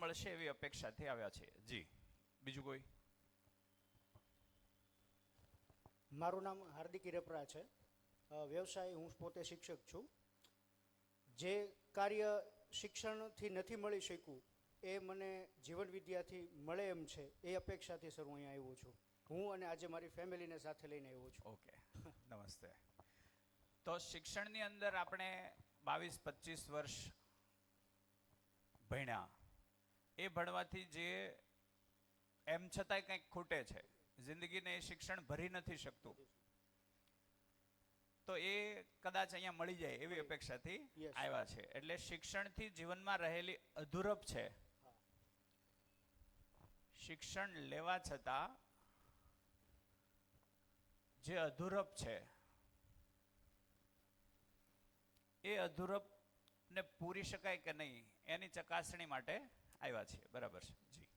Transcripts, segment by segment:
મળશે એવી અપેક્ષાથી આવ્યા છે. જી બીજું કોઈ? મારું નામ હાર્દિક હિરપરા છે. વ્યવસાય હું પોતે શિક્ષક છું. જે કાર્ય શિક્ષણથી નથી મળી શક્યું એ મને જીવન વિદ્યાથી મળે એમ છે, એ અપેક્ષાથી સર હું અહીંયા આવ્યો છું. હું અને આજે મારી ફેમિલીને સાથે લઈને આવ્યો છું. ઓકે, નમસ્તે. તો શિક્ષણની અંદર આપણે 22-25 વર્ષ ભણ્યા, એ ભણવાથી જે એમ છતાંય કંઈક ખૂટે છે, જિંદગીને એ શિક્ષણ ભરી નથી શકતું, તો એ કદાચ અહીંયા મળી જાય એવી અપેક્ષાથી આવ્યા છે. એટલે શિક્ષણથી જીવનમાં રહેલી અધૂરપ છે, શિક્ષણ લેવા છતાં જે અધૂરપ છે એ અધૂરપને પૂરી શકાય કે નહીં એની ચકાસણી માટે આવ્યા છે. બરાબર છે. જી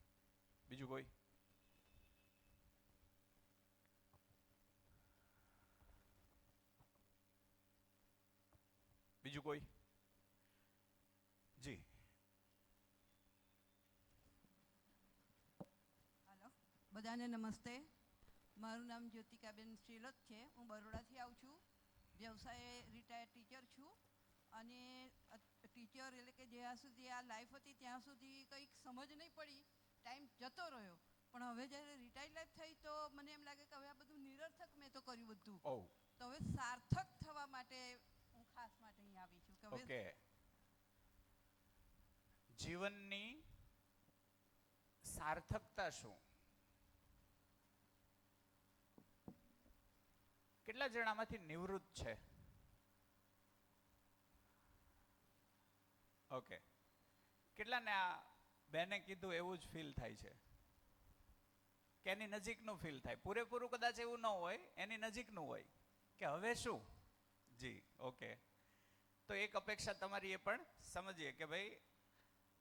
બીજું કોઈ? બીજું કોઈ? જી હાલો, બધાને નમસ્તે. મારું નામ જ્યોતિકાબેન શ્રીલત છે. હું બરોડાથી આવું છું. વ્યવસાયે રિટાયર્ડ ટીચર છું. અને ટીચર એટલે કે જ્યાં સુધી આ લાઈફ હતી ત્યાં સુધી કંઈક સમજ નહીં પડી, ટાઈમ જતો રહ્યો. પણ હવે જ્યારે રિટાયર્ડ લાઈફ થઈ તો મને એમ લાગે કે હવે આ બધું નિરર્થક મેં તો કર્યું બધું. તો હવે સાર્થક થવા માટે હું ખાસ માટે અહીં આવી છું. ઓકે, જીવનની સાર્થકતા શું? કેટલા જણામાંથી નિવૃત્ત છે? ઓકે, કેટલાને આ બેને કીધું એવું જ ફીલ થાય છે કે એની નજીકનું ફીલ થાય? પૂરેપૂરું કદાચ એવું ન હોય, એની નજીકનું હોય કે હવે શું. જી ઓકે, તો એક અપેક્ષા તમારી એ પણ સમજીએ કે ભાઈ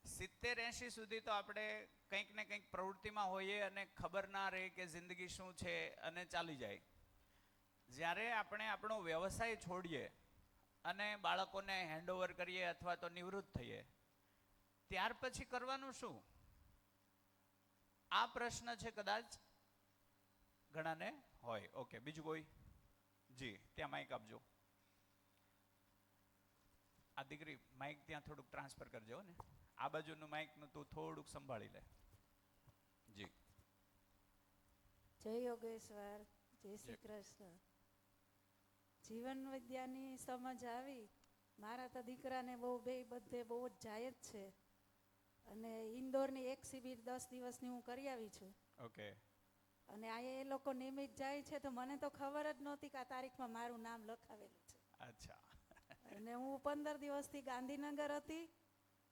70-80 સુધી તો આપણે કંઈક ને કંઈક પ્રવૃત્તિમાં હોઈએ અને ખબર ના રહે કે જિંદગી શું છે અને ચાલી જાય. જ્યારે આપણે આપણો વ્યવસાય છોડીએ અને બાળકોને હેન્ડઓવર કરીએ અથવા તો નિવૃત્ત થઈએ, ત્યાર પછી કરવાનું શું? આ પ્રશ્ન છે કદાચ ઘણાને હોય. ઓકે, બીજું કોઈ? જી ત્યાં માઇક આપજો. આ દીકરી માઇક ત્યાં થોડુંક ટ્રાન્સફર કરજો ને, આ બાજુનું માઇકનું તું થોડુંક સંભાળી લે. જી જય યોગેશ્વર, જય શ્રી કૃષ્ણ. જીવન વિદ્યાની સમજ આવી. મારા તો દીકરાને બધે બહુ જ જાય જ છે. અને ઇન્દોરની એક શિબિર 10 દિવસની હું કરી આવી છું. ઓકે. અને આ એ લોકો નિયમિત જાય છે તો મને તો ખબર જ નહોતી કે આ તારીખમાં મારું નામ લખાવેલું છે. અચ્છા. અને હું 15 દિવસથી ગાંધીનગર હતી,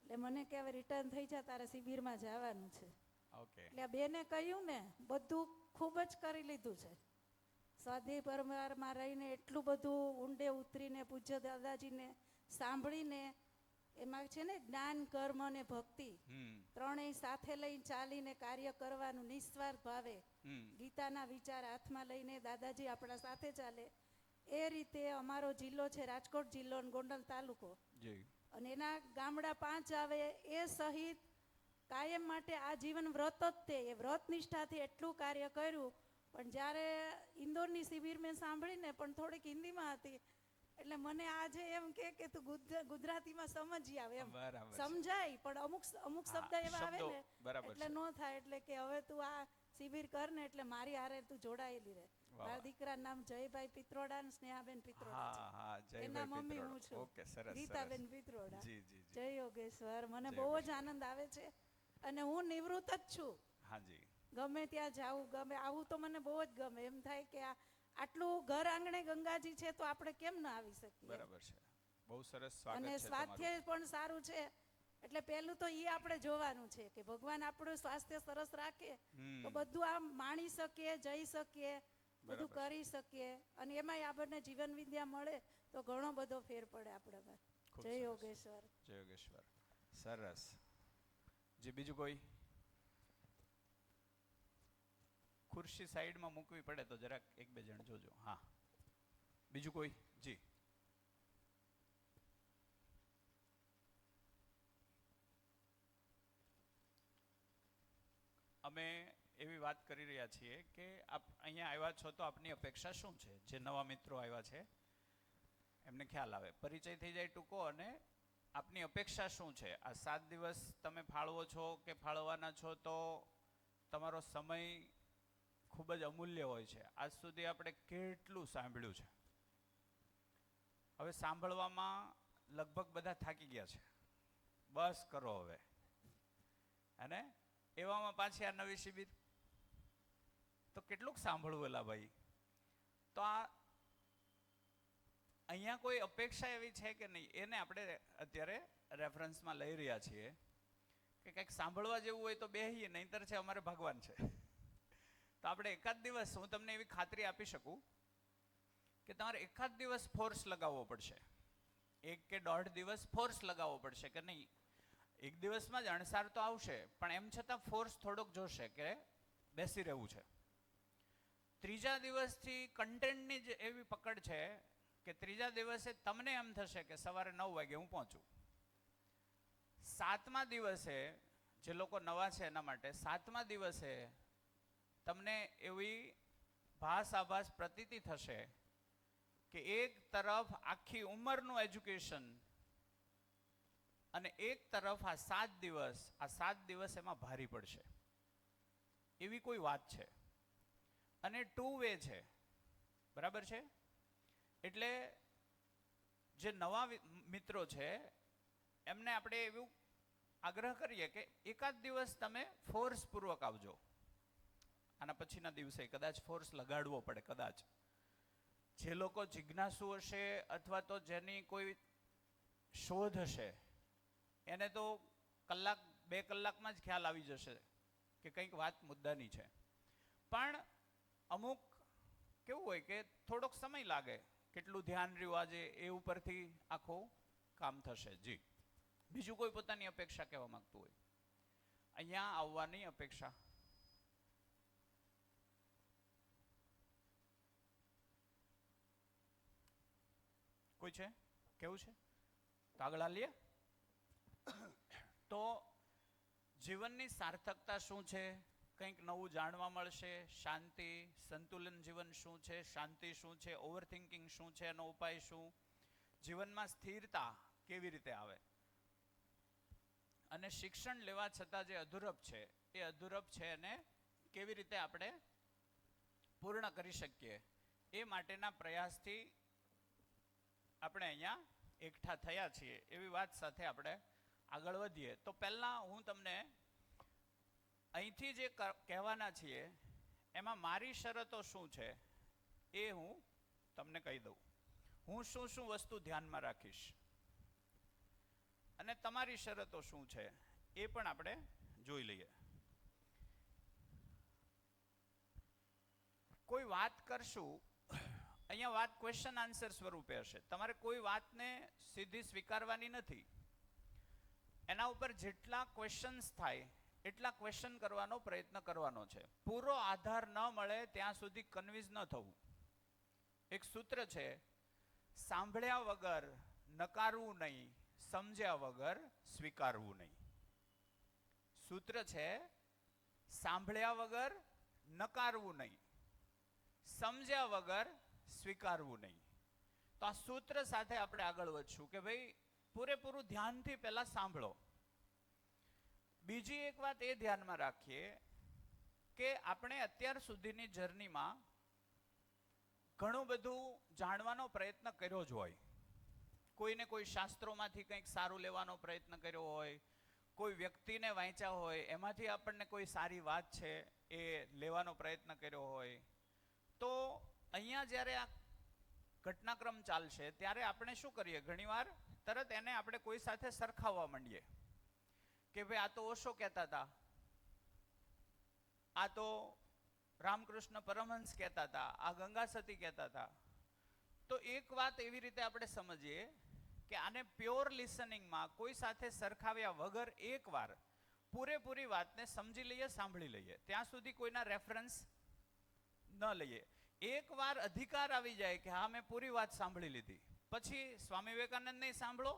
એટલે મને કે હવે રિટર્ન થઈ જા, તારે શિબિરમાં જવાનું છે. ઓકે. એટલે આ બેને કહ્યું ને, બધું ખૂબ જ કરી લીધું છે. સ્વાધ્યાય પરમારમાં રહીને એટલું બધું ઊંડે ઉતરીને પૂજ્ય દાદાજીને સાંભળીને, એમાં છે ને જ્ઞાન, કર્મ અને ભક્તિ ત્રણેય સાથે લઈને ચાલીને કાર્ય કરવાનું નિસ્વાર્થ ભાવે, ગીતાના વિચાર હાથમાં લઈને દાદાજી આપણા સાથે ચાલે એ રીતે અમારો જિલ્લો છે રાજકોટ જિલ્લો અને ગોંડલ તાલુકો. અને એના ગામડા 5 આવે એ સહિત કાયમ માટે આ જીવન વ્રત જ તે. એ વ્રત નિષ્ઠાથી એટલું કાર્ય કર્યું. પણ જ્યારે ઇન્દોરની શિબિર મેં સાંભળીને, પણ થોડીક હિન્દીમાં હતી, એટલે મને આજે એમ કે તું ગુજરાતીમાં સમજી આવે એમ. સમજાય પણ અમુક શબ્દ એવા આવે ને એટલે ન થાય. એટલે કે હવે તું આ શિબિર કર ને, એટલે મારી હારે તું જોડાયેલી રહે. મારા દીકરાનું નામ જયભાઈ પિત્રોડા અને સ્નેહાબેન પિત્રોડા છે. એના મમ્મી હું છું, ગીતાબેન પિત્રોડા. જય યોગેશ્વર. મને બહુ જ આનંદ આવે છે અને હું નિવૃત્ત જ છું. હાજી. ગમે ત્યાં જાવું, ગમે આવું તો મને બહુ જ ગમે. એમ થાય કે આટલું ઘર આંગણે ગંગાજી છે તો આપણે કેમ ના આવી શકીએ. બરાબર છે. બહુ સરસ સ્વાગત છે. અને સ્વાસ્થ્ય પણ સારું છે. એટલે પહેલું તો એ આપણે જોવાનું છે કે ભગવાન આપણું સ્વાસ્થ્ય સરસ રાખે તો બધું આમ માણી શકીએ, જઈ શકીએ, બધું કરી શકીએ. અને એમાંય આપણને જીવન વિદ્યા મળે તો ઘણો બધો ફેર પડે આપણામાં. જય યોગેશ્વર. જય યોગેશ્વર. સરસ. જી બીજું કોઈ? ખુરશી સાઈડમાં મૂકવી પડે તો જરાક 1-2 જણ જોજો. હા બીજું કોઈ? જી અમે એવી વાત કરી રહ્યા છીએ કે આપ અહીંયા આવ્યા છો તો આપની અપેક્ષા શું છે? જે નવા મિત્રો આવ્યા છે એમને ખ્યાલ આવે, પરિચય થઈ જાય ટૂંકો, અને આપની અપેક્ષા શું છે? આ 7 દિવસ તમે ફાળવો છો કે ફાળવવાના છો તો તમારો સમય ખૂબ જ અમૂલ્ય હોય છે. આજ સુધી આપણે કેટલું સાંભળ્યું છે, હવે સાંભળવામાં લગભગ બધા થાકી ગયા છે, બસ કરો હવે. અને એવામાં પાછી આ નવી શિબિર, તો કેટલુંક સાંભળવું એલા ભાઈ. તો આ અહીંયા કોઈ અપેક્ષા એવી છે કે નહીં, એને આપણે અત્યારે રેફરન્સમાં લઈ રહ્યા છીએ કે કંઈક સાંભળવા જેવું હોય તો બેહીએ, નહીંતર છે અમારે ભગવાન છે. તો આપણે એકાદ દિવસ, હું તમને એવી ખાતરી આપી શકું કે તમારે એકાદ દિવસ ફોર્સ લગાવવો પડશે, 1 કે 1.5 દિવસ ફોર્સ લગાવવો પડશે કે નહીં. એક દિવસમાં જ અણસાર તો આવશે, પણ એમ છતાં ફોર્સ થોડોક જોશે કે બેસી રહેવું છે. ત્રીજા દિવસથી કન્ટેન્ટની જ એવી પકડ છે કે ત્રીજા દિવસે તમને એમ થશે કે સવારે 9 વાગે હું પહોંચું. 7મા દિવસે, જે લોકો નવા છે એના માટે, 7મા દિવસે તમને એવી આભાસ પ્રતીતિ થશે કે એક તરફ આખી ઉંમરનું એજ્યુકેશન અને એક તરફ આ 7 દિવસ એમાં ભારી પડશે, એવી કોઈ વાત છે. અને 2 વે છે, બરાબર છે? એટલે જે નવા મિત્રો છે એમને આપણે એવું આગ્રહ કરીએ કે એકાદ દિવસ તમે ફોર્સ પૂર્વક આવજો. આના પછીના દિવસે કદાચ ફોર્સ લગાડવો પડે, કદાચ. જે લોકો જિજ્ઞાસુ હશે અથવા તો જેની કોઈ શોધ હશે એને તો 1-2 કલાકમાં જ ખ્યાલ આવી જશે કે કંઈક વાત મુદ્દાની છે. પણ અમુક કેવું હોય કે થોડોક સમય લાગે, કેટલું ધ્યાન રહ્યું આજે એ ઉપરથી આખું કામ થશે. જી, બીજું કોઈ પોતાની અપેક્ષા કહેવા માંગતું હોય? અહીંયા આવવાની અપેક્ષા? કોઈ છે? કેવું છે તો આગળ હાલીએ. તો જીવનની સાર્થકતા શું છે? કંઈક નવું જાણવા મળશે. શાંતિ, સંતુલન જીવન શું છે? શાંતિ શું છે? ઓવરથિંકિંગ શું છે? એનો ઉપાય શું? જીવનમાં સ્થિરતા કેવી રીતે આવે? અને શિક્ષણ લેવા છતાં જે અધૂરપ છે એ અધૂરપ છે એને કેવી રીતે આપણે પૂર્ણ કરી શકીએ, એ માટેના પ્રયાસથી આપણે અહીંયા એકઠા થયા છીએ. એવી વાત સાથે આપણે આગળ વધીએ. તો પહેલાં હું તમને અહીંથી જે કહેવાના છીએ એમાં મારી શરતો શું છે એ હું તમને કહી દઉં. હું શું શું વસ્તુ ધ્યાનમાં રાખીશ અને તમારી શરતો શું છે એ પણ આપણે જોઈ લઈએ. કોઈ વાત કરશું, અહીંયા વાત ક્વેશ્ચન આન્સર સ્વરૂપે હશે. તમારે કોઈ વાતને સીધી સ્વીકારવાની નથી. એના ઉપર જેટલા ક્વેશ્ચન્સ થાય એટલા ક્વેશ્ચન કરવાનો પ્રયત્ન કરવાનો છે. પૂરો આધાર ન મળે ત્યાં સુધી કન્વિન્સ ન થવું. એક સૂત્ર છે, સાંભળ્યા વગર નકારવું નહીં, સમજ્યા વગર સ્વીકારવું નહીં. સૂત્ર છે, સાંભળ્યા વગર નકારવું નહીં, સમજ્યા વગર સ્વીકારવું નહીં. તો આ સૂત્ર સાથે આપણે આગળ વધશું કે ભાઈ પૂરેપૂરું ધ્યાનથી પહેલા સાંભળો. બીજી એક વાત એ ધ્યાનમાં રાખીએ કે આપણે અત્યાર સુધીની જર્નીમાં ઘણું બધું જાણવાનો પ્રયત્ન કર્યો જ હોય. કોઈને કોઈ શાસ્ત્રોમાંથી કંઈક સારું લેવાનો પ્રયત્ન કર્યો હોય, કોઈ વ્યક્તિને વાંચ્યા હોય, એમાંથી આપણને કોઈ સારી વાત છે એ લેવાનો પ્રયત્ન કર્યો હોય. તો અહીંયા જ્યારે આ ઘટનાક્રમ ચાલશે ત્યારે આપણે શું કરીએ? ઘણીવાર તરત એને આપણે કોઈ સાથે સરખાવવા માંડીએ કે ભાઈ આ તો ઓશો કહેતા હતા, આ તો રામકૃષ્ણ પરમહંસ કહેતા હતા, આ ગંગા સતી કહેતા હતા. તો એક વાત એવી રીતે આપણે સમજીએ કે આને પ્યોર લિસનિંગમાં કોઈ સાથે સરખાવ્યા વગર એકવાર પૂરેપૂરી વાતને સમજી લઈએ, સાંભળી લઈએ. ત્યાં સુધી કોઈના રેફરન્સ ન લઈએ. એકવાર અધિકાર આવી જાય કે હા મેં પૂરી વાત સાંભળી લીધી, પછી સ્વામી વિવેકાનંદ નહીં સાંભળો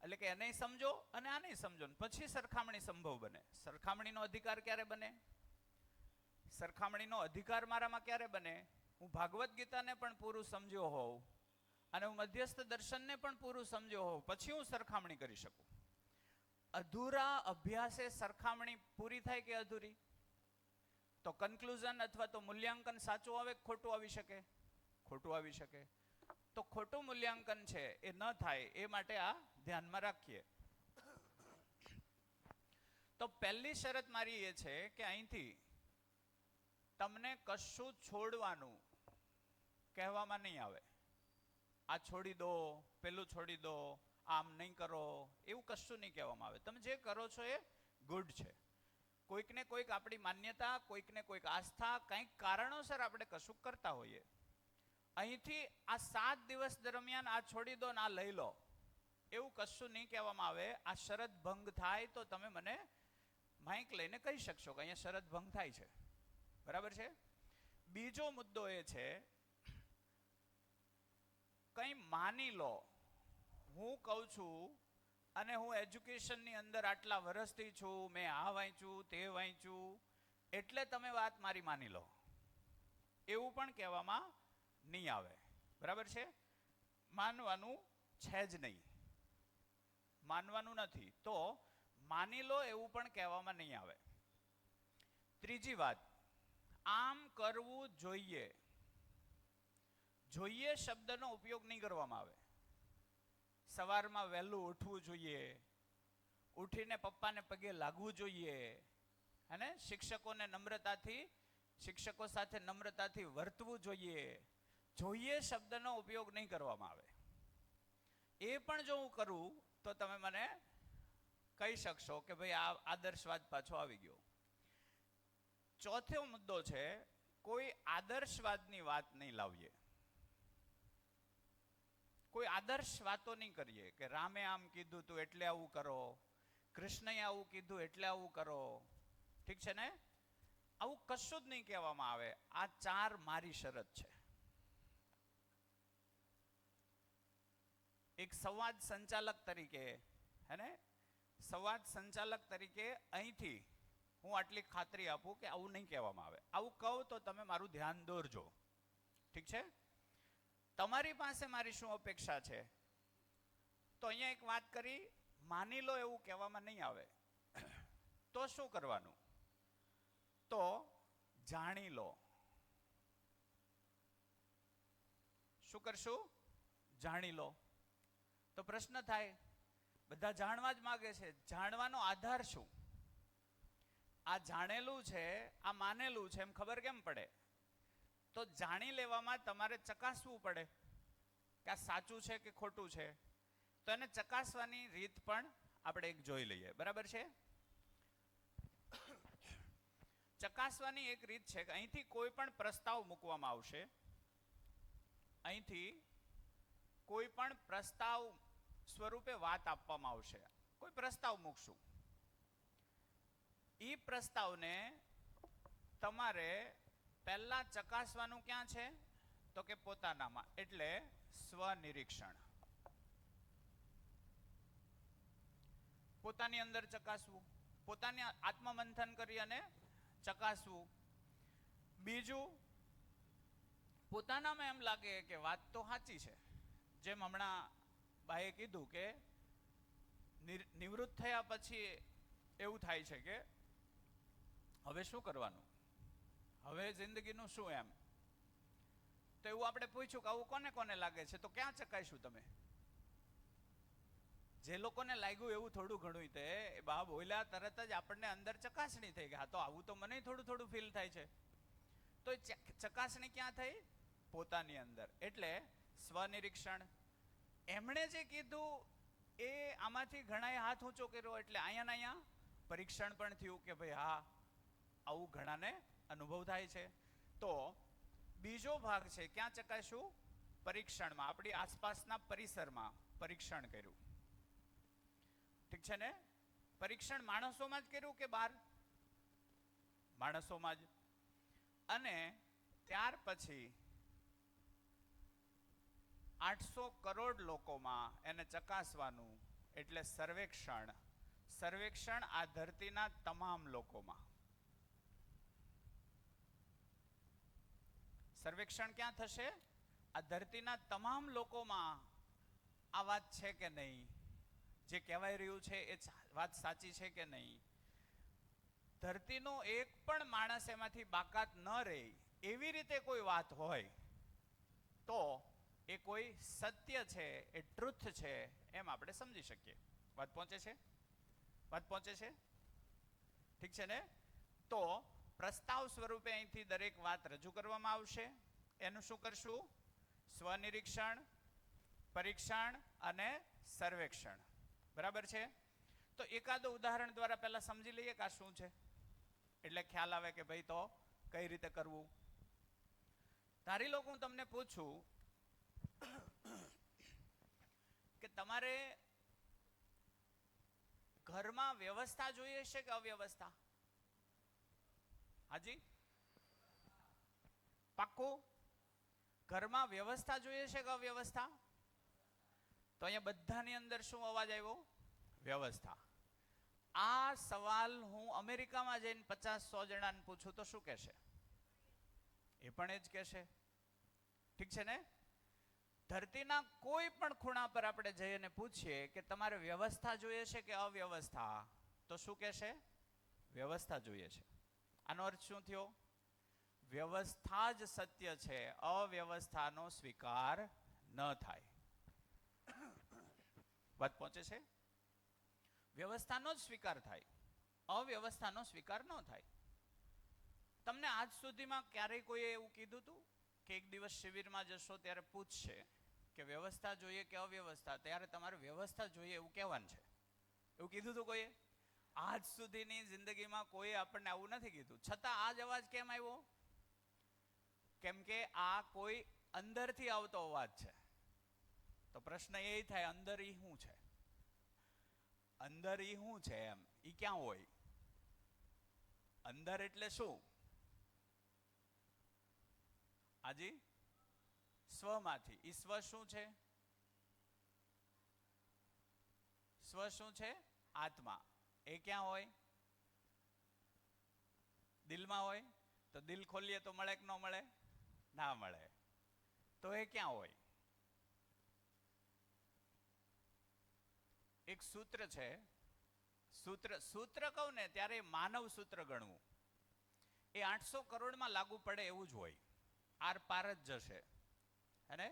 એટલે કે એને સમજો અને આને સમજો, પછી સરખામણી સંભવ બને. સરખામણીનો અધિકાર ક્યારે બને? સરખામણીનો અધિકાર મારામાં ક્યારે બને? હું ભાગવત ગીતાને પણ પૂરું સમજ્યો હોઉં અને હું મધ્યસ્થ દર્શનને પણ પૂરું સમજ્યો હોઉં, પછી હું સરખામણી કરી શકું. અધૂરા અભ્યાસે સરખામણી પૂરી થાય કે અધૂરી? તો કન્ક્લુઝન અથવા તો મૂલ્યાંકન સાચું આવે કે ખોટું આવી શકે? ખોટું આવી શકે. તો ખોટું મૂલ્યાંકન છે એ ન થાય એ માટે આ ધ્યાનમાં રાખીએ. તો પહેલી શરત મારી એ છે કે અહીંથી તમને કશું છોડવાનું કહેવામાં નહીં આવે. આ છોડી દો, પેલું છોડી દો, આમ નહીં કરો, એવું કશું નહીં કહેવામાં આવે. તમે જે કરો છો એ ગુડ છે. કોઈકને કોઈક આપણી માન્યતા, કોઈકને કોઈક આસ્થા, કંઈક કારણોસર આપણે કશું કરતા હોઈએ. અહીંથી આ 7 દિવસ દરમિયાન આ છોડી દો ને આ લઈ લો એવું કશું નહીં કહેવામાં આવે. આ શરત ભંગ થાય તો તમે મને માઇક લઈને કહી શકશો કે અહીંયા શરત ભંગ થાય છે. બરાબર છે? બીજો મુદ્દો એ છે, કંઈ માની લો, હું કહું છું અને હું એજ્યુકેશનની અંદર આટલા વર્ષથી છું, મેં આ વાંચ્યું, તે વાંચ્યું, એટલે તમે વાત મારી માની લો, એવું પણ કહેવામાં નહીં આવે. બરાબર છે? માનવાનું છે જ નહીં, માનવાનું નથી. તો માની લો એવું પણ કહેવામાં નહીં આવે. ત્રીજી વાત, આમ કરવું જોઈએ. જોઈએ શબ્દનો ઉપયોગ નહીં કરવામાં આવે. સવારમાં વહેલું ઉઠવું જોઈએ, ઉઠીને પપ્પાને પગે લાગવું જોઈએ, અને શિક્ષકોને નમ્રતાથી, શિક્ષકો સાથે નમ્રતાથી વર્તવું જોઈએ. જોઈએ શબ્દનો ઉપયોગ નહીં કરવામાં આવે. એ પણ જો હું કરું તો તમે મને કહી શકશો કે ભાઈ આ આદર્શવાદ પાછો આવી ગયો. ચોથો મુદ્દો છે, કોઈ આદર્શવાદની વાત નહીં લાવીએ. કોઈ આદર્શ વાતો નહીં કરીએ કે રામે આમ કીધું તું એટલે આવું કરો, કૃષ્ણએ આવું કીધું એટલે આવું કરો. ઠીક છે ને? આવું કશું જ નહીં કહેવામાં આવે. આ 4 મારી શરત છે. એક સંવાદ સંચાલક તરીકે, હે ને, સંવાદ સંચાલક તરીકે અહીંથી હું આટલી ખાતરી આપું કે આવું નહીં કહેવામાં આવે. આવું કહું તો તમે મારું ધ્યાન દોરજો. ઠીક છે? તમારી પાસે મારી શું અપેક્ષા છે? તો અહીંયા એક વાત કરી, માની લો એવું કહેવામાં નહીં આવે. તો શું કરવાનું? તો જાણી લો. શું કરશું? જાણી લો. તો પ્રશ્ન થાય, બધા જાણવા જ માગે છે, જાણવાનો આધાર શું? આ જાણેલું છે, આ માનેલું છે એમ ખબર કેમ પડે? તો જાણી લેવામાં તમારે ચકાસવું પડે કે આ સાચું છે કે ખોટું છે. તો એને ચકાસવાની રીત પણ આપણે એક જોઈ લઈએ. બરાબર છે? ચકાસવાની એક રીત છે કે અહીંથી કોઈ પણ પ્રસ્તાવ મૂકવામાં આવશે. અહીંથી કોઈ પણ પ્રસ્તાવ સ્વરૂપે વાત આપવામાં આવશે. કોઈ પ્રસ્તાવ મૂકશું. એ પ્રસ્તાવને તમારે પહેલા ચકાસવાનું ક્યાં છે? તો કે પોતાનામાં, એટલે સ્વનિરીક્ષણ. પોતાની અંદર ચકાસવું, પોતાની આત્મમંથન કરી અને ચકાસવું. બીજું, પોતાનામાં એમ લાગે કે વાત તો સાચી છે. જેમ હમણાં બાએ કીધું કે નિવૃત્ત થયા પછી એવું થાય છે કે હવે શું કરવાનું, હવે જિંદગીનું શું એમ. તો એવું આપણે પૂછ્યું કે આવું કોને કોને લાગે છે? તો ક્યાં ચકાઈશું તમે? જે લોકોને લાગ્યું એવું થોડું ઘણું તે બા બોલ્યા તરત જ આપણને અંદર ચકાસણી થઈ ગઈ. હા, તો આવું તો મને થોડું થોડું ફીલ થાય છે. તો ચકાસણી ક્યાં થઈ? પોતાની અંદર, એટલે સ્વનિરીક્ષણ. એમણે જે કીધું એ આમાંથી ઘણાએ હાથ ઊંચો કર્યો, એટલે અહીંયા ને અહીંયા પરીક્ષણ પણ થયું કે ભાઈ હા, આવું ઘણાને અનુભવ થાય છે. તો બીજો ભાગ છે, ક્યાં ચકાસ્યું? પરીક્ષણમાં, આપણી આસપાસના પરિસરમાં પરીક્ષણ કર્યું. ઠીક છે ને? પરીક્ષણ માણસોમાં જ કર્યું કે બહાર? માણસોમાં જ. અને ત્યાર પછી 800 કરોડ લોકોમાં એને ચકાસવાનું, એટલે સર્વેક્ષણ. સર્વેક્ષણ આ ધરતીના તમામ લોકોમાં. સર્વેક્ષણ ક્યાં થશે? આ ધરતીના તમામ લોકોમાં આ વાત છે કે નહીં, જે કહેવાય રહ્યું છે એ વાત સાચી છે કે નહીં. ધરતીનો એક પણ માણસ એમાંથી બાકાત ન રહે એવી રીતે કોઈ વાત હોય તો એ કોઈ સત્ય છે, એ ટ્રુથ છે એમ આપણે સમજી શકીએ. વાત પહોંચે છે? વાત પહોંચે છે? ઠીક છે ને? તો પ્રસ્તાવ સ્વરૂપે અહીંથી દરેક વાત રજૂ કરવામાં આવશે. એનું શું કરશું? સ્વનિરીક્ષણ, પરીક્ષણ અને સર્વેક્ષણ. બરાબર છે? તો એકાદો ઉદાહરણ દ્વારા પહેલા સમજી લઈએ કે આ શું છે, એટલે ખ્યાલ આવે કે ભાઈ તો કઈ રીતે કરવું. ધારી લો હું તમને પૂછું કે તમારે ઘરમાં વ્યવસ્થા જોઈએ છે કે અવ્યવસ્થા? હાજી, પાક્કું? ઘરમાં વ્યવસ્થા જોઈએ છે કે અવ્યવસ્થા? તો અહીંયા બધાની અંદર શું અવાજ આવ્યો? વ્યવસ્થા. આ સવાલ હું અમેરિકામાં જઈને 50-100 જણાને પૂછું તો શું કહેશે? એ પણ એ જ કહેશે. ઠીક છે ને? ધરતીના કોઈ પણ ખૂણા પર આપણે જઈને પૂછીએ કે તમારે વ્યવસ્થા જોઈએ છે કે અવ્યવસ્થા, તો શું કહેશે? વ્યવસ્થા જોઈએ છે. આનો અર્થ શું થયો? વ્યવસ્થા જ સત્ય છે, અવ્યવસ્થાનો સ્વીકાર ન થાય. વાત પહોંચે છે? વ્યવસ્થાનો જ સ્વીકાર થાય, અવ્યવસ્થાનો સ્વીકાર ન થાય. તમને આજ સુધીમાં ક્યારેય કોઈએ એવું કીધું હતું કે એક દિવસ શિબિરમાં જશો ત્યારે પૂછશે કે વ્યવસ્થા જોઈએ કે અવ્યવસ્થા, ત્યારે તમારે વ્યવસ્થા જોઈએ એવું કહેવાનું છે? એવું કીધું હતું કોઈએ? આજ સુધીની જિંદગીમાં કોઈ આપણને આવું નથી કીધું. છતાં આ જ અવાજ કેમ આવ્યો? કેમ કે આ કોઈ અંદરથી આવતો અવાજ છે. તો પ્રશ્ન એ થાય, અંદર ઈ શું છે? અંદર ઈ શું છે? એમ ઈ ક્યાં હોય? અંદર એટલે શું? હાજી, સ્વમાંથી. ઈ સ્વ શું છે? સ્વ શું છે? આત્મા. એ ક્યાં હોય? દિલમાં હોય. તો દિલ ખોલીએ તો મળે કે ન મળે? ના મળે. તો એ ક્યાં હોય? એક સૂત્ર છે, સૂત્ર કહું ને ત્યારે માનવ સૂત્ર ગણવું. એ 800 કરોડમાં લાગુ પડે એવું જ હોય, આર પાર જ જશે. અને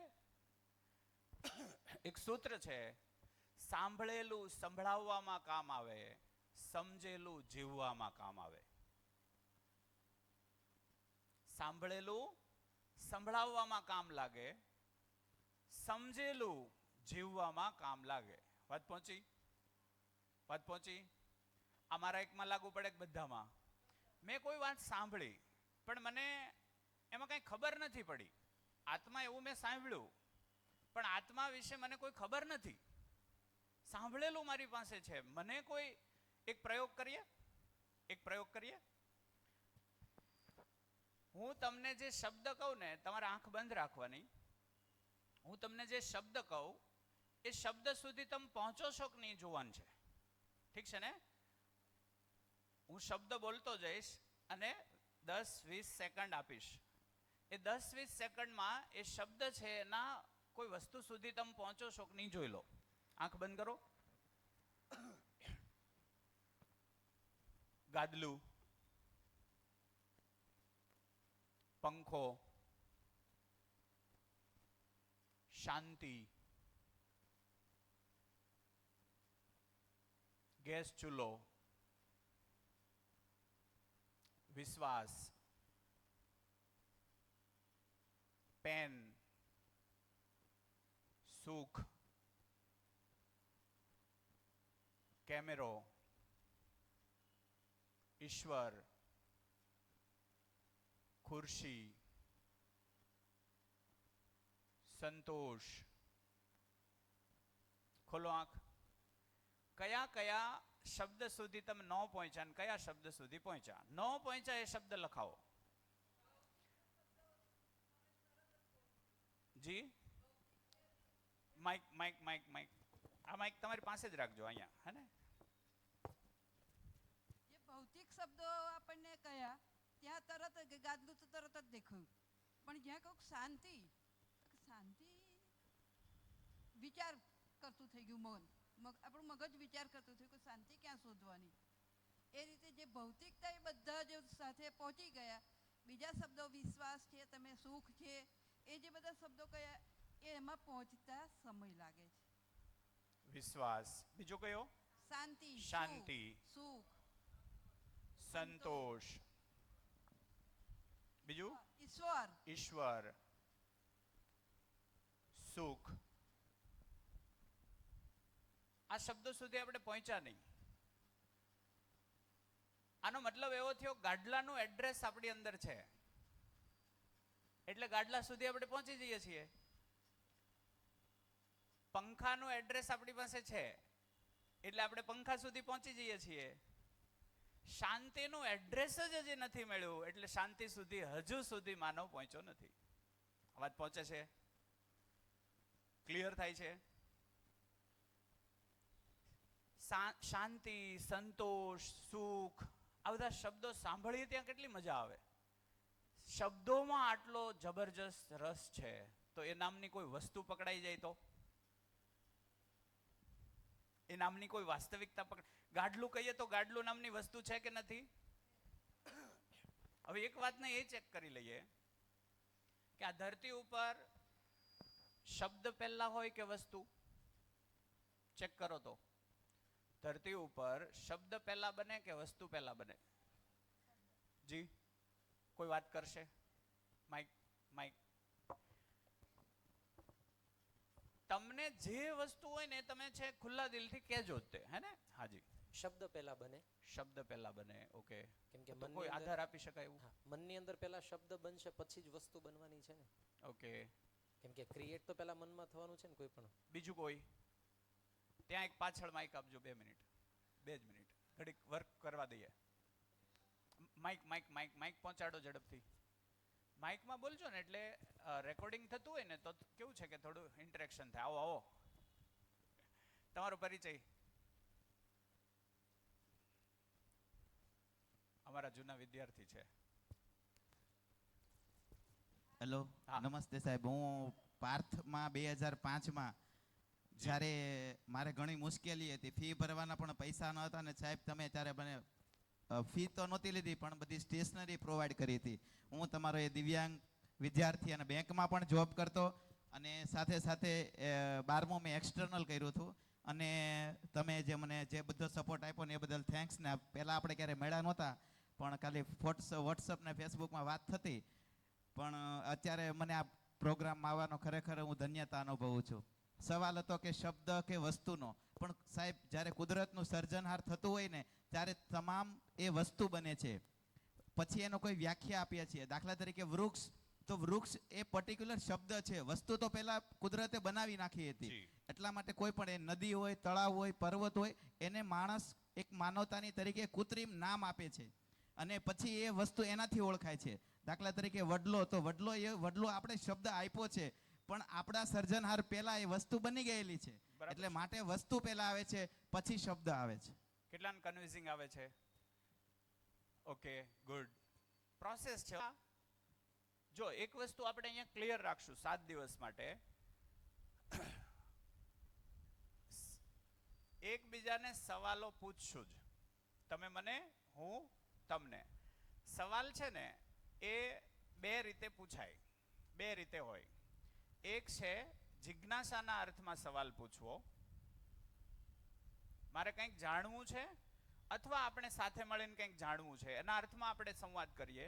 એક સૂત્ર છે, સાંભળેલું સંભળાવવામાં કામ આવે, સમજેલું જીવવામાં કામ આવે. સાંભળેલું સંભળાવવામાં કામ લાગે, સમજેલું જીવવામાં કામ લાગે. વાત પહોંચી? વાત પહોંચી? આ મારા એકમાં લાગુ પડે કે બધામાં? મેં કોઈ વાત સાંભળી પણ મને એમાં કંઈ ખબર નથી પડી. આત્મા એવું મેં સાંભળ્યું પણ આત્મા વિશે મને કોઈ ખબર નથી. સાંભળેલું મારી પાસે છે. મને કોઈ એક પ્રયોગ કરીએ, એક પ્રયોગ કરીએ. હું તમને જે શબ્દ કહું ને, તમારે આંખ બંધ રાખવાની. હું તમને જે શબ્દ કહું એ શબ્દ સુધી તમે પહોંચો છો કે નહીં જોવાનું છે. ઠીક છે ને? હું શબ્દ બોલતો જઈશ અને 10-20 સેકન્ડ આપીશ. એ 10-20 સેકન્ડમાં એ શબ્દ છે એના કોઈ વસ્તુ સુધી તમે પહોંચો છો કે નહીં જોઈ લો. આંખ બંધ કરો. ગાદલું, પંખો, શાંતિ, ગેસ ચૂલો, વિશ્વાસ, પેન, સુખ, કેમેરો, ઈશ્વર, ખુરશી, સંતોષ. ખોલો આંખ. કયા કયા શબ્દ સુધી તમે ન પહોંચ્યા અને કયા શબ્દ સુધી પહોંચ્યા? ન પહોંચ્યા એ શબ્દ લખાવો. જી, માઇક માઇક માઇક માઇક. આ માઇક તમારી પાસે જ રાખજો અહીંયા, હે ને? જે ભૌતિક શબ્દો આપણને કયા ત્યાં તરત જ ગાદલું તો તરત જ દેખાયું, પણ જ્યાં કહું શાંતિ, શાંતિ વિચાર કરતું થઈ ગયું મન, આપણું મગજ વિચાર કરતું થયું કે શાંતિ ક્યાં શોધવાની. એ રીતે જે ભૌતિકતા એ બધા જે સાથે પહોંચી ગયા, બીજા શબ્દો વિશ્વાસ છે, તમે સુખ છે, એ જે બધા શબ્દો કયા એ એમાં પહોંચતા સમય લાગે છે. વિશ્વાસ, બીજો કયો? શાંતિ, શાંતિ, સુખ, સંતોષ, બીજું ઈશ્વર, ઈશ્વર, સુખ. આ શબ્દો સુધી આપણે પહોંચ્યા નહીં. આનો મતલબ એવો થયો ગાડલાનું એડ્રેસ આપણી અંદર છે એટલે ગાડલા સુધી આપણે પહોંચી જઈએ છીએ. પંખાનું એડ્રેસ આપણી પાસે છે એટલે આપણે પંખા સુધી પહોંચી જઈએ છીએ. શાંતિનું એડ્રેસ જ હજી નથી મળ્યું એટલે શાંતિ સુધી હજુ સુધી માનવ પહોંચ્યો નથી. વાત પહોંચે છે? ક્લિયર થાય છે? શાંતિ, સંતોષ, સુખ, આ બધા શબ્દો સાંભળીએ ત્યાં કેટલી મજા આવે. શબ્દોમાં આટલો જબરજસ્ત રસ છે તો એ નામની કોઈ વસ્તુ પકડાઈ જાય તો, એ નામની કોઈ વાસ્તવિકતા ગાડલું કહીએ તો ગાડલું નામની વસ્તુ છે કે નથી? હવે એક વાતને એ ચેક કરી લઈએ કે આ ધરતી ઉપર શબ્દ પહેલા હોય કે વસ્તુ? ચેક કરો તો. ધરતી ઉપર શબ્દ પહેલા બને કે વસ્તુ પહેલા બને? જી, કોઈ વાત કરશે? Mic mic. તમને જે વસ્તુ હોય ને તમે છે ખુલ્લા દિલથી કહેજો તે, હે ને? હાજી. શબ્દ પહેલા બને. શબ્દ પહેલા બને, ઓકે. કેમ કે કોઈ આધાર આપી શકાય એવું? મનની અંદર પહેલા શબ્દ બનશે પછી જ વસ્તુ બનવાની છે ને. ઓકે. કેમ કે ક્રિએટ તો પહેલા મનમાં થવાનું છે ને કોઈ પણ. બીજું કોઈ? ત્યાં એક પાછળ માઈક આપજો. 2 મિનિટ, 2 જ મિનિટ, ઘડીક વર્ક કરવા દઈએ. માઈક માઈક માઈક માઈક પહોંચાડો ઝડપથી. માઈકમાં બોલજો ને એટલે રેકોર્ડિંગ થતું હોય ને તો કેવું છે કે થોડું ઇન્ટરેક્શન થાય. આવો આવો, તમારો પરિચય. અમારા જૂના વિદ્યાર્થી છે. હેલો, નમસ્તે સાહેબ. હું પાર્થમાં 2005માં જ્યારે મારે ઘણી મુશ્કેલી હતી, ફી ભરવાના પણ પૈસા ન હતા ને સાહેબ તમે ત્યારે મને ફી તો નહોતી લીધી પણ બધી સ્ટેશનરી પ્રોવાઈડ કરી હતી. હું તમારો એ દિવ્યાંગ વિદ્યાર્થી અને બેંકમાં પણ જોબ કરતો અને સાથે સાથે 12મું મેં એક્સટર્નલ કર્યું હતું અને તમે જે મને જે બધો સપોર્ટ આપ્યો ને એ બદલ થેન્ક્સ. ને પહેલાં આપણે ક્યારેય મળ્યા નહોતા પણ ખાલી વોટ્સઅપ ને ફેસબુકમાં વાત થતી, પણ અત્યારે મને આ પ્રોગ્રામમાં આવવાનો ખરેખર હું ધન્યતા અનુભવું છું. સવાલ હતો કે શબ્દ કે વસ્તુનો, પણ સાહેબ જ્યારે કુદરતનું સર્જનહાર થતું હોય ને ત્યારે તમામ એ વસ્તુ બને છે, પછી એનો કોઈ વ્યાખ્યા આપીએ છીએ. દાખલા તરીકે વૃક્ષ, તો વૃક્ષ એ પર્ટિક્યુલર શબ્દ છે, વસ્તુ તો પહેલા કુદરતે બનાવી નાખી હતી. એટલા માટે કોઈ પણ એ નદી હોય, તળાવ હોય, પર્વત હોય, એને માણસ એક માનવતાની તરીકે કૃત્રિમ નામ આપે છે અને પછી એ વસ્તુ એનાથી ઓળખાય છે. દાખલા તરીકે વડલો, તો વડલો આપણે શબ્દ આપ્યો છે પણ આપણા સર્જનહાર પહેલા એ વસ્તુ બની ગયેલી છે. એટલે માટે વસ્તુ પહેલા આવે છે પછી શબ્દ આવે છે. કેટલાને કન્વિન્સિંગ આવે છે? Okay, good. પ્રોસેસ છે. જો એક વસ્તુ આપણે અહીંયા ક્લિયર રાખશું 7 દિવસ માટે, એકબીજાને સવાલો પૂછશું જ. તમે મને, હું તમને. સવાલ છે ને એ 2 રીતે પૂછાય, 2 રીતે હોય. એક છે જિજ્ઞાસાના અર્થમાં સવાલ પૂછવો, મારે કંઈક જાણવું છે અથવા આપણે સાથે મળીને કંઈક જાણવું છે, એના અર્થમાં આપણે સંવાદ કરીએ,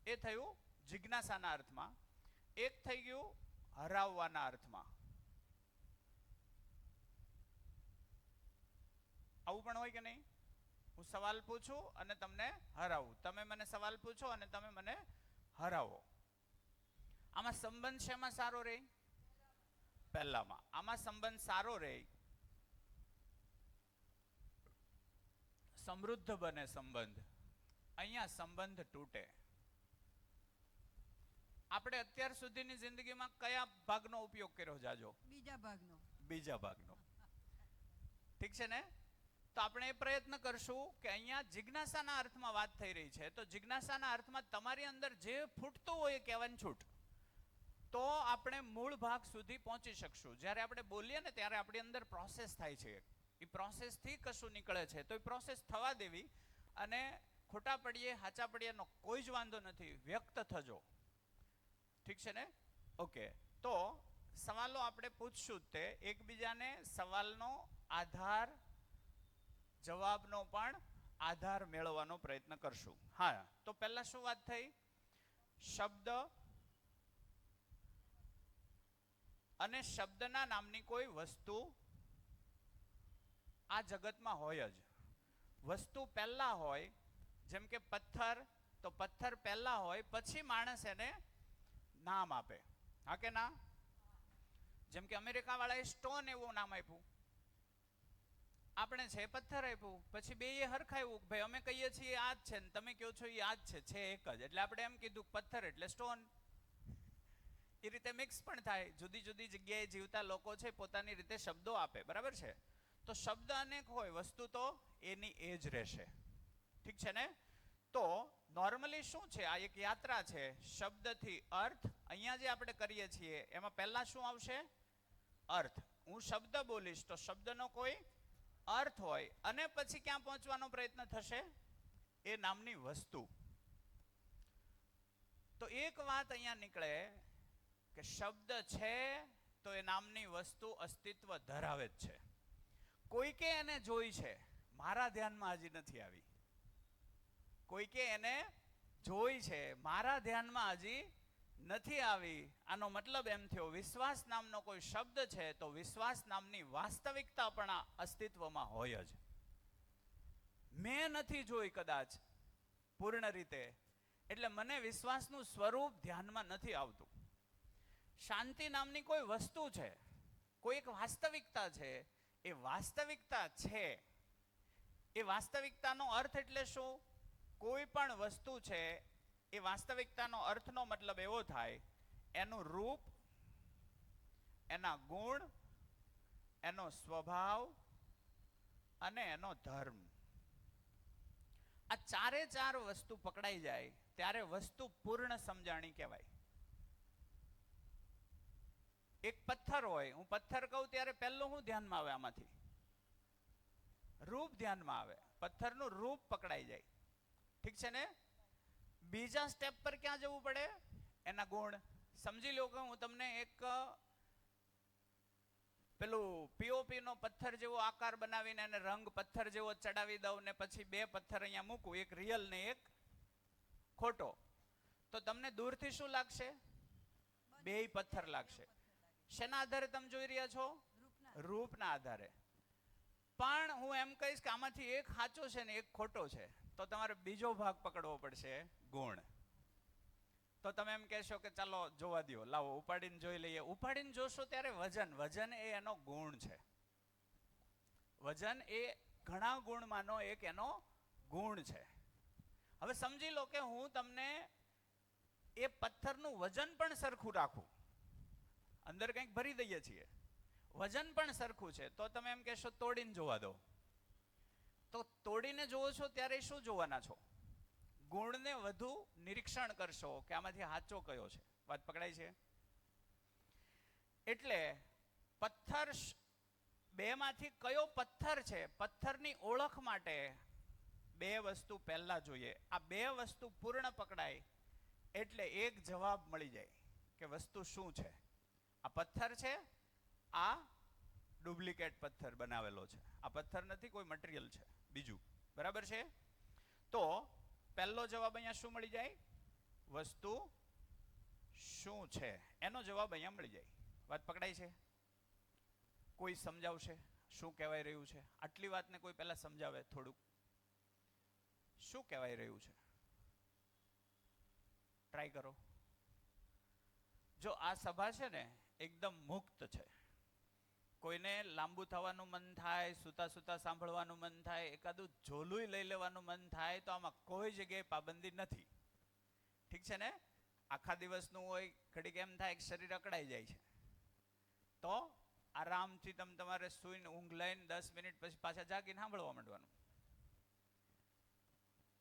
એ થયું જિજ્ઞાસાના અર્થમાં. એક થઈ ગયું હરાવવાના અર્થમાં. આવું પણ હોય કે નહીં? હું સવાલ પૂછું અને તમને હરાવું, તમે મને સવાલ પૂછો અને તમે મને હરાવો. આમાં સંબંધ શેમાં સારો રહે? પહેલામાં. આમાં સંબંધ સારો રહે, સમૃદ્ધ બને સંબંધ. અહીંયા સંબંધ તૂટે. આપણે અત્યાર સુધીની જિંદગીમાં કયા ભાગનો ઉપયોગ કર્યો જાજો? બીજા ભાગનો. બીજા ભાગનો. ઠીક છે ને? તો આપણે એ પ્રયત્ન કરશું કે અહીંયા જિજ્ઞાસાના અર્થમાં વાત થઈ રહી છે તો જિજ્ઞાસાના અર્થમાં તમારી અંદર જે ફૂટતું હોય એ કહેવાની છૂટ. તો આપણે મૂળ ભાગ સુધી પહોંચી શકશું. જ્યારે આપણે બોલીએ ને ત્યારે આપણી અંદર પ્રોસેસ થાય છે, એ પ્રોસેસથી કશું નીકળે છે, તો એ પ્રોસેસ થવા દેવી. અને ખોટા પડીએ હાચા પડીએનો કોઈ જ વાંધો નથી, વ્યક્ત થજો. ઠીક છે ને? ઓકે, તો સવાલો આપણે પૂછશું જ તે, એકબીજાને સવાલનો આધાર, જવાબનો પણ આધાર મેળવવાનો પ્રયત્ન કરશું. હા, તો પહેલા શું વાત થઈ? શબ્દ અને શબ્દના નામની કોઈ વસ્તુ આ જગતમાં હોય જ. વસ્તુ પહેલા હોય, જેમ કે પથ્થર, તો પથ્થર પહેલા હોય, પછી માણસ એને નામ આપે. હા કે ના? જેમ કે અમેરિકા વાળાએ સ્ટોન એવું નામ આપ્યું, આપણે છે પથ્થર આપ્યું, પછી બે એ હરખાયું, ભાઈ અમે કહીએ છીએ આ જ છે ને તમે કહો છો એ આ જ છે એક જ, એટલે આપણે એમ કીધું પથ્થર એટલે સ્ટોન. એ રીતે મિક્સ પણ થાય. જુદી જુદી જગ્યાએ જીવતા લોકો છે પોતાની રીતે શબ્દો આપે, બરાબર છે? તો શબ્દ અનેક હોય, વસ્તુ તો એની એ જ રહેશે. ઠીક છે ને? તો નોર્મલી શું છે, આ એક યાત્રા છે શબ્દથી અર્થ. અહીંયા જે આપણે કરીએ છીએ એમાં પહેલા શું આવશે? અર્થ. હું શબ્દ બોલીશ તો શબ્દનો કોઈ અર્થ હોય, અને પછી ક્યાં પહોંચવાનો પ્રયત્ન થશે? એ નામની વસ્તુ. તો એક વાત અહીંયા નીકળે કે શબ્દ છે તો એ નામની વસ્તુ અસ્તિત્વ ધરાવે જ છે. કોઈકે એને જોઈ છે, મારા ધ્યાનમાં હજી નથી આવી. કોઈકે એને જોઈ છે, મારા ધ્યાનમાં હજી નથી આવી. આનો મતલબ એમ થયો, વિશ્વાસ નામનો કોઈ શબ્દ છે તો વિશ્વાસ નામની વાસ્તવિકતા પણ અસ્તિત્વમાં હોય જ. મેં નથી જોઈ કદાચ પૂર્ણ રીતે, એટલે મને વિશ્વાસનું સ્વરૂપ ધ્યાનમાં નથી આવતું. શાંતિ નામની કોઈ વસ્તુ છે, કોઈ એક વાસ્તવિકતા છે, એ વાસ્તવિકતા છે. એ વાસ્તવિકતાનો અર્થ એટલે શું? કોઈ પણ વસ્તુ છે એ વાસ્તવિકતાનો અર્થનો મતલબ એવો થાય, એનું રૂપ, એના ગુણ, એનો સ્વભાવ અને એનો ધર્મ. આ ચારે ચાર વસ્તુ પકડાઈ જાય ત્યારે વસ્તુ પૂર્ણ સમજાણી કહેવાય. એક પથ્થર હોય, હું પથ્થર કહું ત્યારે પહેલું હું ધ્યાનમાં આવે? આમાંથી રૂપ ધ્યાનમાં આવે. પથ્થરનું રૂપ પકડાઈ જાય. ઠીક છે ને? બીજા સ્ટેપ પર ક્યાં જવું પડે? એના ગુણ. સમજી લો કે હું તમને એક પેલું પીઓપી નો પથ્થર જેવો આકાર બનાવીને એને રંગ પથ્થર જેવો ચડાવી દઉં, ને પછી બે પથ્થર અહીંયા મૂકું, એક રિયલ ને એક ખોટો, તો તમને દૂરથી શું લાગશે? બેય પથ્થર લાગશે. શેના આધારે તમે જોઈ રહ્યા છો? રૂપના આધારે. પણ હું એમ કહીશ કે આમાંથી એક સાચો છે ને એક ખોટો છે, તો તમારે બીજો ભાગ પકડવો પડશે, ગુણ. તો તમે એમ કહેશો કે ચાલો જોવા દો, લાવો ઉપાડીને જોઈ લઈએ. ઉપાડીને જોશો ત્યારે વજન, વજન એ એનો ગુણ છે. વજન એ ઘણા ગુણમાંનો એક એનો ગુણ છે. હવે સમજી લો કે હું તમને એ પથ્થરનું વજન પણ સરખું રાખું, અંદર કંઈક ભરી દઈએ છીએ, વજન પણ સરખું છે, તો તમે એમ કહેશો તોડીને જોવા દો. તો તોડીને જોવો છો ત્યારે શું જોવાના છો? ગુણને વધુ નિરીક્ષણ કરશો કે આમાંથી સાચો કયો છે. વાત પકડાય છે? એટલે પથ્થર બેમાંથી કયો પથ્થર છે, પથ્થરની ઓળખ માટે બે વસ્તુ પહેલા જોઈએ. આ બે વસ્તુ પૂર્ણ પકડાય એટલે એક જવાબ મળી જાય કે વસ્તુ શું છે. આ પથ્થર છે, આ ડુપ્લિકેટ પથ્થર બનાવેલો છે, આ પથ્થર નથી, કોઈ મટીરિયલ છે બીજું. બરાબર છે? તો પહેલો જવાબ અહીંયા શું મળી જાય? વસ્તુ શું છે એનો જવાબ અહીંયા મળી જાય. વાત પકડાય છે? કોઈ સમજાવશે શું કહેવાય રહ્યું છે? આટલી વાતને કોઈ પહેલા સમજાવે થોડુંક, શું કહેવાય રહ્યું છે? ટ્રાય કરો. જો આ સભા છે ને એકદમ મુક્ત છે, કોઈને લાંબુ થવાનું મન થાય, સુતા સુતા સાંભળવાનું મન થાય, એકાદું ઝોલું લઈ લેવાનું મન થાય, તો આમાં કોઈ જગ્યાએ પાબંદી નથી. ઠીક છે ને? આખા દિવસનું હોય, ઘડીક એમ થાય કે શરીર અકળાઈ જાય છે, તો આરામથી તમે તમારે સૂઈને ઊંઘ લઈને 10 મિનિટ પછી પાછા જાગીને સાંભળવા માંડવાનું.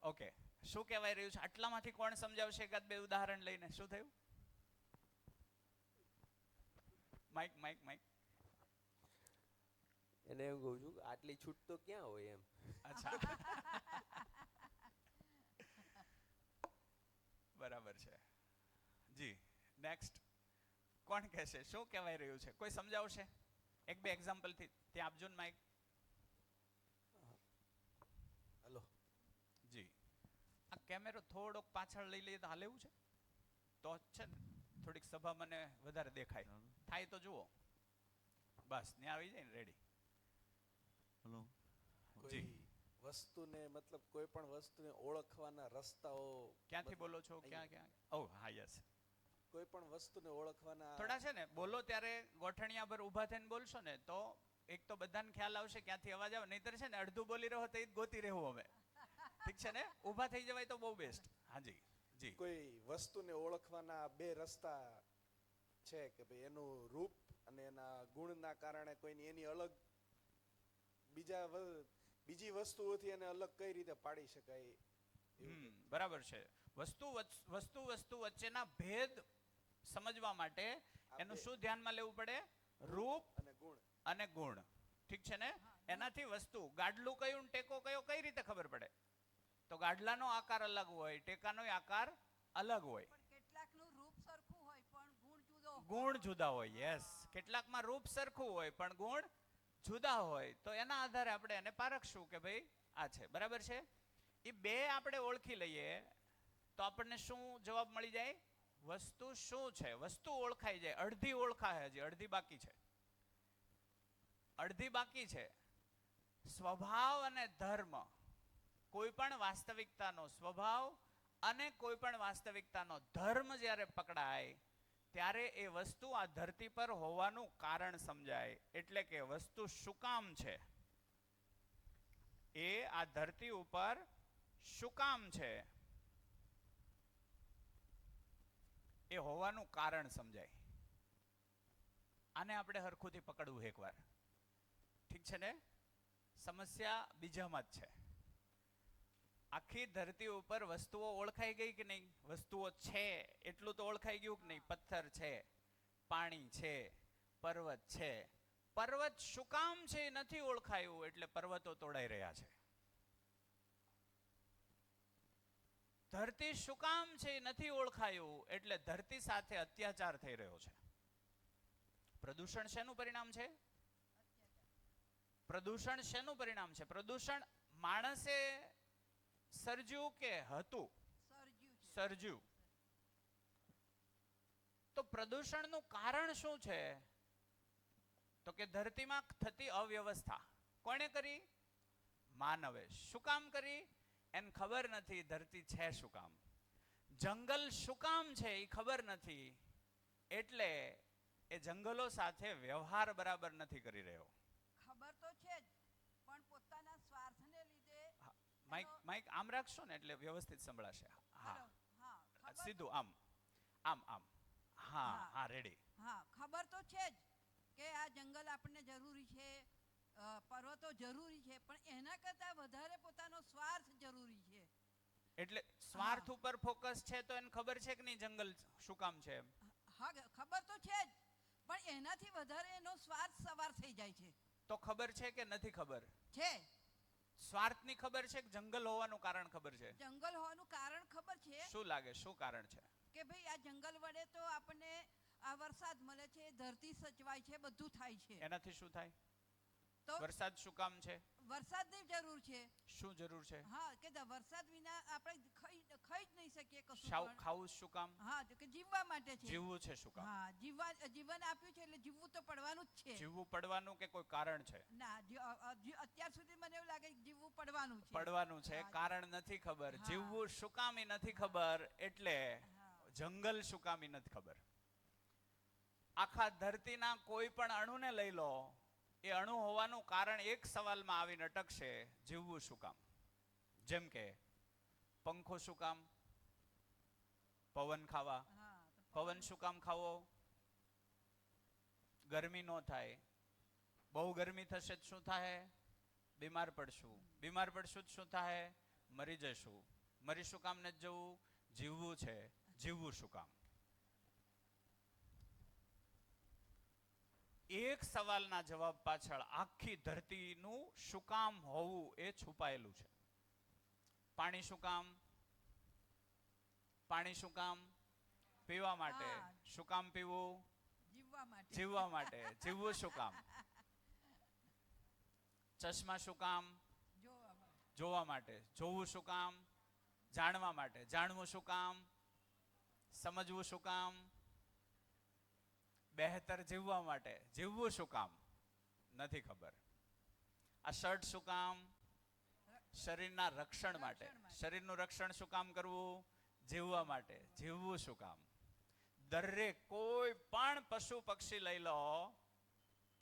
ઓકે, શું કહેવાય રહ્યું છે? આટલામાંથી કોણ સમજાવશે? એકાદ બે ઉદાહરણ લઈને. શું થયું? Mic mic mic. એને એમ કહું છું કે આટલી છૂટ તો ક્યાં હોય એમ. અચ્છા. બરાબર છે જી. નેક્સ્ટ કોણ કહેશે? શું કહેવાય રહ્યું છે? કોઈ સમજાવશે? એક બે એક્ઝામ્પલ થી ત્યાં આપજો ને માઇક. હલો. જી. આ કેમેરો થોડોક પાછળ લઈ લઈએ તો હાલે એવું છે? તો જ છે ને થોડીક સભા મને વધારે દેખાય થાય તો જુઓ. બસ ત્યાં આવી જાય ને રેડી. હલો. કોઈ વસ્તુને મતલબ કોઈ પણ વસ્તુને ઓળખવાના રસ્તાઓ ક્યાંથી બોલો છો? ક્યાં ક્યાં? ઓહ હા યસ. કોઈ પણ વસ્તુને ઓળખવાના થોડા છે ને બોલો ત્યારે ગોઠણિયા પર ઊભા થઈને બોલશો ને તો એક તો બધાને ખ્યાલ આવશે ક્યાંથી અવાજ આવે. નહીતર છે ને અડધું બોલી રહ્યો તો એ જ ગોતી રહેવું હવે. ઠીક છે ને? ઊભા થઈ જવાય તો બહુ બેસ્ટ. હાજી જી. કોઈ વસ્તુને ઓળખવાના બે રસ્તા છે કે ભાઈ એનું રૂપ અને એના ગુણના કારણે કોઈની એની અલગ બીજી વસ્તુઓથી એને અલગ કઈ રીતે પાડી શકાય એવું. બરાબર છે. વસ્તુ વચ્ચેના ભેદ સમજવા માટે એનું શું ધ્યાનમાં લેવું પડે? રૂપ અને ગુણ. અને ગુણ. ઠીક છે ને? એનાથી વસ્તુ ગાડલું કયું ટેકો કયો કઈ રીતે ખબર પડે? તો ગાડલાનો આકાર અલગ હોય, ટેકાનો આકાર અલગ હોય. પણ કેટલાકનું રૂપ સરખું હોય પણ ગુણ જુદો હોય. ગુણ જુદા હોય. યસ. કેટલાકમાં રૂપ સરખું હોય પણ ગુણ જુદા હોય તો એના આધારે આપણે એને પારખશું કે ભાઈ આ છે. બરાબર છે? એ બે આપણે ઓળખી લઈએ તો આપણને શું જવાબ મળી જાય? વસ્તુ શું છે? વસ્તુ ઓળખાઈ જાય. અડધી ઓળખાય, હજી અડધી બાકી છે. અડધી બાકી છે. સ્વભાવ અને ધર્મ. કોઈ પણ વાસ્તવિકતાનો સ્વભાવ અને કોઈ પણ વાસ્તવિકતાનો ધર્મ જ્યારે પકડાય ત્યારે એ વસ્તુ આ ધરતી પર હોવાનું કારણ સમજાય. એટલે કે વસ્તુ શું કામ છે, એ આ ધરતી ઉપર શું કામ છે એ હોવાનું કારણ સમજાય. આને આપણે હરખુંથી પકડવું એકવાર. ઠીક છે ને? સમસ્યા બીજામાં જ છે. આખી ધરતી ઉપર વસ્તુઓ ઓળખાઈ ગઈ કે નહીં? વસ્તુઓ છે એટલું તો ઓળખાઈ ગયું કે નહીં? પથ્થર છે, પાણી છે, પર્વત છે. પર્વત શું કામ છે એ નથી ઓળખાયું એટલે પર્વતો તોડાઈ રહ્યા છે. ધરતી શું કામ છે એ નથી ઓળખાયું એટલે ધરતી સાથે અત્યાચાર થઈ રહ્યો છે. પ્રદૂષણ શેનું પરિણામ છે? પ્રદૂષણ શેનું પરિણામ છે? પ્રદૂષણ માણસે સર્જ્યું કે હતું? સર્જ્યું. તો પ્રદૂષણનું કારણ શું છે? તો કે ધરતીમાં થતી અવ્યવસ્થા. કોણે કરી? માનવે. શું કામ કરી? એને ખબર નથી ધરતી છે શું કામ. જંગલ શું કામ છે એ ખબર નથી એટલે એ જંગલો સાથે વ્યવહાર બરાબર નથી કરી રહ્યો. ખબર તો છે જ પણ પોતાના સ્વાર્થને લીધે માઇક આમ રાખશો ને એટલે વ્યવસ્થિત સંભળાશે. હા હા સીધું આમ આમ આમ. હા હા રેડી. હા ખબર તો છે જ કે આ જંગલ આપણને જરૂરી છે, પર્વતો જરૂરી છે, પણ એના કરતાં વધારે પોતાનો સ્વાર્થ જરૂરી છે. એટલે સ્વાર્થ ઉપર ફોકસ છે તો એને ખબર છે કે નહીં જંગલ શું કામ છે એમ? હા ખબર તો છે જ પણ એનાથી વધારે એનો સ્વાર્થ સવાર થઈ જાય છે. તો ખબર છે કે નથી ખબર? છે. સ્વાર્થની ખબર છે કે જંગલ હોવાનું કારણ ખબર છે? જંગલ હોવાનું કારણ ખબર છે. શું લાગે શું કારણ છે? કે ભાઈ આ જંગલ વડે તો આપણને આ વરસાદ મળે છે, ધરતી સચવાય છે, બધું થાય છે. એનાથી શું થાય? તો વરસાદ શું કામ છે? વરસાદની જરૂર છે. શું જરૂર છે? હા કે વરસાદ વિના આપણે ખાઈ જ નહીં શકીએ કશું. ખાવું શું કામ? હા તો કે જીવવા માટે છે. જીવવું છે શું કામ? હા જીવન આપ્યું છે એટલે જીવવું તો પડવાનું જ છે. જીવવું પડવાનું કે કોઈ કારણ છે? ના અત્યાર સુધી મને એવું લાગે કે જીવવું પડવાનું છે. પડવાનું છે. કારણ નથી ખબર. જીવવું શું કામ એ નથી ખબર એટલે જંગલ શું કામ એ નથી ખબર. આખા ધરતીના કોઈ પણ અણુને લઈ લો, એ અણુ હોવાનું કારણ એક સવાલમાં આવીને અટકશે, જીવવું શું કામ? જેમ કે પંખો શું કામ? પવન ખાવા. પવન શું કામ ખાવો? ગરમી નો થાય. બહુ ગરમી થશે તો શું થાય? બીમાર પડશું. બીમાર પડશું તો શું થાય? મરી જશું. મરી શું કામ નથી જવું? જીવવું છે. જીવવું શું કામ? એક સવાલના જવાબ પાછળ આખી ધરતીનું શું કામ હોવું એ છુપાયેલું છે. પાણી શું કામ? પાણી શું કામ? પીવા માટે. હા. શું કામ પીવું? જીવવા માટે. જીવવા માટે. જીવવું શું કામ? ચશ્મા શું કામ? જોવા માટે. જોવા માટે. જોવું શું કામ? જાણવા માટે. જાણવું શું કામ? સમજવું શું કામ? બહેતર જીવવા માટે. જીવવું શું કામ? નથી ખબર. આ શર્ટ શું કામ? શરીરના રક્ષણ માટે. રક્ષણ માટે. શરીરનું રક્ષણ શું કામ કરવું? જીવવા માટે. જીવવું શું કામ? દરેક કોઈ પણ પશુ પક્ષી લઈ લો,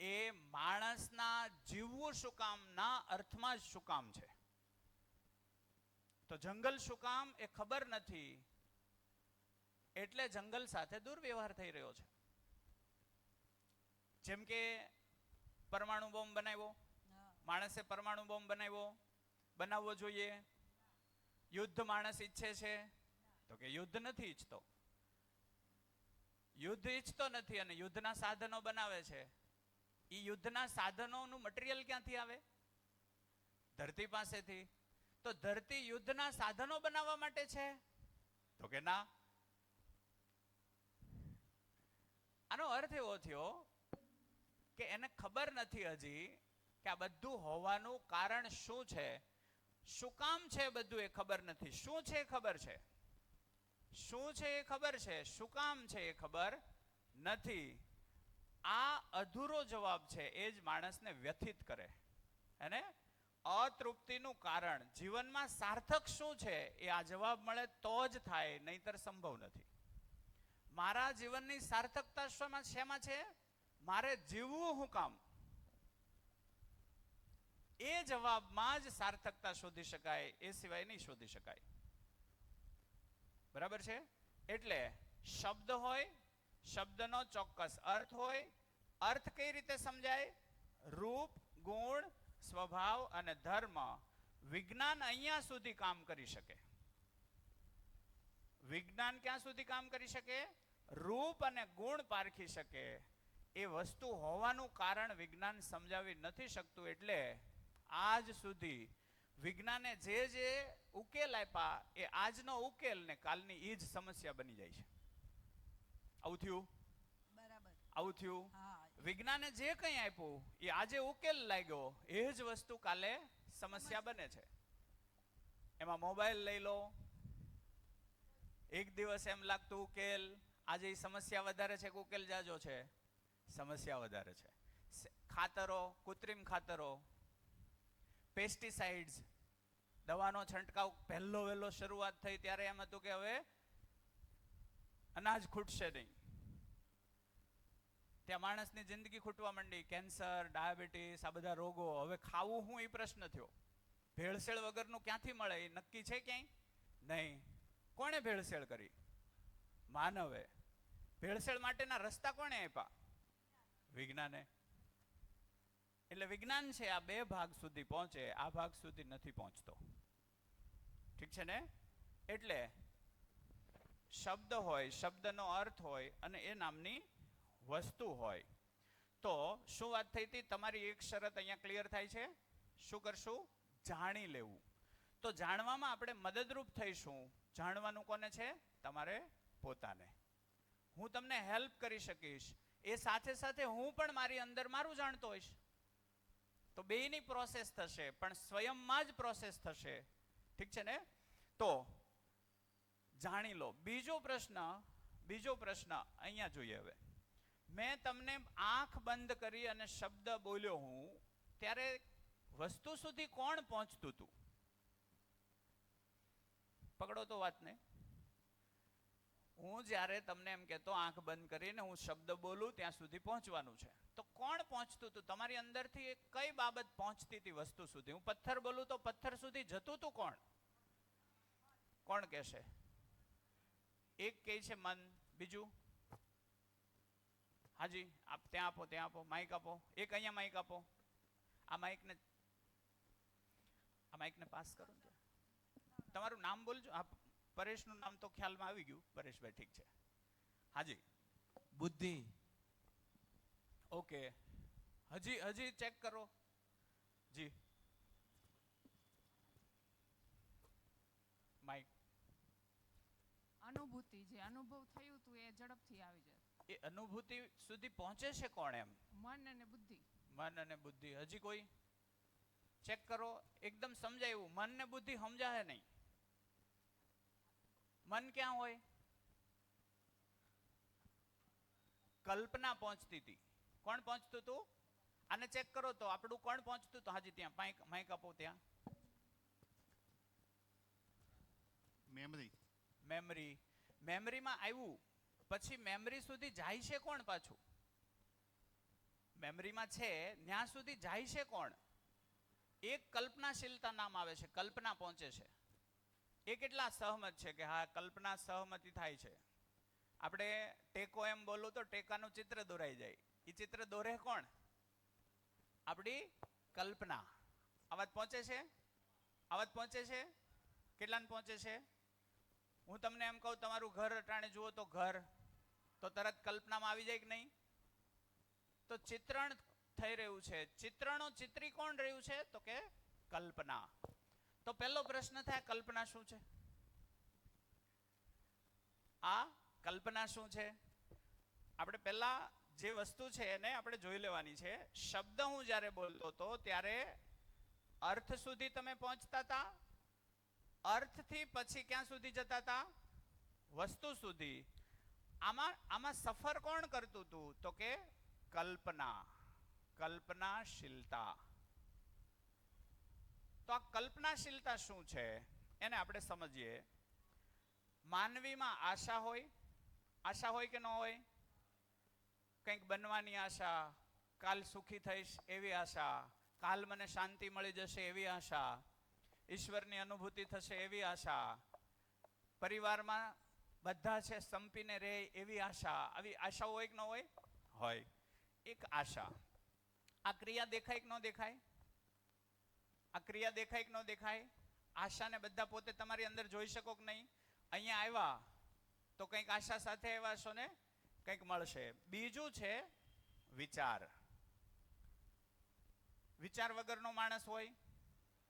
એ માણસના જીવવું શું કામ ના અર્થમાં જ શું કામ છે. તો જંગલ શું કામ એ ખબર નથી, એટલે જંગલ સાથે દુર્વ્યવહાર થઈ રહ્યો છે. જેમ કે પરમાણુ બોમ્બ બનાવ્યો, હા. માણસે પરમાણુ બોમ્બ બનાવવો જોઈએ. યુદ્ધ માણસ ઈચ્છે છે? તો કે યુદ્ધ નથી ઈચ્છતો. યુદ્ધ ઈચ્છતો નથી અને યુદ્ધના સાધનો બનાવે છે. એ યુદ્ધના સાધનોનું મટીરિયલ ક્યાંથી આવે? ધરતી પાસેથી. તો ધરતી યુદ્ધના સાધનો બનાવવા માટે છે? તો કે ના. આનો અર્થ એવો થયો કે એને ખબર નથી હજી કે આ બધું હોવાનું કારણ શું છે, શું કામ છે, બધું એ ખબર નથી. શું છે એ ખબર છે, શું છે એ ખબર છે, શું કામ છે એ ખબર નથી. આ અધૂરો જવાબ છે એ જ માણસને વ્યથિત કરે. અને અતૃપ્તિનું કારણ જીવનમાં સાર્થક શું છે એ આ જવાબ મળે તો જ થાય, નહીતર સંભવ નથી. મારા જીવનની સાર્થકતા શેમાં છે? મારે જીવવું શું કામ? એ જવાબમાં જ સાર્થકતા શોધી શકાય, એ સિવાય નહીં શોધી શકાય. બરાબર છે? એટલે શબ્દ હોય, શબ્દનો ચોક્કસ અર્થ હોય. અર્થ કઈ રીતે સમજાય? રૂપ, ગુણ, સ્વભાવ અને ધર્મ. વિજ્ઞાન અહીંયા સુધી કામ કરી શકે. વિજ્ઞાન ક્યાં સુધી કામ કરી શકે? રૂપ અને ગુણ પારખી શકે. એ વસ્તુ હોવાનું કારણ વિજ્ઞાન સમજાવી નથી શકતું. એટલે આજ સુધી વિજ્ઞાને જે ઉકેલ આપ્યા એ આજનો ઉકેલ ને કાલની એ જ સમસ્યા બની જાય છે. આવું થયું? બરાબર. આવું થયું? હા. વિજ્ઞાને જે કંઈ આપ્યું એ આજે ઉકેલ લાગ્યો, એ જ વસ્તુ કાલે સમસ્યા બને છે. એમાં મોબાઈલ લઈ લો, એક દિવસ એમ લાગતું ઉકેલ, આજે એ સમસ્યા વધારે છે કે ઉકેલ જાજો છે? સમસ્યા વધારે છે. ખાતરો, કૃત્રિમ ખાતરો, પેસ્ટિસાઇડ્સ, દવાનો છંટકાવ વહેલો શરૂઆત થઈ ત્યારે એમ હતું કે હવે અનાજ ખૂટશે નહીં. ત્યાં માણસની જિંદગી ખૂટવા માંડી. કેન્સર, ડાયાબિટીસ, આ બધા રોગો. હવે ખાવું શું એ પ્રશ્ન થયો. ભેળસેળ વગરનું ક્યાંથી મળે એ નક્કી છે ક્યાંય? નહીં. કોણે ભેળસેળ કરી? માનવે. ભેળસેળ માટેના રસ્તા કોણે આપ્યા? વિજ્ઞાને. એટલે વિજ્ઞાન છે આ બે ભાગ સુધી પહોંચે, આ ભાગ સુધી નથી પહોંચતો. ઠીક છે ને? એટલે શબ્દ હોય, શબ્દનો અર્થ હોય અને એ નામની વસ્તુ હોય. તો શું વાત થઈ હતી? તમારી એક શરત અહીંયા ક્લિયર થાય છે. શું કરશું? જાણી લેવું. તો જાણવામાં આપણે મદદરૂપ થઈશું. જાણવાનું કોને છે? તમારે પોતાને. હું તમને હેલ્પ કરી શકીશ, એ સાથે સાથે હું પણ મારી અંદર મારું જાણતો હોઈશ. તો બેયની પ્રોસેસ થશે, પણ સ્વયંમાં જ પ્રોસેસ થશે. ઠીક છે ને? તો જાણી લો. બીજો પ્રશ્ન અહીંયા જોઈએ. હવે મેં તમને આંખ બંધ કરી અને શબ્દ બોલ્યો હું, ત્યારે વસ્તુ સુધી કોણ પહોંચતું હતું? પકડો તો વાતને. હું જ્યારે તમને એમ કહેતો આંખ બંધ કરીને હું શબ્દ બોલું ત્યાં સુધી પહોંચવાનું છે, તો કોણ પહોંચતું હતું? તમારી અંદરથી કઈ બાબત પહોંચતી હતી વસ્તુ સુધી? હું પથ્થર બોલું તો પથ્થર સુધી જતું હતું કોણ? કોણ કહેશે? એક કહે છે મન, બીજું? હાજી, આપ ત્યાં આપો, ત્યાં આપો, માઇક આપો. એક અહીંયા માઇક આપો. આ માઇકને પાસ કરો. તમારું નામ બોલજો. આપ પરેશનું નામ તો ખ્યાલમાં આવી ગયું. પરેશભાઈ, ઠીક છે. હાજી. બુદ્ધિ. ઓકે, હજી ચેક કરો જી. માઇક. અનુભૂતિ જે અનુભવ થયું હતું એ ઝડપથી આવી જાય. એ અનુભૂતિ સુધી પહોંચે છે કોણ એમ? મન અને બુદ્ધિ. મન અને બુદ્ધિ. હજી કોઈ ચેક કરો. એકદમ સમજાયું. મન ને બુદ્ધિ સમજાય નહીં. મન ક્યાં હોય? કલ્પના પહોંચતી હતી. કોણ પહોંચતું હતું? આને ચેક કરો તો આપણું કોણ પહોંચતું હતું? હાજી ત્યાં માઇક આપો ત્યાં. મેમરીમાં આવ્યું પછી મેમરી સુધી જાય છે કોણ પાછું? મેમરીમાં છે ત્યાં સુધી જાય છે કોણ? એક કલ્પનાશીલતા નામ આવે છે. કલ્પના પહોંચે છે. એ કેટલા સહમત છે કે હા કલ્પના સહમતી થાય છે? આપણે ટેકો એમ બોલું તો ટેકાનું ચિત્ર દોરાઈ જાય. એ ચિત્ર દોરે કોણ? આપણી કલ્પના. અવાજ પહોંચે છે? અવાજ પહોંચે છે? કેટલાને પહોંચે છે? હું તમને એમ કહું તમારું ઘર અટાણે જુઓ તો ઘર તો તરત કલ્પનામાં આવી જાય કે નહીં? તો ચિત્રણ થઈ રહ્યું છે. ચિત્રણો ચિત્રી કોણ રહ્યું છે? તો કે કલ્પના. તો પહેલો પ્રશ્ન થાય કલ્પના શું છે? આ કલ્પના શું છે? આપણે પહેલા જે વસ્તુ છે એને આપણે જોઈ લેવાની છે. શબ્દ હું જ્યારે બોલતો હતો ત્યારે અર્થ સુધી તમે પહોંચતા હતા. અર્થથી પછી ક્યાં સુધી જતા હતા? વસ્તુ સુધી. આમાં સફર કોણ કરતું હતું? તો કે કલ્પના. કલ્પનાશીલતા. તો આ કલ્પનાશીલતા શું છે એને આપણે સમજીએ. માનવીમાં આશા હોય. આશા હોય કે ન હોય? કંઈક બનવાની આશા, કાલ સુખી થઈશ એવી આશા, કાલ મને શાંતિ મળી જશે એવી આશા, ઈશ્વરની અનુભૂતિ થશે એવી આશા, પરિવારમાં બધા છે સંપીને રહે એવી આશા. આવી આશાઓ હોય કે ન હોય? હોય. એક આશા. આ ક્રિયા દેખાય કે ન દેખાય? આ ક્રિયા દેખાય કે ન દેખાય? આશાને બધા પોતે તમારી અંદર જોઈ શકો કે નહીં? અહીંયા આવ્યા તો કંઈક આશા સાથે આવ્યા છો ને કંઈક મળશે. બીજું છે વિચાર. વિચાર વગરનો માણસ હોય?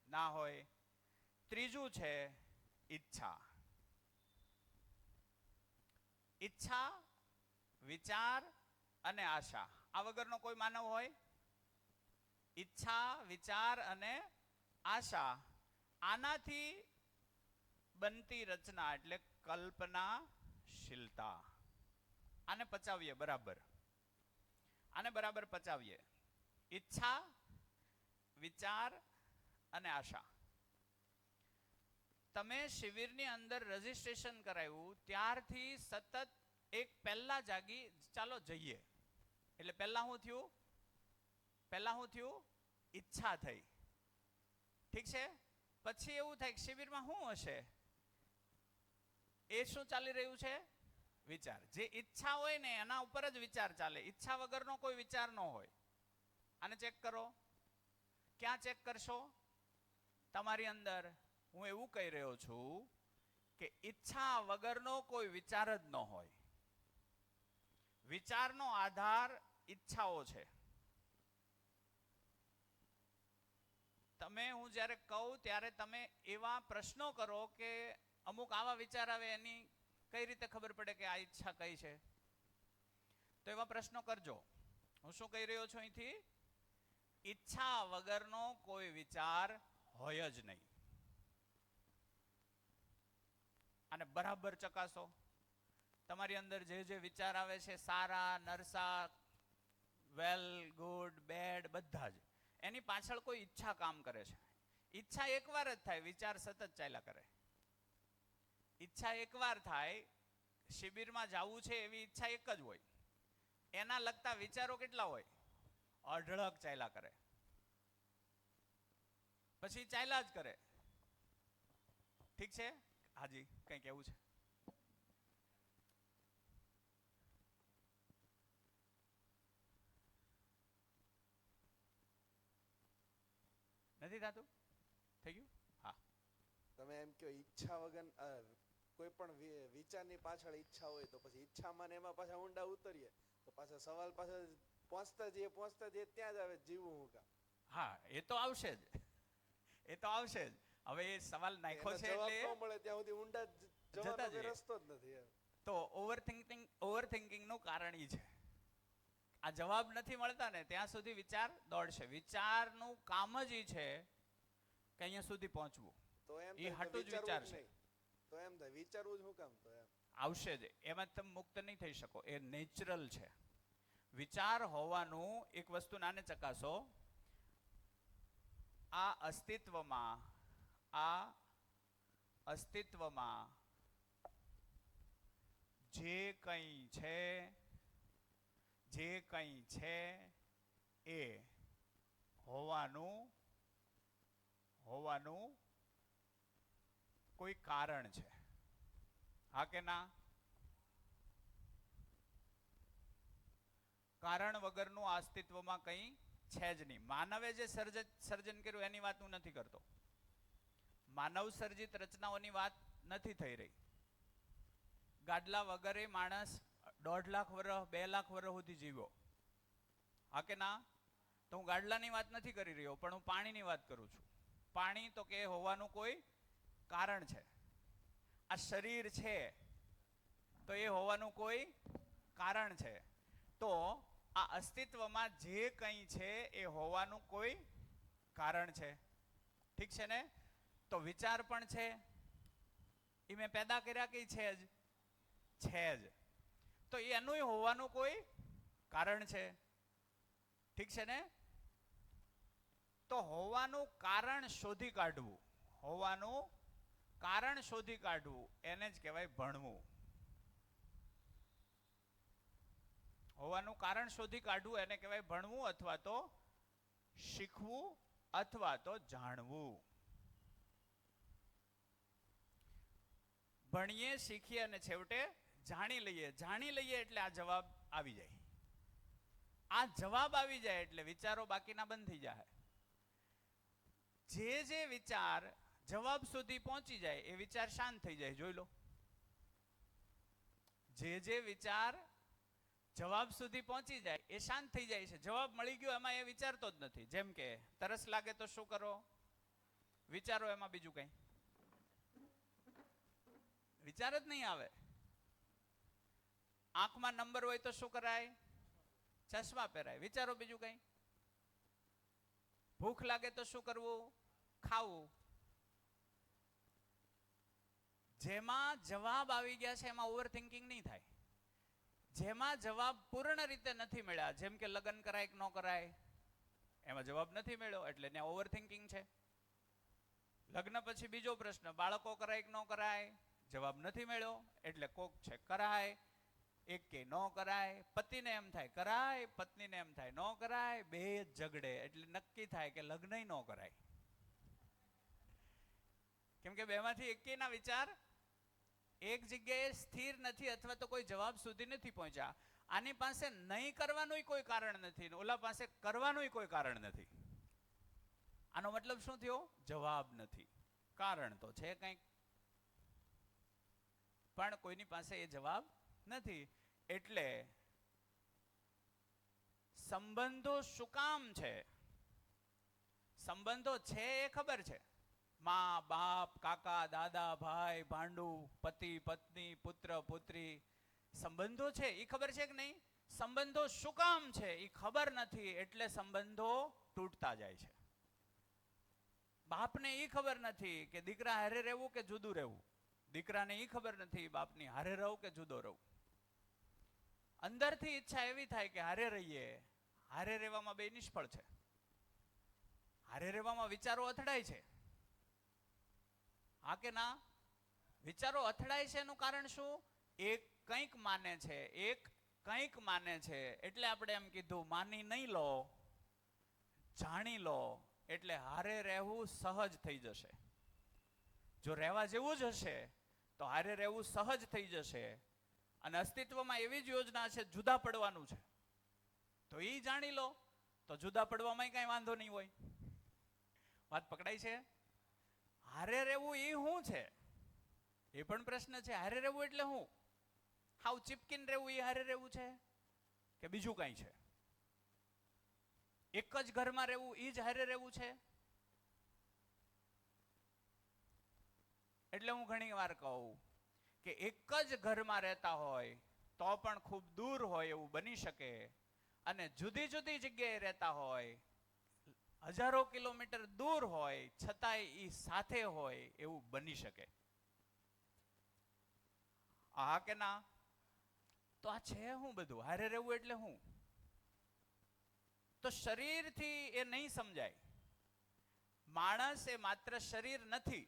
ના હોય. ત્રીજું છે ઈચ્છા. ઈચ્છા, વિચાર અને આશા. આ વગરનો કોઈ માનવ હોય? ઈચ્છા, વિચાર અને આશા. આનાથી બનતી રચના એટલે કલ્પનાશીલતા. આને પચાવીએ બરાબર. આને બરાબર પચાવીએ. ઈચ્છા, વિચાર અને આશા. તમે શિબિરની અંદર રજીસ્ટ્રેશન કરાવ્યું ત્યારથી સતત એક પહેલા જાગી ચાલો જઈએ એટલે પહેલા શું થયું? ઈચ્છા થઈ. ઠીક છે. પછી એવું થાય કે શિબિરમાં શું હશે? એ શું ચાલી રહ્યું છે? વિચાર. જે ઈચ્છા હોય ને એના ઉપર જ વિચાર ચાલે. ઈચ્છા વગરનો કોઈ વિચાર ન હોય. આને ચેક કરો. ક્યાં ચેક કરશો? તમારી અંદર. હું એવું કહી રહ્યો છું કે ઈચ્છા વગરનો કોઈ વિચાર જ ન હોય. વિચારનો આધાર ઈચ્છાઓ છે. તમે હું જ્યારે કહું ત્યારે તમે એવા પ્રશ્નો કરો કે અમુક આવા વિચાર આવે એની કઈ રીતે ખબર પડે કે આ ઈચ્છા કઈ છે? તો એવા પ્રશ્નો કરજો. હું શું કહી રહ્યો છું અહીંથી? ઈચ્છા વગરનો કોઈ વિચાર હોય જ નહીં. અને બરાબર ચકાસો. તમારી અંદર જે વિચાર આવે છે સારા, નરસા, વેલ, ગુડ, બેડ બધા જ એની પાછળ કોઈ ઈચ્છા કામ કરે છે. ઈચ્છા એકવાર જ થાય, વિચાર સતત ચાલ્યા કરે. ઈચ્છા એકવાર થાય, શિબિરમાં જવું છે એવી ઈચ્છા એક જ હોય. એના લગતા વિચારો કેટલા હોય? અઢળક ચાલ્યા કરે. પછી ચાલ્યા જ કરે. ઠીક છે? હાજી કઈ કેવું છે? નથી થતું? થઈ ગયું? હા. તમે એમ કહો ઈચ્છા વગર કોઈ પણ વિચારની પાછળ ઈચ્છા હોય તો પછી ઈચ્છામાં ને એમાં પાછા ઊંડા ઉતરીએ તો પાછા સવાલ પાછા પહોંચતા જઈએ ત્યાં જ આવે જીવવું હું કામ. હા, એ તો આવશે જ, એ તો આવશે જ. હવે એ સવાલ નાખ્યો છે જવાબ એટલે ન મળે ત્યાં સુધી ઊંડા જતા જવાનો જઈએ. કોઈ રસ્તો જ નથી એમ. તો ઓવરથિંકિંગ નું કારણ ઈ છે. આ જવાબ નથી મળતા ને ત્યાં સુધી વિચાર દોડશે. વિચારનું કામ જ ઈ છે કે અહીંયા સુધી પહોંચવું. તો એમ એ થાય હાટું જ વિચારવું વિચારશે. નહીં. તો એમ થાય વિચારવું જ હું કામ તો એમ. આવશે જ, એમાં તમે મુક્ત નહીં થઈ શકો, એ નેચરલ છે. વિચાર હોવાનું એક વસ્તુ નાને ચકાસો, આ અસ્તિત્વમાં જે કંઈ છે એ હોવાનું કોઈ કારણ છે. હા કે ના? કારણ વગરનું આ અસ્તિત્વમાં કંઈ છે જ નહીં. માનવે જે સર્જન કર્યું એની વાત હું નથી કરતો. માનવ સર્જિત રચનાઓની વાત નથી થઈ રહી. ગાડલા વગરે માણસ 1.5 લાખ વર્ષ 2 લાખ વર્ષ સુધી જીવ્યો. હા કે ના? તો હું ગાડલાની વાત નથી કરી રહ્યો, પણ હું પાણીની વાત કરું છું. પાણી તો કે હોવાનું કોઈ કારણ છે. આ શરીર છે તો એ હોવાનું કોઈ કારણ છે. તો આ અસ્તિત્વમાં જે કંઈ છે એ હોવાનું કોઈ કારણ છે. ઠીક છે ને? તો વિચાર પણ છે, એ મેં પેદા કર્યા કે છે જ. તો એનું હોવાનું કોઈ કારણ છે. ઠીક છે ને? તો હોવાનું કારણ શોધી કાઢવું, એને જ કહેવાય ભણવું. હોવાનું કારણ શોધી કાઢવું એને કહેવાય ભણવું, અથવા તો શીખવું, અથવા તો જાણવું. ભણીએ, શીખીએ અને છેવટે જાણી લઈએ એટલે આ જવાબ આવી જાય. આ જવાબ આવી જાય એટલે વિચારો બાકીના બંધ થઈ જાય. જે વિચાર જવાબ સુધી પહોંચી જાય એ વિચાર શાંત થઈ જાય. જોઈ લો, જે વિચાર જવાબ સુધી પહોંચી જાય એ શાંત થઈ જાય છે. જવાબ મળી ગયો એમાં એ વિચારતો જ નથી. જેમ કે તરસ લાગે તો શું કરો? વિચારો એમાં બીજું કંઈ વિચાર જ નહીં આવે. આંખમાં નંબર હોય તો શું કરાય? ચશ્મા પહેરાય. વિચારો બીજું કંઈ. ભૂખ લાગે તો શું કરવું? ખાવું. જેમાં જવાબ આવી ગયા છે એમાં ઓવરથિંકિંગ નહીં થાય. જેમાં જવાબ પૂર્ણ રીતે નથી મળ્યા, જેમ કે લગ્ન કરાય કે ન કરાય, એમાં જવાબ નથી મળ્યો એટલે ત્યાં ઓવરથિંકિંગ છે. લગ્ન પછી બીજો પ્રશ્ન, બાળકો કરાય કે ન કરાય, જવાબ નથી મળ્યો એટલે કોક છે કરાય, એક કે ન કરાય. પતિને એમ થાય કરાય, પત્નીને એમ થાય ન કરાય, બે જ ઝઘડે એટલે નક્કી થાય કે લગ્ન ન કરાય. કેમ કે બેમાંથી એકેયના વિચાર એક જગ્યાએ સ્થિર નથી, અથવા તો કોઈ જવાબ સુધી નથી પહોંચ્યા. આની પાસે નહીં કરવાનું કોઈ કારણ નથી, ઓલા પાસે કરવાનું કોઈ કારણ નથી. આનો મતલબ શું થયો? જવાબ નથી. કારણ તો છે કંઈક, પણ કોઈની પાસે એ જવાબ નથી. એટલે સંબંધો શું કામ છે? સંબંધો છે એ ખબર છે. માં, બાપ, કાકા, દાદા, ભાઈ, ભાંડુ, પતિ, પત્ની, પુત્ર, પુત્રી, સંબંધો છે એ ખબર છે કે નહીં? સંબંધો શું કામ છે એ ખબર નથી, એટલે સંબંધો તૂટતા જાય છે. બાપને એ ખબર નથી કે દીકરા હારે રહેવું કે જુદું રહેવું. દીકરાને એ ખબર નથી બાપની હારે રહું કે જુદો રહું. અંદરથી ઈચ્છા એવી થાય કે હારે રહીએ. હારે રહેવામાં બે નિષ્ફળ છે. હારે રહેવામાં વિચારો અથડાય છે. હા કે ના? વિચારો અથડાય છે એનું કારણ શું? એક કંઈક માને છે, એટલે આપણે એમ કીધું માની નહીં લો, જાણી લો, એટલે હારે રહેવું સહજ થઈ જશે. જો રહેવા જેવું જ હશે તો હારે રહેવું સહજ થઈ જશે. અને અસ્તિત્વમાં એવી જ યોજના છે જુદા પડવાનું છે, તો એ જાણી લો તો જુદા પડવામાં કઈ વાંધો નહીં હોય. વાત પકડાય છે? હારે રહેવું એ શું છે એ પણ પ્રશ્ન છે. હારે રહેવું એટલે શું? હાવ ચીપકીને રહેવું એ હારે રહેવું છે કે બીજું કઈ છે? એક જ ઘરમાં રહેવું ઈ જ હારે રહેવું છે? એટલે હું ઘણી વાર કહું કે એક જ ઘરમાં રહેતા હોય તો પણ ખૂબ દૂર હોય એવું બની શકે, અને જુદી જુદી જગ્યાએ રહેતા હોય, હજારો કિલોમીટર દૂર હોય છતાંય ઈ સાથે હોય એવું બની શકે. હા કે ના? તો આ છે હું બધું હારે રહેવું એટલે હું? તો શરીરથી એ નહીં સમજાય. માણસ એ માત્ર શરીર નથી.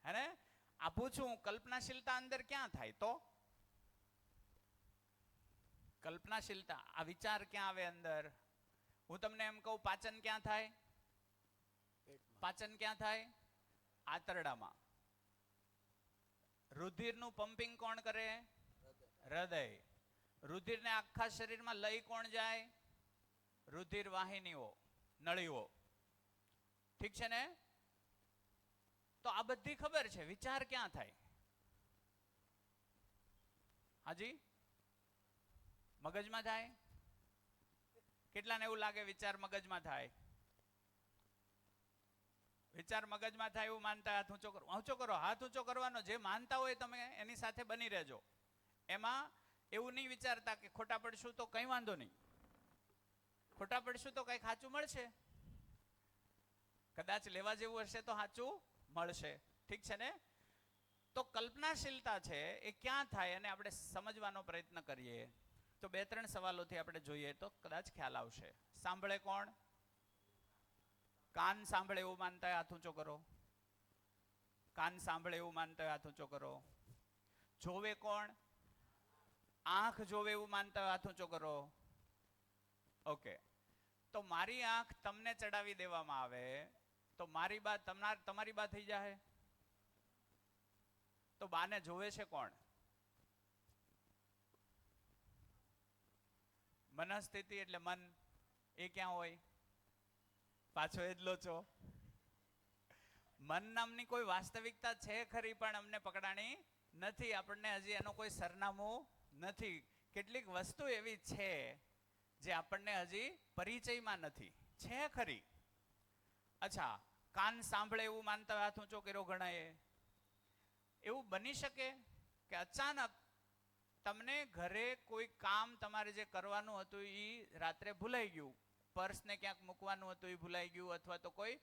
હે ને? આ પૂછું, કલ્પનાશીલતા અંદર ક્યાં થાય? તો કલ્પનાશીલતા, આ વિચાર ક્યાં આવે અંદર? હું તમને એમ કહું, પાચન ક્યાં થાય? પાચન ક્યાં થાય? આંતરડામાં. રુધિરનું પંપિંગ કોણ કરે? હૃદય. રુધિરને આખા શરીરમાં લઈ કોણ જાય? રુધિર વાહિનીઓ, નળીઓ. ઠીક છે ને? તો આ બધી ખબર છે. વિચાર ક્યાં થાય? હાજી, મગજમાં થાય? કેટલાને એવું લાગે વિચાર મગજમાં થાય? વિચાર મગજમાં થાય એવું માનતા હાથ ઊંચો કરો. ઊંચો કરો, હાથ ઊંચો કરવાનો. જે માનતા હોય તમે એની સાથે બની રહેજો. એમાં એવું નહીં વિચારતા કે ખોટા પડશું તો કઈ વાંધો નહીં, ખોટા પડશું તો કઈ સાચું મળશે, કદાચ લેવા જેવું હશે તો સાચું મળશે. ઠીક છે ને? તો કલ્પનાશીલતા છે એ ક્યાં થાય અને આપણે સમજવાનો પ્રયત્ન કરીએ તો 2-3 સવાલોથી આપણે જોઈએ તો કદાચ ખ્યાલ આવશે. સાંભળે કોણ? કાન સાંભળે એવું માનતા હોય હાથ ઊંચો કરો. કાન સાંભળે એવું માનતા હોય હાથ ઊંચો કરો. જોવે કોણ? આંખ જોવે એવું માનતા હોય હાથ ઊંચો કરો. ઓકે, તો મારી આંખ તમને ચડાવી દેવામાં આવે તો મારી બા તમારી બા થઈ જાય? તો બાને જોવે છે કોણ? મનસ્થિતિ એટલે મન. એ ક્યાં હોય? પાછો એ જ લોચો. મન નામની કોઈ વાસ્તવિકતા છે ખરી, પણ અમને પકડાણી નથી. આપણને હજી એનો કોઈ સરનામું નથી. કેટલીક વસ્તુ એવી છે જે આપણને હજી પરિચયમાં નથી. છે ખરી. અચ્છા, કાન સાંભળે એવું માનતા હાથ ઊંચો કર્યો ઘણાએ. એવું બની શકે કે અચાનક તમને ઘરે કોઈ કામ તમારે જે કરવાનું હતું એ રાત્રે ભૂલાઈ ગયું, પર્સને ક્યાંક મૂકવાનું હતું એ ભૂલાઈ ગયું, અથવા તો કોઈ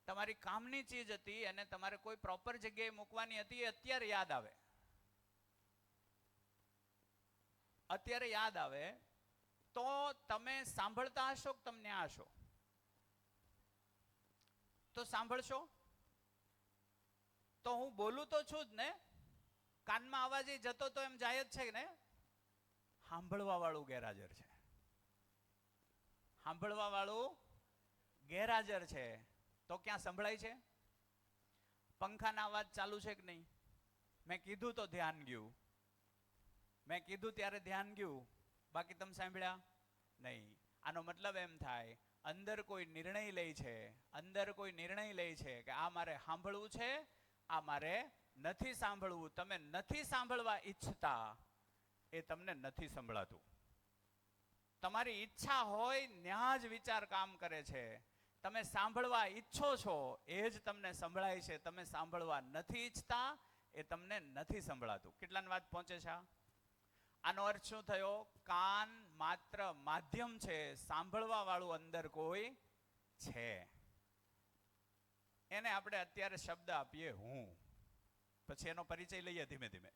તમારી કામની ચીજ હતી અને તમારે કોઈ પ્રોપર જગ્યાએ મૂકવાની હતી, એ અત્યારે યાદ આવે. અત્યારે યાદ આવે તો તમે સાંભળતા હશો કે તમને હશો? તો સાંભળશો. તો હું બોલું તો છું જ ને, કાનમાં અવાજ જતો તો એમ જાય જ છે ને. સાંભળવા વાળું ગેરહાજર છે. સાંભળવા વાળું ગેરહાજર છે. તો ક્યાં સંભળાય છે? પંખાના અવાજ ચાલુ છે કે નહીં? મેં કીધું તો ધ્યાન ગયું. મેં કીધું ત્યારે ધ્યાન ગયું, બાકી તમે સાંભળ્યા નહીં. આનો મતલબ એમ થાય, અંદર કોઈ નિર્ણય લે છે, અંદર કોઈ નિર્ણય લે છે કે આ મારે સાંભળવું છે, આ મારે નથી સાંભળવું. તમે નથી સાંભળવા ઈચ્છતા, એ તમને નથી સંભળાતું. તમારી ઈચ્છા હોય ત્યાં જ વિચાર કામ કરે છે. તમે સાંભળવા ઈચ્છો છો એ જ તમને સંભળાય છે. તમે સાંભળવા નથી ઈચ્છતા, એ તમને નથી સંભળાતું. કેટલાની વાત પહોંચે છે? આનો અર્થ શું થયો? કાન માત્ર માધ્યમ છે, સાંભળવા વાળું અંદર કોઈ છે. એને આપણે અત્યારે શબ્દ આપીએ હું, પછી એનો પરિચય લઈએ ધીમે ધીમે.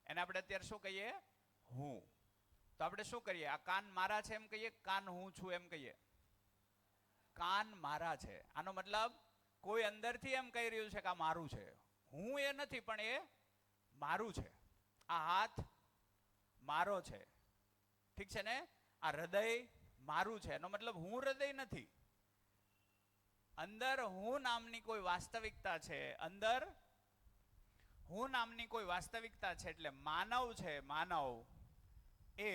એને આપણે અત્યારે શું કહીએ? હું. તો આપણે શું કરીએ? આ કાન મારા છે એમ કહીએ, કાન હું છું એમ કહીએ? કાન મારા છે. આનો મતલબ કોઈ અંદરથી એમ કહી રહ્યું છે કે આ મારું છે. હું એ નથી, પણ એ મારું છે. આ હાથ મારો છે. ઠીક છે ને? આ હૃદય મારું છે. એનો મતલબ હું હૃદય નથી. અંદર હું નામની કોઈ વાસ્તવિકતા છે. અંદર હું નામની કોઈ વાસ્તવિકતા છે. એટલે માનવ છે. માનવ એ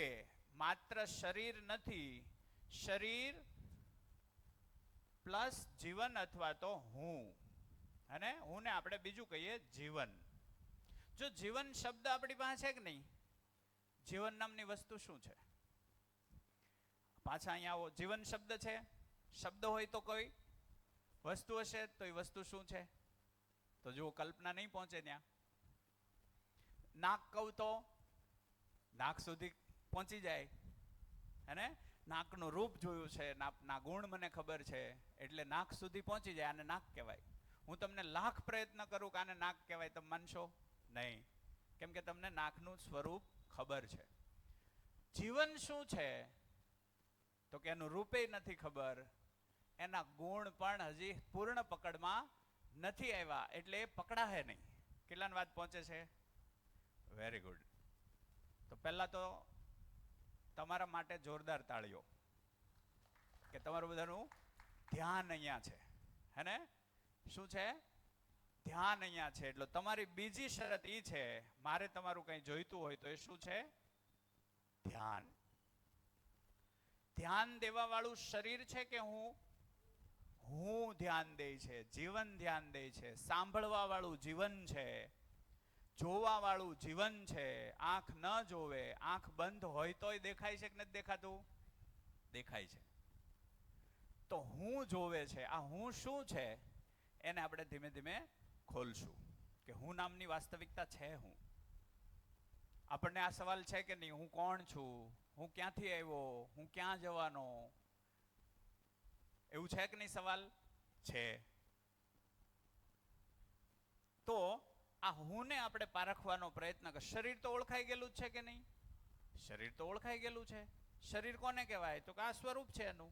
માત્ર શરીર નથી. શરીર પ્લસ જીવન અથવા તો હું. અને હું ને આપણે બીજું કહીએ જીવન. જો જીવન શબ્દ આપણી પાસે છે કે નહીં? જીવન નામની વસ્તુ શું છે? પાછા અહીંયા આવો. જીવન શબ્દ છે, શબ્દ હોય તો કોઈ વસ્તુ હશે, તો એ વસ્તુ શું છે? તો જુઓ, કલ્પના નહીં પહોંચે ત્યાં. નાક કહું તો નાક સુધી પહોંચી જાય, હે ને? નાકનું રૂપ જોયું છે, નાકના ગુણ મને ખબર છે, એટલે નાક સુધી પહોંચી જાય, આને નાક કહેવાય. હું તમને લાખ પ્રયત્ન કરું કે આને નાક કહેવાય, તમે માનશો નહીં, કેમ કે તમને નાકનું સ્વરૂપ ખબર છે. જીવન શું છે? તો કે એનું રૂપે નથી ખબર, એના ગુણ પણ હજી પૂર્ણ પકડમાં નથી આવ્યા, એટલે એ પકડાશે નહીં. કેટલાની વાત પહોંચે છે? Very good. તો પહેલા તો તમારા માટે જોરદાર તાળીઓ, કે તમારું બધાનું ધ્યાન અહીંયા છે, હે ને? શું છે? ધ્યાન અહીંયા છે. એટલે તમારી બીજી શરત એ છે, મારે તમારું કંઈ જોઈતું હોય તો એ શું છે? ધ્યાન. ધ્યાન દેવા વાળું શરીર છે કે હું ધ્યાન દે છે, જીવન ધ્યાન દે છે, સાંભળવા વાળું જીવન છે, જોવા વાળું જીવન છે. આંખ ન જોવે, આંખ બંધ હોય તોય દેખાય છે કે નથી દેખાતું? દેખાય છે. તો હું જોવે છે. આ હું શું છે એને આપણે ધીમે ધીમે ખોલશું, કે હું નામની વાસ્તવિકતા છે હું. આપણને આ સવાલ છે કે નહીં, હું કોણ છું, હું ક્યાંથી આવ્યો, હું ક્યાં જવાનો? એવું છે કે નહીં? સવાલ છે. તો આ હું ને આપણે પારખવાનો પ્રયત્ન કર. શરીર તો ઓળખાઈ ગયેલું છે કે નહીં? શરીર તો ઓળખાઈ ગયેલું છે. શરીર કોને કહેવાય? તો કે આ સ્વરૂપ છે એનું.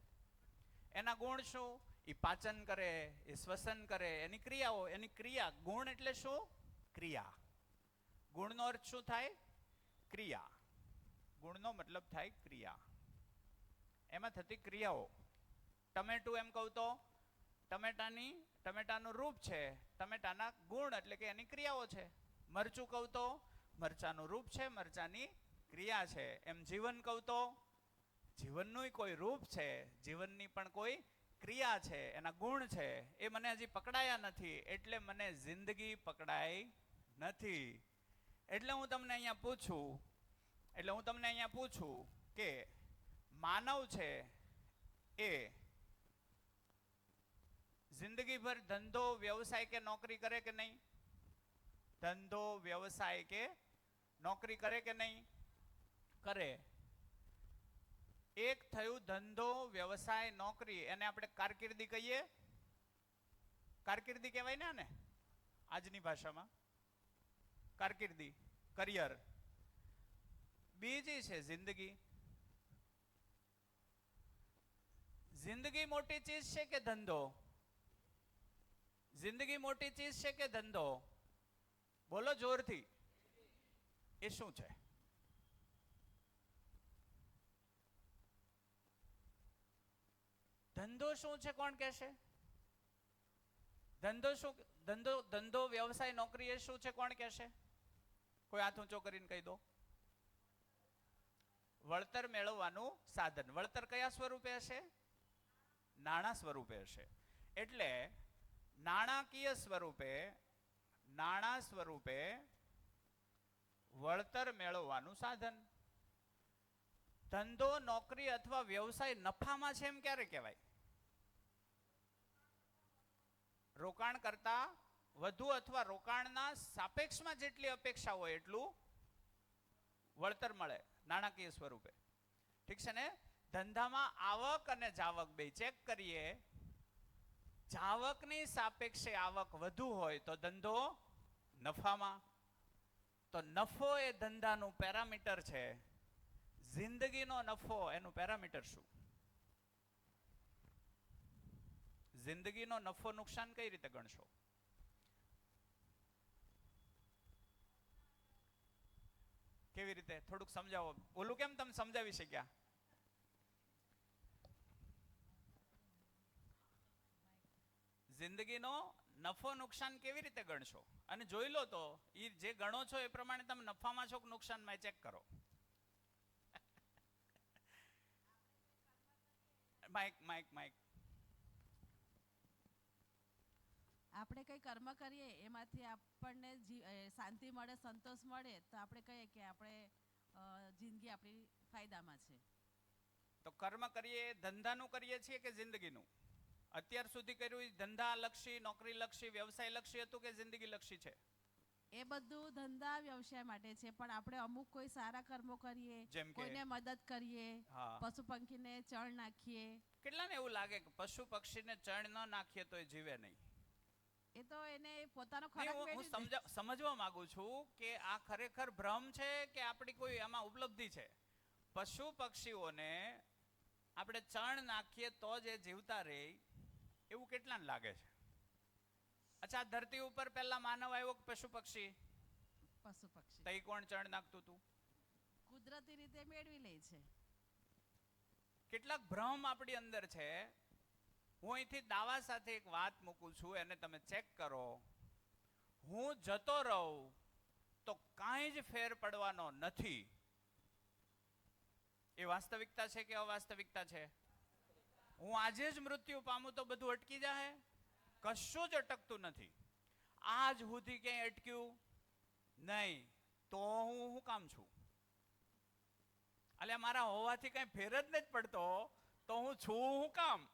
એના ગુણ શું? એ પાચન કરે, એ શ્વસન કરે, એની ક્રિયાઓ, એની ક્રિયા. ગુણ એટલે શું? ક્રિયા. ગુણનો અર્થ શું થાય? ક્રિયા. ગુણનો મતલબ થાય ક્રિયા. એમાં થતી ક્રિયાઓ. ટમેટું એમ કહું તો ટમેટાનું રૂપ છે, ટમેટાના ગુણ એટલે કે એની ક્રિયાઓ છે. મરચું કહું તો મરચાનું રૂપ છે, મરચાની ક્રિયા છે. એમ જીવન કહું તો જીવનનું કોઈ રૂપ છે, જીવનની પણ કોઈ ક્રિયા છે, એના ગુણ છે. એ મને હજી પકડાયા નથી, એટલે મને જિંદગી પકડાઈ નથી. એટલે હું તમને અહીંયા પૂછું કે માનવ છે એ જિંદગીભર ધંધો વ્યવસાય કે નોકરી કરે કે નહીં? ધંધો વ્યવસાય કે નોકરી કરે કે નહીં? કરે. એક થયું ધંધો વ્યવસાય નોકરી, એને આપણે કારકિર્દી કહીએ. કારકિર્દી કહેવાય ને આને આજની ભાષામાં? કારકિર્દી, કરિયર. બીજી છે જિંદગી. જિંદગી મોટી ચીજ છે કે ધંધો? જિંદગી મોટી ચીજ છે કે ધંધો? બોલો જોરથી. એ શું છે? ધંધો શું છે? કોણ કહેશે? ધંધો શું? ધંધો વ્યવસાય નોકરી એ શું છે? કોણ કહેશે? કોઈ હાથ ઊંચો કરીને કહી દો. વળતર મેળવવાનું સાધન. વળતર કયા સ્વરૂપે હશે? નાણાં સ્વરૂપે હશે. એટલે નાણાકીય સ્વરૂપે, નાણાં સ્વરૂપે વળતર મેળવવાનું સાધન. ધંધો, નોકરી અથવા વ્યવસાય નફામાં છે એમ ક્યારે કહેવાય? રોકાણ કરતા વધુ અથવા રોકાણના સાપેક્ષમાં જેટલી અપેક્ષા હોય એટલું વળતર મળે નાણાકીય સ્વરૂપે. ઠીક છે ને? ધંધામાં આવક અને જાવક બે ચેક કરીએ. જાવકની સાપેક્ષે આવક વધુ હોય તો ધંધો નફામાં. તો નફો એ ધંધાનું પેરામીટર છે. જિંદગીનો નફો એનું પેરામીટર શું? જિંદગીનો નફો નુકસાન કઈ રીતે ગણશો? કેવી રીતે? થોડુંક સમજાવો. ઓલું કેમ તમે સમજાવી શક્યા? જિંદગીનો નફો નુકસાન કેવી રીતે ગણશો? અને જોઈ લો તો એ જે ગણો છો એ પ્રમાણે તમે નફામાં છો કે નુકસાનમાં, ચેક કરો. માઇક. આપણે કંઈ કર્મ કરીએ એમાંથી આપણને શાંતિ મળે, સંતોષ મળે, તો આપણે કહીએ કે આપણે જિંદગી આપણી ફાયદામાં છે. તો કર્મ કરીએ ધંધાનું કરીએ છીએ કે જિંદગીનું? અત્યાર સુધી કર્યું એ ધંધાલક્ષી, નોકરીલક્ષી, વ્યવસાયલક્ષી હતું કે જિંદગીલક્ષી છે? એ બધું ધંધા વ્યવસાય માટે છે, પણ આપણે અમુક કોઈ સારા કર્મો કરીએ, જેમ કે? કોઈને મદદ કરીએ, હા. પશુ પંખીને ચણ નાખીએ, કેટલાને એવું લાગે કે પશુ પક્ષીને ચણ ન નાખીએ તો એ જીવે નહીં? એ તો એને પોતાનો નહીં, ખોરાક હું મેળવી દે. સમજવા માંગુ છું કે આ ખરેખર ભ્રમ છે કે આપણી કોઈ આમાં ઉપલબ્ધિ છે? પશુ પક્ષીઓને આપણે ચણ નાખીએ તો જ એ જીવતા રહે એવું કેટલાને લાગે છે? અચ્છા, આ ધરતી ઉપર પહેલા માનવ આવ્યો કે પશુ પક્ષી? પશુ પક્ષી તઈ કોણ ચણ નાખતું હતું? કુદરતી રીતે મેળવી લે છે. કેટલાક ભ્રમ આપણી અંદર છે. હું અહીંથી દાવા સાથે એક વાત મૂકું છું, એને તમે ચેક કરો. હું જતો રહું તો કાંઈ જ ફેર પડવાનો નથી. એ વાસ્તવિકતા છે કે અવાસ્તવિકતા છે? હું આજે જ મૃત્યુ પામું તો બધું અટકી જાય? કશું જ અટકતું નથી. આજ સુધી ક્યાંય અટક્યું નહીં. તો હું શું કામ છું? અલ્યા, મારા હોવાથી કઈ ફેર જ નથી પડતો તો હું છું હું કામ?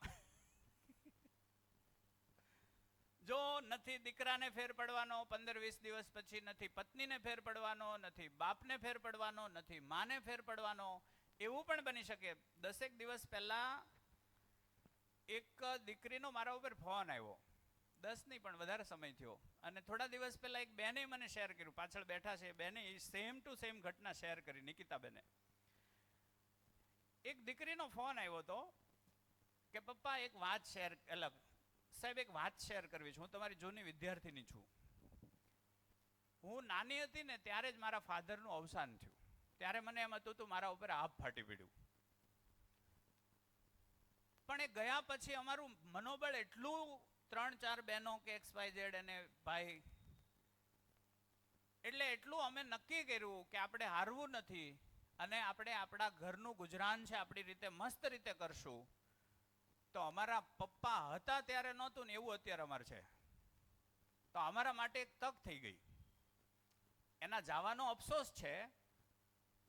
જો નથી દીકરાને ફેર પડવાનો 15-20 દિવસ પછી, નથી પત્નીને ફેર પડવાનો, નથી બાપને ફેર પડવાનો, નથી માને ફેર પડવાનો, એવું પણ બની શકે. 10 દિવસ પહેલા એક દીકરીનો મારા ઉપર ફોન આવ્યો. 10 નહીં પણ વધારે સમય થયો. અને થોડા દિવસ પહેલા એક બેને મને શેર કર્યું, પાછળ બેઠા છે બેને, સેમ ટુ સેમ ઘટના શેર કરી, નિકિતા બેને. એક દીકરીનો ફોન આવ્યો હતો કે પપ્પા એક વાત શેર, સાહેબ એક વાત શેર કરવી છે. હું તમારી જૂની વિદ્યાર્થીની છું. હું નાની હતી ને ત્યારે જ મારા ફાધરનું અવસાન થયું. ત્યારે મને એમ હતું તું મારા ઉપર આપ ફાટી પડ્યું. પણ એ ગયા પછી અમારું મનોબળ એટલું, 3-4 બહેનો કે XYZ અને ભાઈ, એટલે એટલું અમે નક્કી કર્યું કે આપણે હારવું નથી અને આપણે આપણા ઘરનું ગુજરાન છે આપણી રીતે મસ્ત રીતે કરશું. તો અમારા પપ્પા હતા ત્યારે નહોતું ને એવું અત્યારે અમારે છે. તો અમારા માટે એક તક થઈ ગઈ. એના જવાનો અફસોસ છે,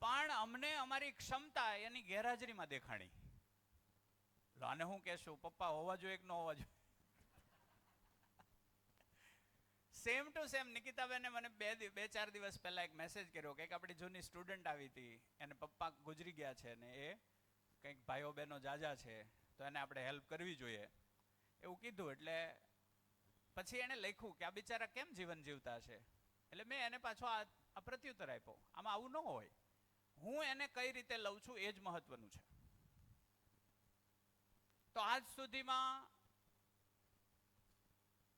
પણ અમને અમારી ક્ષમતા એની ગેરહાજરીમાં દેખાણી. આને હું કહેશું, પપ્પા હોવા જોઈએ કે ન હોવા જોઈએ? સેમ ટુ સેમ નિકિતાબેને મને 2-4 દિવસ પહેલા એક મેસેજ કર્યો કે આપણી જૂની સ્ટુડન્ટ આવી હતી, એને પપ્પા ગુજરી ગયા છે ને એ કંઈક ભાઈઓ બહેનો જાજા છે તો એને આપણે હેલ્પ કરવી જોઈએ એવું કીધું. એટલે પછી એને લખ્યું કે આ બિચારા કેમ જીવન જીવતા છે. એટલે મેં એને પાછો આ પ્રત્યુત્તર આપ્યો, આમાં આવું ન હોય. હું એને કઈ રીતે લઉં છું એ જ મહત્વનું છે. તો આજ સુધીમાં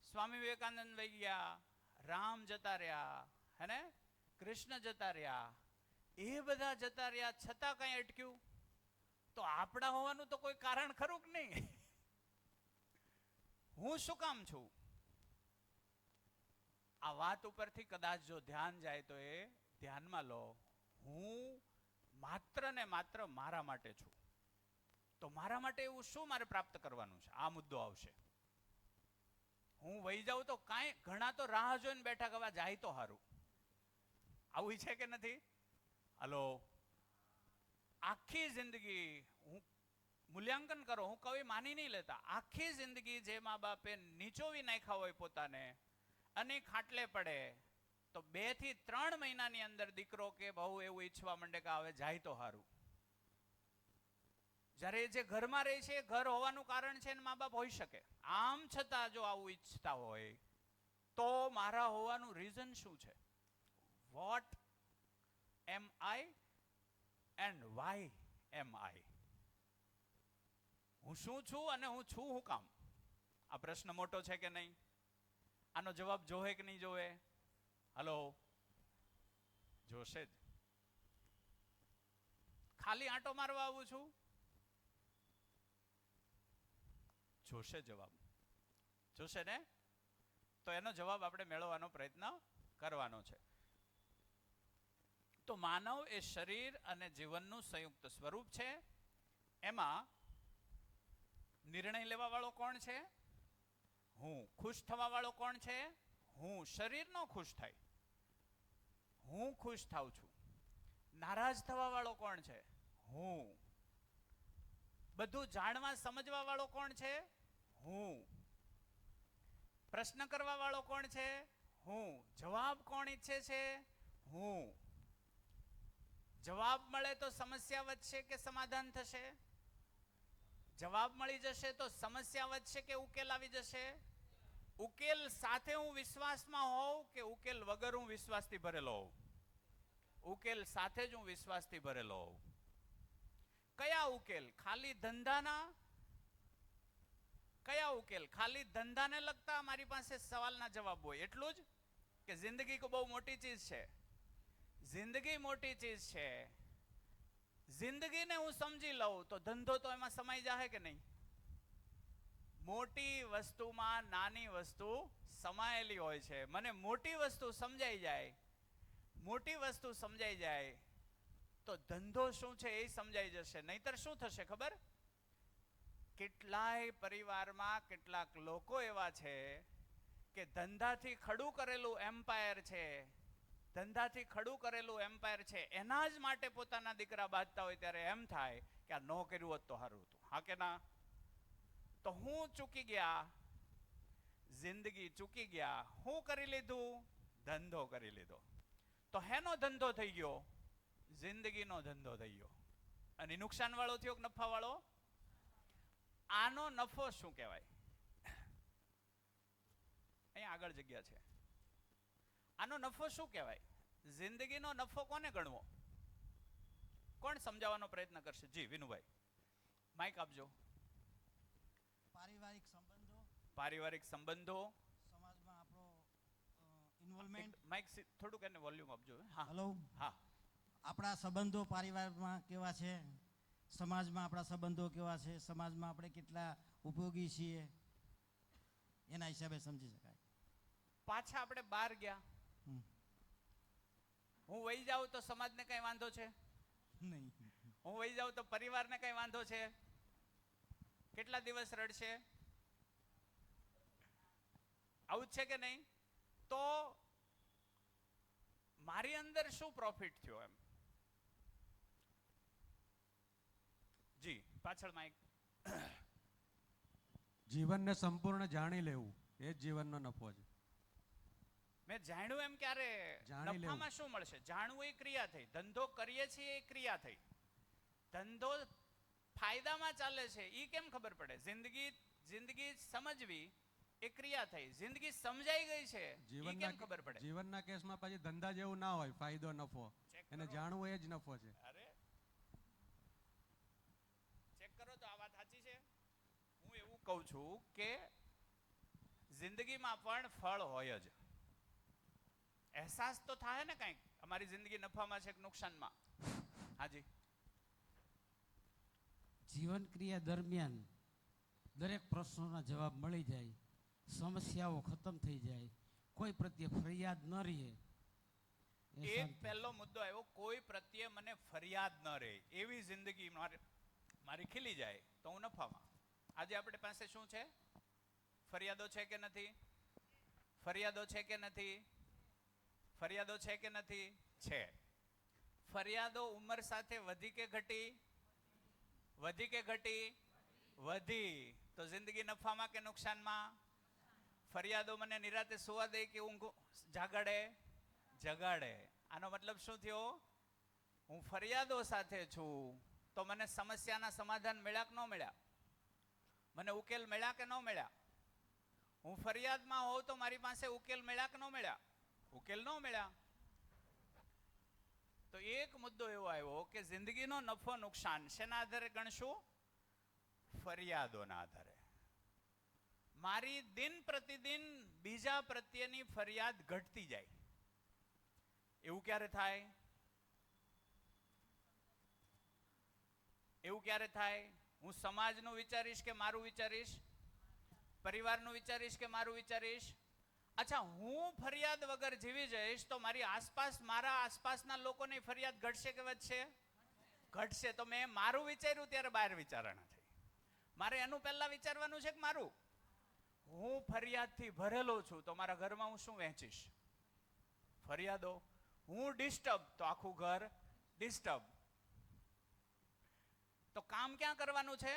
સ્વામી વિવેકાનંદ વહી ગયા, રામ જતા રહ્યા, હે, કૃષ્ણ જતા રહ્યા, એ બધા જતા રહ્યા, છતાં કઈ અટક્યું? તો આપણા હોવાનું તો કોઈ કારણ ખરું કે નહીં? હું શું કામ છું? આ વાત ઉપરથી કદાચ જો ધ્યાન જાય તો એ ધ્યાનમાં લો. હું માત્ર ને માત્ર મારા માટે છું. તો મારા માટે એવું શું મારે પ્રાપ્ત કરવાનું છે? આ મુદ્દો આવશે. હું વહી જાઉં તો કાંઈ, ઘણા તો રાહ જોઈને બેઠા ગવા જાય તો સારું. આવું છે કે નથી? હલો, આખી જિંદગી હું મૂલ્યાંકન કરો, હું કવિ માની નહીં લેતા. આખી જિંદગી જે મા બાપે નીચોવી નાખ્યા હોય પોતાને અને ખાટલે પડે તો 2 થી 3 મહિનાની અંદર દીકરો કે બહુ એવું ઈચ્છવા માંડે કે હવે જાય તો સારું. જ્યારે જે ઘરમાં રહે છે, ઘર હોવાનું કારણ છે મા બાપ હોઈ શકે. આમ છતાં જો આવું ઈચ્છતા હોય તો મારા હોવાનું રીઝન શું છે? What am I and why am I? હું શું છું અને હું છું હું કામ? આ પ્રશ્ન મોટો છે કે નહીં? આનો જવાબ જોહે કે નહીં જોવે? હલો, જોશે જ. ખાલી આંટો મારવા આવું છું? જોશે જવાબ, જોશે ને? તો એનો જવાબ આપણે મેળવવાનો પ્રયત્ન કરવાનો છે. તો માનવ એ શરીર અને જીવનનું સંયુક્ત સ્વરૂપ છે. એમાં નિર્ણય લેવા વાળો કોણ છે? હું. ખુશ થવા વાળો કોણ છે? હું. શરીર નો ખુશ થાય, હું ખુશ થાઉં છું. નારાજ થવા વાળો કોણ છે? હું. બધું જાણવા સમજવા વાળો કોણ છે? હું. પ્રશ્ન કરવા વાળો કોણ છે? હું. જવાબ કોણ ઈચ્છે છે? હું. જવાબ મળે તો સમસ્યા વધશે કે સમાધાન થશે? જવાબ મળી જશે તો સમસ્યા વધશે કે ઉકેલ આવી જશે? ઉકેલ સાથે હું વિશ્વાસમાં હોઉં કે ઉકેલ વગર હું વિશ્વાસથી ભરેલો હોઉં? ઉકેલ સાથે જ હું વિશ્વાસથી ભરેલો હોઉં. કયા ઉકેલ? ખાલી ધંધાના? કયા ઉકેલ? ખાલી ધંધાને લગતા મારી પાસે સવાલના જવાબ હોય એટલું જ? કે જિંદગી કો બહુ મોટી ચીજ છે? જિંદગી મોટી ચીજ છે. જિંદગીને હું સમજી લઉં તો ધંધો તો એમાં સમાઈ જાય કે નહીં? મોટી વસ્તુમાં નાની વસ્તુ સમાયેલી હોય છે. મને મોટી વસ્તુ સમજાઈ જાય, મોટી વસ્તુ સમજાઈ જાય તો ધંધો શું છે એ સમજાઈ જશે. નહીતર શું થશે ખબર? કેટલાય પરિવારમાં કેટલાક લોકો એવા છે કે ધંધાથી ખડું કરેલું એમ્પાયર છે, ધંધાથી ખડું કરેલું એમ્પાયર છે, એના જ માટે પોતાના દીકરા બાંધતા હોય ત્યારે એમ થાય કે આ ન કર્યું હોત તો સારું હતું. હા કે ના? તો હું ચૂકી ગયા, જિંદગી ચૂકી ગયા. હું કરી લીધું? ધંધો કરી લીધો. તો હેનો ધંધો થઈ ગયો? જિંદગીનો ધંધો થઈ ગયો. અને નુકસાન વાળો થયો કે નફા વાળો? આનો નફો શું કહેવાય? અહીંયા આગળ જગ્યા છે. આનો નફો શું કહેવાય? જિંદગીનો નફો કોને ગણવો? કોણ સમજાવવાનો પ્રયત્ન કરશે? જી વિનુભાઈ, માઇક આપજો. પારિવારિક સંબંધો, પારિવારિક સંબંધો, સમાજમાં આપણો ઇન્વોલ્વમેન્ટ. માઇક થોડુંક એને વોલ્યુમ આપજો. હા હેલો. હા. આપણા સંબંધો પરિવારમાં કેવા છે, સમાજમાં આપણા સંબંધો કેવા છે, સમાજમાં આપણે કેટલા ઉપયોગી છીએ, એના હિસાબે સમજી શકાય. પાછા આપણે બહાર ગયા, હું વહી જાઉં તો સમાજને કઈ વાંધો છે? નહીં. હું વહી જાઉં તો પરિવારને કઈ વાંધો છે? કેટલા દિવસ રડશે? આવું જ છે કે નહીં? તો મારી અંદર શું પ્રોફિટ થયો એમ? જી પાછળ માઇક. જીવનને સંપૂર્ણ જાણી લેવું એ જ જીવનનો નફો છે. મેં જાણ્યું એમ ક્યારે? જાણી લેવું. નફામાં શું મળશે? જાણવું એ ક્રિયા થઈ. ધંધો કરીએ છીએ એ ક્રિયા થઈ. ધંધો ફાયદામાં ચાલે છે એ કેમ ખબર પડે? જિંદગી સમજવી એ ક્રિયા થઈ. જિંદગી સમજાઈ ગઈ છે એ કેમ ખબર પડે? જીવનના કેસમાં પછી ધંધા જેવું ના હોય ફાયદો નફો, એને જાણવું એ જ નફો છે. અરે ચેક કરો તો આ વાત સાચી છે. હું એવું કહું છું કે જિંદગીમાં પણ ફળ હોય જ. અહેસાસ તો થાય ને કંઈક અમારી જિંદગી નફામાં છે કે નુકસાનમાં. હાજી. જીવન ક્રિયા દરમિયાન દરેક પ્રશ્નોના જવાબ મળી જાય, સમસ્યાઓ ખતમ થઈ જાય, કોઈ પ્રત્યે ફરિયાદ ન રહે. એ પહેલો મુદ્દો આવ્યો, કોઈ પ્રત્યે મને ફરિયાદ ન રહે એવી જિંદગી મારી ખીલી જાય તો હું નફામાં. આજે આપણી પાસે શું છે? ફરિયાદો છે કે નથી? ફરિયાદો છે કે નથી? ફરિયાદો છે કે નથી? છે. ફરિયાદો ઉંમર સાથે વધી કે ઘટી? વધી કે ઘટી? વધી. તો જિંદગી નફામાં કે નુકસાનમાં? ફરિયાદો મને નિરાતે સુવા દે કે ઊંઘ જાગાડે? જગાડે. આનો મતલબ શું થયો? હું ફરિયાદો સાથે છું તો મને સમસ્યાના સમાધાન મળ્યા કે ન મળ્યા? મને ઉકેલ મળ્યા કે ન મળ્યા? હું ફરિયાદમાં હોઉં તો મારી પાસે ઉકેલ મળ્યા કે ન મળ્યા? ઉકેલ ન મળ્યા. તો એક મુદ્દો એવો આવ્યો કે જિંદગીનો નફો નુકસાન શેના આધારે ગણશું? ફરિયાદોના આધારે. મારી દિન પ્રતિદિન બીજા પ્રત્યેની ફરિયાદ ઘટતી જાય. એવું ક્યારે થાય? એવું ક્યારે થાય? હું સમાજનું વિચારીશ કે મારું વિચારીશ? પરિવારનું વિચારીશ કે મારું વિચારીશ? અચ્છા, હું ફરિયાદ વગર જીવી જઈશ તો મારી આસપાસ, મારા આસપાસના લોકોની ફરિયાદ ઘટશે કે વધશે? ઘટશે. તો મેં મારું વિચાર્યું ત્યારે બહાર વિચારણા થઈ. મારે એનું પહેલા વિચારવાનું છે કે મારું. હું ફરિયાદથી ભરેલો છું તો મારા ઘરમાં હું શું વહેંચીશ? ફરિયાદો. હું ડિસ્ટર્બ તો આખું ઘર ડિસ્ટર્બ. તો કામ ક્યાં કરવાનું છે?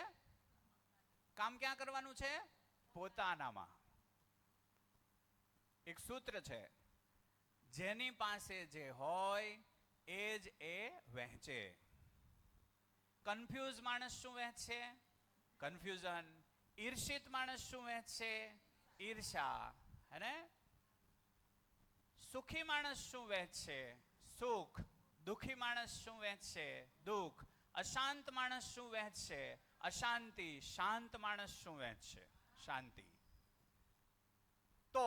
કામ ક્યાં કરવાનું છે? પોતાનામાં. એક સૂત્ર છે, જેની પાસે જે હોય એ જ એ વહેંચે. કન્ફ્યુઝ માણસ શું વહેંચશે? કન્ફ્યુઝન. ઈર્ષિત માણસ શું વહેંચશે? ઈર્ષા. હે? સુખી માણસ શું વહેંચશે? સુખ. દુખી માણસ શું વહેંચશે? દુઃખ. અશાંત માણસ શું વહેંચશે? અશાંતિ. શાંત માણસ શું વહેંચશે? શાંતિ. તો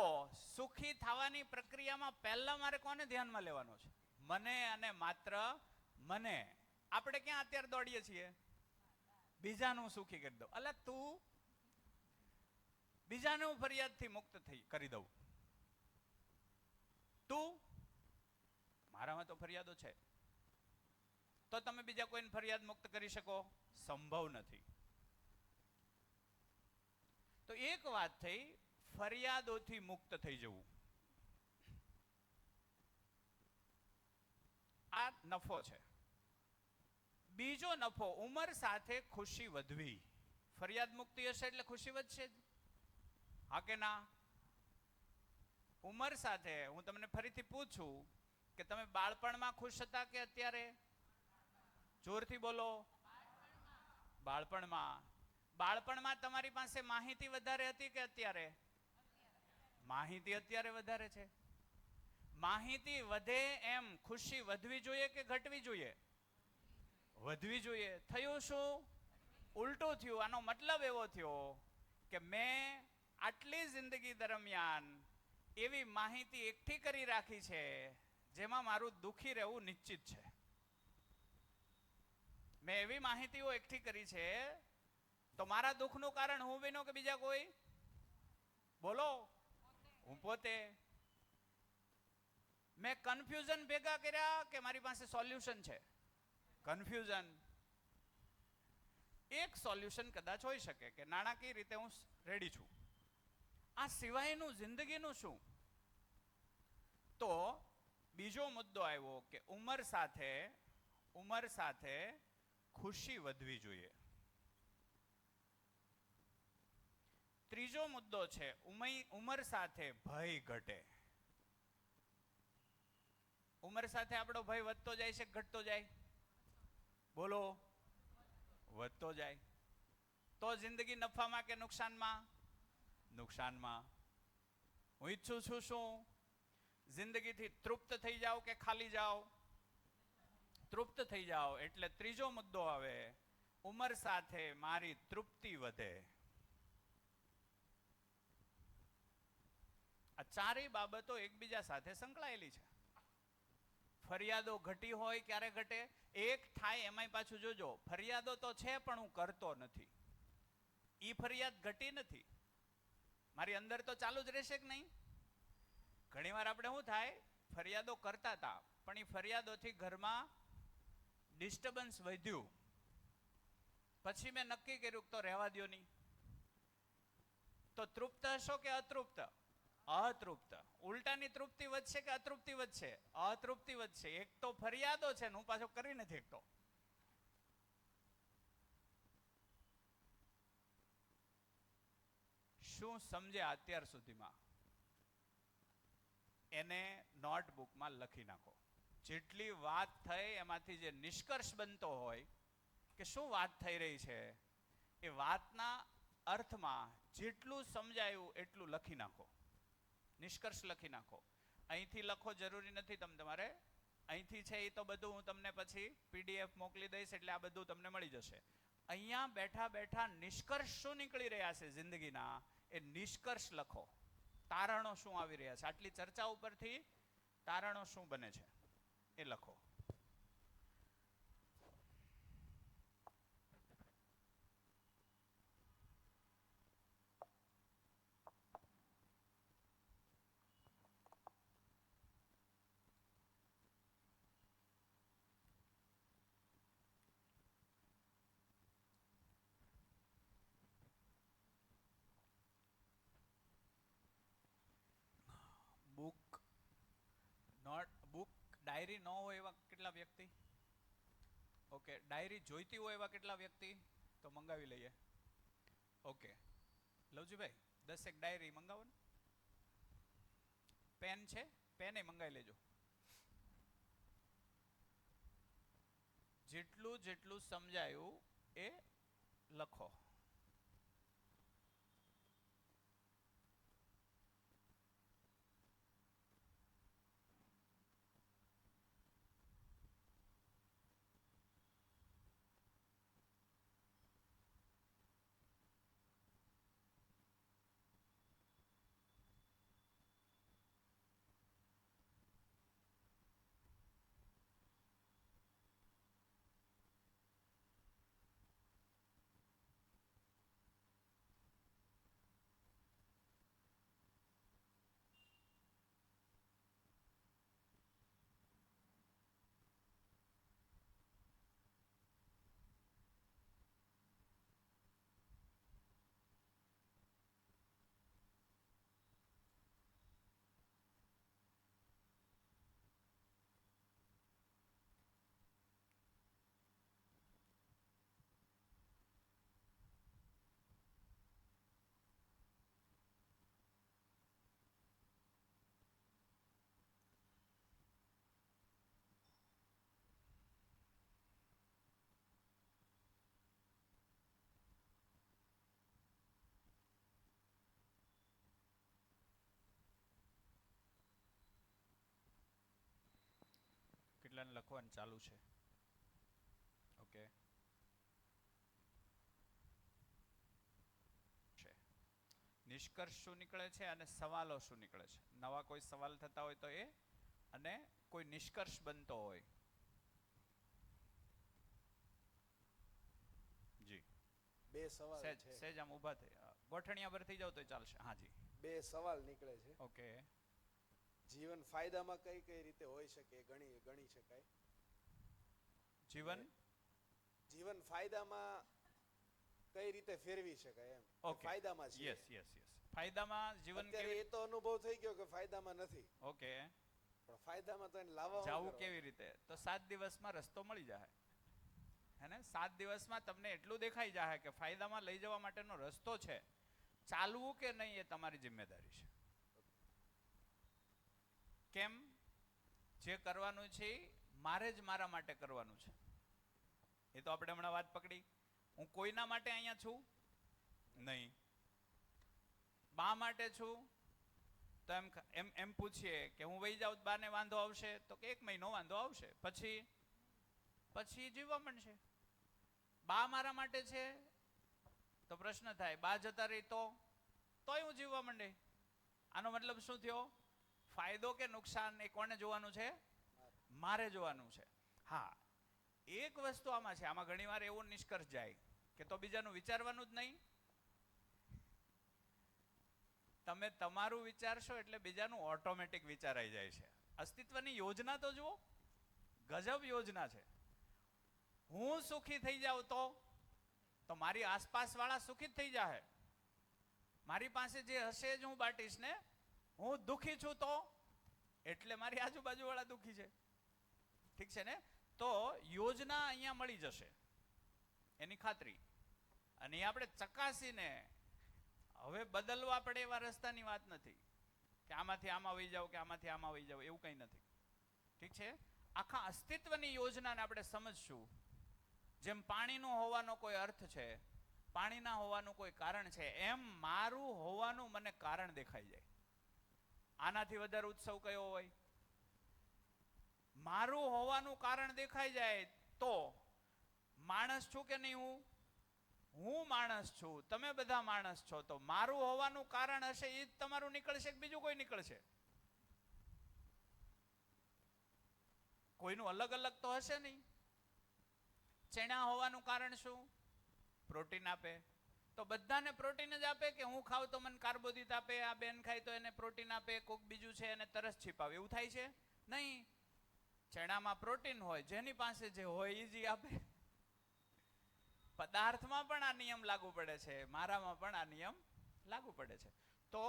સુખી થવાની પ્રક્રિયામાં પહેલા મારે કોને ધ્યાનમાં લેવાનો છે? મને અને માત્ર મને. આપણે ક્યાં અત્યારે દોડીએ છીએ? બીજાનું સુખી કરી દઉં. અલા તું બીજાનું ફરિયાદથી મુક્ત કરી દઉં. તું મારામાં તો ફરિયાદો છે, તો તમે બીજા કોઈને ફરિયાદ મુક્ત કરી શકો? સંભવ નથી. તો એક વાત થઈ ફરિયાદોથી મુક્ત થઈ જવું. આ નફો છે. બીજો નફો, ઉંમર સાથે ખુશી વધવી. ફરિયાદ મુક્તિ હશે એટલે ખુશી વધશે જ. હા કે ના? ઉંમર સાથે હું તમને ફરીથી પૂછું કે તમે બાળપણમાં ખુશ હતા કે અત્યારે? જોરથી બોલો. બાળપણમાં. બાળપણમાં તમારી પાસે માહિતી વધારે હતી કે અત્યારે? માહિતી અત્યારે વધારે છે. માહિતી વધે એમ ખુશી વધવી જોઈએ કે ઘટવી જોઈએ? વધવી જોઈએ. થયું શું? ઉલટું થયું. આનો મતલબ એવો થયો કે મેં આટલી જિંદગી દરમિયાન એવી માહિતી એકઠી કરી રાખી છે જેમાં મારું દુખી રહેવું નિશ્ચિત છે. મેં એવી માહિતીઓ એકઠી કરી છે તો મારા દુઃખનું કારણ હું બન્યો કે બીજા કોઈ? બોલો. હું પોતે. મેં કન્ફ્યુઝન ભેગા કર્યા કે મારી પાસે સોલ્યુશન છે? કન્ફ્યુઝન. એક સોલ્યુશન કદાચ હોઈ શકે કે નાણાકીય રીતે હું રેડી છું, આ સિવાયનું જિંદગીનું શું? તો બીજો મુદ્દો આવ્યો કે ઉંમર સાથે ખુશી વધવી જોઈએ. ત્રીજો મુદ્દો છે ઉંમર સાથે ભય ઘટે. ઉંમર સાથે આપણો ભય વધતો જાય છે, ઘટતો જાય? બોલો. વધતો જાય. તો જિંદગી નફામાં કે નુકસાનમાં? નુકસાનમાં. હું ઈચ્છું છું શું? જિંદગીથી તૃપ્ત થઈ જાઓ કે ખાલી જાઓ? તૃપ્ત થઈ જાઓ. એટલે ત્રીજો મુદ્દો આવે, ઉંમર સાથે મારી તૃપ્તિ વધે. આ ચારેય બાબતો એકબીજા સાથે સંકળાયેલી છે. ફરિયાદો ઘટી હોય ક્યારે ઘટે? એક થાય એમાંય પાછું જોજો, ફરિયાદો તો છે પણ હું કરતો નથી. ઈ ફરિયાદ ઘટી નથી, મારી અંદર તો ચાલુ જ રહેશે કે નહીં? ઘણીવાર આપણે શું થાય, ફરિયાદો કરતા હતા પણ એ ફરિયાદોથી ઘરમાં ડિસ્ટર્બન્સ વધ્યું. પછી મેં નક્કી કર્યું તો રહેવા દ્યો નહીં. તો તૃપ્ત હશો કે અતૃપ્ત? અતૃપ્ત. ઉલટાની તૃપ્તિ વધશે કે અતૃપ્તિ વધશે? અતૃપ્તિ વધશે. એક તો ફરિયાદો છે ને હું પાછો કરી નથી શકતો. શું સમજ્યા અત્યાર સુધીમાં એને નોટબુકમાં લખી નાખો. જેટલી વાત થઈ એમાંથી જે નિષ્કર્ષ બનતો હોય કે શું વાત થઈ રહી છે, એ વાતના અર્થમાં જેટલું સમજાયું એટલું લખી નાખો. નિષ્કર્ષ લખી નાખો. અહીંથી લખો જરૂરી નથી, તમારે અહીંથી છે એ તો બધું હું તમને પછી PDF મોકલી દઈશ એટલે આ બધું તમને મળી જશે. અહીંયા બેઠા બેઠા નિષ્કર્ષ શું નીકળી રહ્યા છે જિંદગીના, એ નિષ્કર્ષ લખો. તારણો શું આવી રહ્યા છે, આટલી ચર્ચા ઉપરથી તારણો શું બને છે એ લખો. બુક ડાયરી ન હોય એવા કેટલા વ્યક્તિ? ઓકે, ડાયરી જોઈતી હોય એવા કેટલા વ્યક્તિ? તો મંગાવી લઈએ. ઓકે, લવજીભાઈ 10 ડાયરી મંગાવો ને. પેન છે? પેન એ મંગાવી લેજો. જેટલું જેટલું સમજાયું એ લખો. કેટલાને લખવાનું ચાલુ છે? ઓકે, નિષ્કર્ષ શું નીકળે છે અને સવાલો શું નીકળે છે? નવા કોઈ સવાલ થતા હોય તો એ, અને કોઈ નિષ્કર્ષ બનતો હોય. જી, બે સવાલ સહેજ છે. સહેજ આમ ઊભા થઈ, ગોઠણિયા પર થઈ જાવ તો ચાલશે. હા જી, બે સવાલ નીકળે છે. ઓકે. જીવન ફાયદામાં કઈ કઈ રીતે હોઈ શકે ગણી શકાય? જીવન ફાયદામાં કઈ રીતે ફેરવી શકાય એમ? ઓકે, ફાયદામાં છે. Yes yes yes. ફાયદામાં જીવન અત્યારે એ તો અનુભવ થઈ ગયો કે ફાયદામાં નથી. ઓકે, પણ ફાયદામાં તો એને લાવવા જાવું કેવી રીતે? તો 7 દિવસમાં રસ્તો મળી જાય. હે ને? 7 દિવસમાં તમને એટલું દેખાઈ જાય કે ફાયદામાં લઈ જવા માટેનો રસ્તો છે. ચાલવું કે નહીં એ તમારી જિમ્મેદારી છે. કેમ? જે કરવાનું છે મારે જ મારા માટે કરવાનું છે. એ તો આપણે હમણાં વાત પકડી. હું કોઈના માટે અહીંયા છું નહીં. બા માટે છું તો એમ પૂછીએ કે હું વહી જાઉં બાને વાંધો આવશે? તો કે 1 મહિનો વાંધો આવશે, પછી જીવવા માંડશે. બા મારા માટે છે તો પ્રશ્ન થાય બા જતા રહી તોય હું જીવવા માંડે. આનો મતલબ શું થયો? ફાયદો કે નુકસાન એ કોને જોવાનું છે? મારે જોવાનું છે. હા, એક વસ્તુ આમાં છે, આમાં ઘણી વાર એવો નિષ્કર્ષ જાય કે તો બીજાનું વિચારવાનું જ નહીં. તમે તમારું વિચારશો એટલે બીજાનું ઓટોમેટિક વિચારાઈ જાય છે. અસ્તિત્વની યોજના તો જુઓ, ગજબ યોજના છે. હું સુખી થઈ જાઉં તો મારી આસપાસ વાળા સુખી થઈ જાય. મારી પાસે જે હશે જ હું બાટીશ ને. હું દુખી છું તો એટલે મારી આજુબાજુ વાળા દુખી છે. ઠીક છે ને? તો યોજના અહીંયા મળી જશે એની ખાતરી. અને એ આપણે ચકાસીને હવે બદલવા પડે એવા રસ્તાની વાત નથી કે આમાંથી આમાં વહી જાવ કે આમાંથી આમાં વહી જાવ, એવું કંઈ નથી. ઠીક છે? આખા અસ્તિત્વની યોજનાને આપણે સમજશું. જેમ પાણીનું હોવાનો કોઈ અર્થ છે, પાણીના હોવાનું કોઈ કારણ છે, એમ મારું હોવાનું મને કારણ દેખાઈ જાય. આનાથી વધારે ઉત્સવ કયો હોય? મારું હોવાનું કારણ દેખાઈ જાય તો માણસ છું કે નહીં? હું માણસ છું, તમે બધા માણસ છો, તો મારું હોવાનું કારણ હશે એ જ તમારું નીકળશે કે બીજું કોઈ નીકળશે? કોઈનું અલગ અલગ તો હશે નહીં. ચણા હોવાનું કારણ શું? પ્રોટીન આપે. તો બધાને પ્રોટીન જ આપે કે હું ખાવ તો મને કાર્બોદિત આપે, આ બેન ખાય તો એને પ્રોટીન આપે, કોક બીજું છે એને તરસ છીપાવે, એવું થાય છે? નહીં. ચણામાં પ્રોટીન હોય, જેની પાસે જે હોય એ જ આપે. પદાર્થમાં પણ આ નિયમ લાગુ પડે છે, મારામાં પણ આ નિયમ લાગુ પડે છે. તો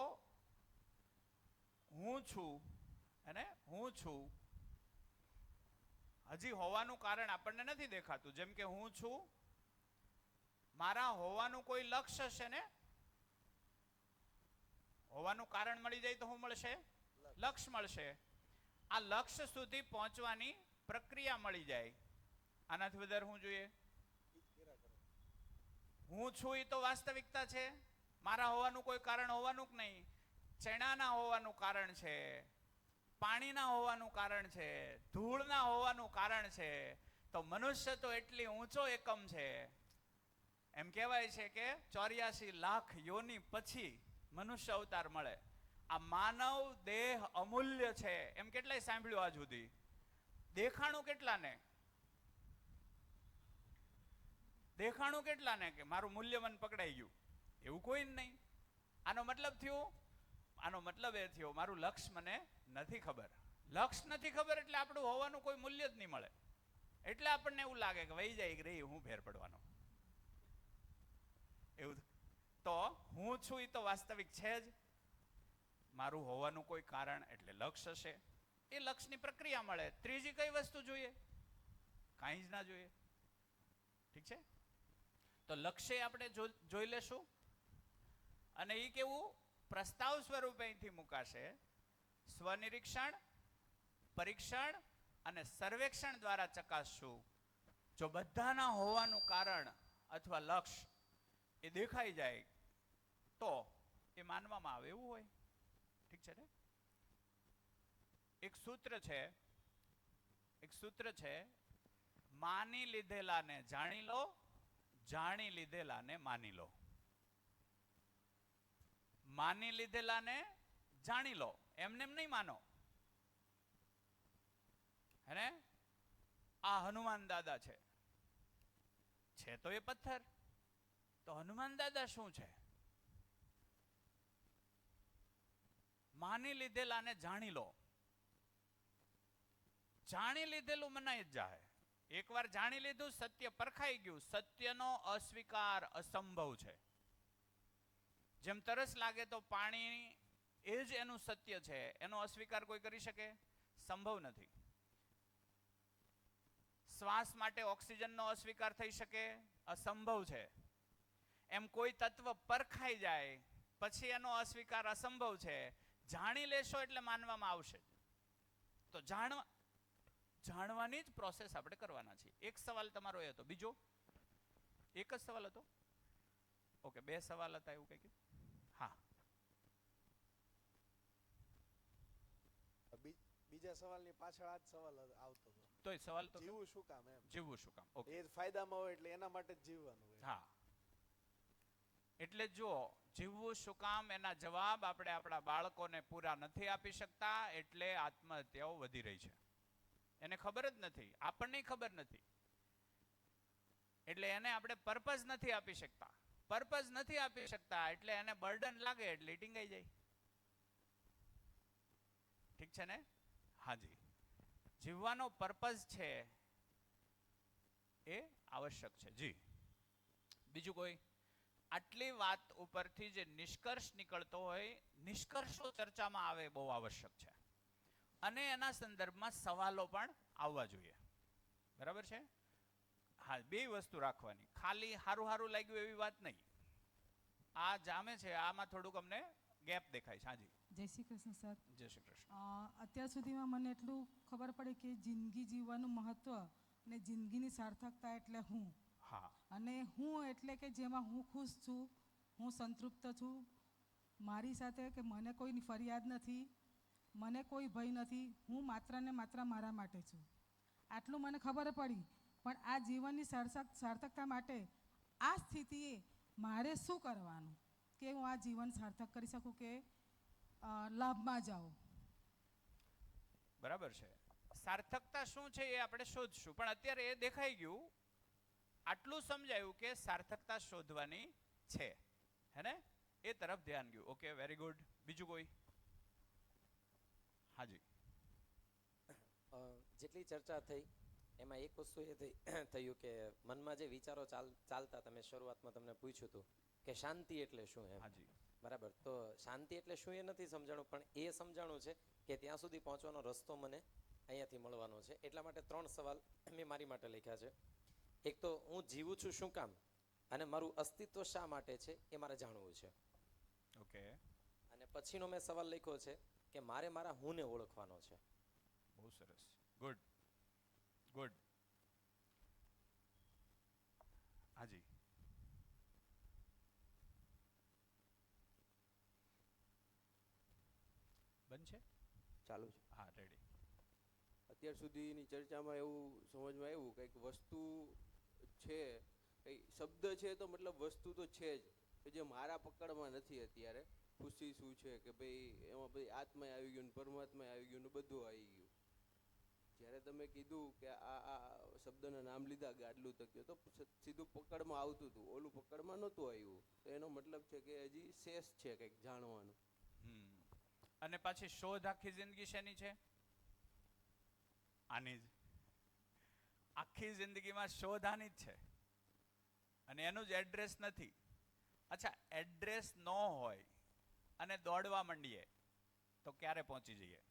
હું છું અને હું છું હજી હોવાનું કારણ આપણને નથી દેખાતું. જેમ કે હું છું, મારા હોવાનું કોઈ લક્ષ્ય હશે ને, હોવાનું કારણ મળી જાય તો શું મળશે? લક્ષ્ય મળશે. આ લક્ષ્ય સુધી પહોંચવાની પ્રક્રિયા મળી જાય. આનાથી વધારે શું જોઈએ? હું છું એ તો વાસ્તવિકતા છે. મારા હોવાનું કોઈ કારણ હોવાનું જ નહીં. ચણાના હોવાનું કારણ છે, પાણીના હોવાનું કારણ છે, ધૂળના હોવાનું કારણ છે. તો મનુષ્ય તો એટલી ઊંચો એકમ છે. એમ કહેવાય છે કે 84 લાખ યોની પછી મનુષ્ય અવતાર મળે. આ માનવ દેહ અમૂલ્ય છે એમ કેટલાય સાંભળ્યું આજ સુધી? દેખાણું કેટલાને? દેખાણું કેટલાને કે મારું મૂલ્ય મને પકડાઈ ગયું? એવું કોઈ જ નહીં. આનો મતલબ થયો, આનો મતલબ એ થયો મારું લક્ષ્ય મને નથી ખબર. લક્ષ્ય નથી ખબર એટલે આપણું હોવાનું કોઈ મૂલ્ય જ નહીં મળે. એટલે આપણને એવું લાગે કે વહી જાય રહી, હું ફેર પડવાનો. એવું તો હું છું એ તો વાસ્તવિક છે જ. મારું હોવાનું કોઈ કારણ એટલે લક્ષ્ય હશે. એ લક્ષ્યની પ્રક્રિયા મળે. ત્રીજી કઈ વસ્તુ જોઈએ? કાંઈ જ ના જોઈએ. ઠીક છે? તો લક્ષ્ય આપણે જોઈ લેશું. અને એ કેવું? પ્રસ્તાવ સ્વરૂપે અહીંથી મુકાશે. સ્વનિરીક્ષણ, પરીક્ષણ અને સર્વેક્ષણ દ્વારા ચકાસશું. જો બધાના હોવાનું કારણ અથવા લક્ષ્ય એ દેખાઈ જાય તો એ માનવામાં આવે એવું હોય. ઠીક છે ને? એક સૂત્ર છે, માની લીધેલાને જાણી લો, જાણી લીધેલાને માની લો. માની લીધેલાને જાણી લો, એમને નહીં માનો. હે? આ હનુમાન દાદા છે તો એ પથ્થર. તો હનુમાન દાદા શું છે? માની લીધેલાને જાણી લો. જાણી લીધેલું મનાઈ જ જાય. એકવાર જાણી લીધું, સત્ય પરખાઈ ગયું. સત્યનો અસ્વીકાર અસંભવ છે. જેમ તરસ લાગે તો પાણી એ જ એનું સત્ય છે, એનો અસ્વીકાર કોઈ કરી શકે? સંભવ નથી. શ્વાસ માટે ઓક્સિજનનો અસ્વીકાર થઈ શકે? અસંભવ છે. એમ કોઈ તત્વ પરખાઈ જાય પછી એનો અસ્વીકાર અસંભવ છે. જાણી લેશો એટલે માનવામાં આવશે. તો જાણવાની જ પ્રોસેસ આપણે કરવાના છીએ. એક સવાલ તમારો એ હતો. બીજો એક જ સવાલ હતો? ઓકે, 2 સવાલ હતા એવું કંઈક? હા, બીજા સવાલની પાછળ આ જ સવાલ આવતો હતો. તોય સવાલ તો જીવવું શું કામ? એમ જીવવું શું કામ? ઓકે, એ ફાયદામાં હોય એટલે એના માટે જ જીવવાનું હોય. હા, એટલે જો જીવવું શું કામ એના જવાબ આપણે આપણા બાળકોને પૂરા નથી આપી શકતા, એટલે આત્મહત્યાઓ વધી રહી છે. એને ખબર જ નથી, આપણને ખબર નથી. એટલે એને આપણે પર્પઝ નથી આપી શકતા. પર્પઝ નથી આપી શકતા એટલે એને બર્ડન લાગે એટલે ટીંગાઈ જાય. ઠીક છે ને? હાજી, જીવવાનો પર્પઝ છે એ આવશ્યક છે. જી, બીજું કોઈ? આટલી વાત ઉપરથી જે નિષ્કર્ષ નીકળતો હોય, નિષ્કર્ષો ચર્ચામાં આવે બહુ આવશ્યક છે. અને એના સંદર્ભમાં સવાલો પણ આવવા જોઈએ. બરાબર છે? હા, 2 વસ્તુ રાખવાની. ખાલી હારું લાગ્યું એવી વાત નહીં. આ જામે છે આમાં થોડુંક અમને ગેપ દેખાય છે. હાજી, જય શ્રી કૃષ્ણ સર. જય શ્રી કૃષ્ણ. અત્યાર સુધીમાં મને એટલું ખબર પડી કે જિંદગી જીવવાનું મહત્વ અને જિંદગીની સાર્થકતા એટલે હું. હા, અને હું એટલે કે જેમાં હું ખુશ છું, હું સંતૃપ્ત છું, મારી સાથે કે મને કોઈની ફરિયાદ નથી, મને કોઈ ભય નથી, હું માત્ર ને માત્ર મારા માટે છું. આટલું મને ખબર પડી. પણ આ જીવનની સાર્થકતા માટે આ સ્થિતિએ મારે શું કરવાનું કે હું આ જીવન સાર્થક કરી શકું, કે લાભમાં જાઉં? બરાબર છે. સાર્થકતા શું છે એ આપણે શોધશું. પણ અત્યારે એ દેખાઈ ગયું, આટલું સમજાયું કે સાર્થકતા શોધવાની છે, હે ને? એ તરફ ધ્યાન ગયું. Okay, very good. બીજું કોઈ? હાજી, જેટલી ચર્ચા થઈ એમાં એક વસ્તુ એ થયું કે મનમાં જે વિચારો ચાલતા, તમે શરૂઆતમાં તમને પૂછ્યું હતું કે શાંતિ એટલે શું એમ. હાજી, બરાબર. તો શાંતિ એટલે શું એ નથી સમજાણું, પણ એ સમજાણું છે કે ત્યાં સુધી પહોંચવાનો રસ્તો મને અહીંયાથી મળવાનો છે. એટલા માટે 3 સવાલ મેં મારી માટે લખ્યા છે. એક તો હું જીવું છું શું કામ અને મારું અસ્તિત્વ શા માટે છે એ મારે જાણવું છે. ઓકે. અને પછીનો મેં સવાલ લખ્યો છે કે મારે મારા હુંને ઓળખવાનો છે. બહુ સરસ. Good good. હાજી. બનશે? ચાલુ છે. હા, રેડી. અત્યાર સુધીની ચર્ચામાં એવું સમજમાં આવ્યું કંઈક વસ્તુ છે, કંઈ શબ્દ છે તો મતલબ વસ્તુ તો છે જ, કે જે મારા પકડમાં નથી અત્યારે. ખુશી શું છે કે ભાઈ એમાં ભાઈ આત્મા આવી ગયું ને પરમાત્મા આવી ગયું ને બધું આવી ગયું. જ્યારે તમે કીધું કે આ શબ્દના નામ લીધા ગાડલું તક્યો તો સીધું પકડમાં આવતું હતું, ઓલું પકડમાં નહોતું આવ્યું. તો એનો મતલબ છે કે હજી શેષ છે કંઈક જાણવાનું. અને પાછી શોધ આખી જિંદગી શેની છે? આની જ. આખી જિંદગીમાં શોધ આની જ છે અને એનું જ એડ્રેસ નથી. અચ્છા, એડ્રેસ ન હોય અને દોડવા માંડીએ તો ક્યારે પહોંચી જઈએ?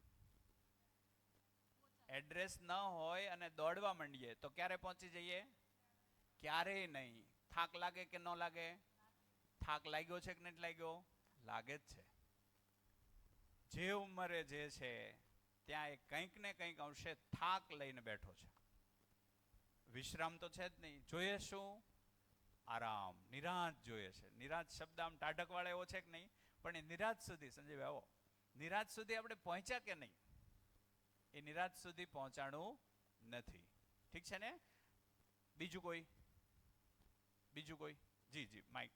એડ્રેસ ન હોય અને દોડવા માંડીએ તો ક્યારે પહોંચી જઈએ? ક્યારેય નહીં. થાક લાગે કે ન લાગે? થાક લાગ્યો છે કે નથી લાગ્યો? લાગે જ છે. જે ઉંમરે જે છે ત્યાં એ કંઈક ને કંઈક અંશે થાક લઈને બેઠો છે. વિશ્રામ તો છે જ નહીં. જોઈએ શું? આરામ, નિરાંત જોઈએ છે. નિરાંત શબ્દ આમ ટાઢક વાળા એવો છે કે નહીં, પણ એ નિરાંત સુધી, સંજયભાઈ આવો, નિરાંત સુધી આપણે પહોંચ્યા કે નહીં? એ નિરાંત સુધી પહોંચાણું નથી. ઠીક છે ને? બીજું કોઈ? બીજું કોઈ? જી જી, માઇક.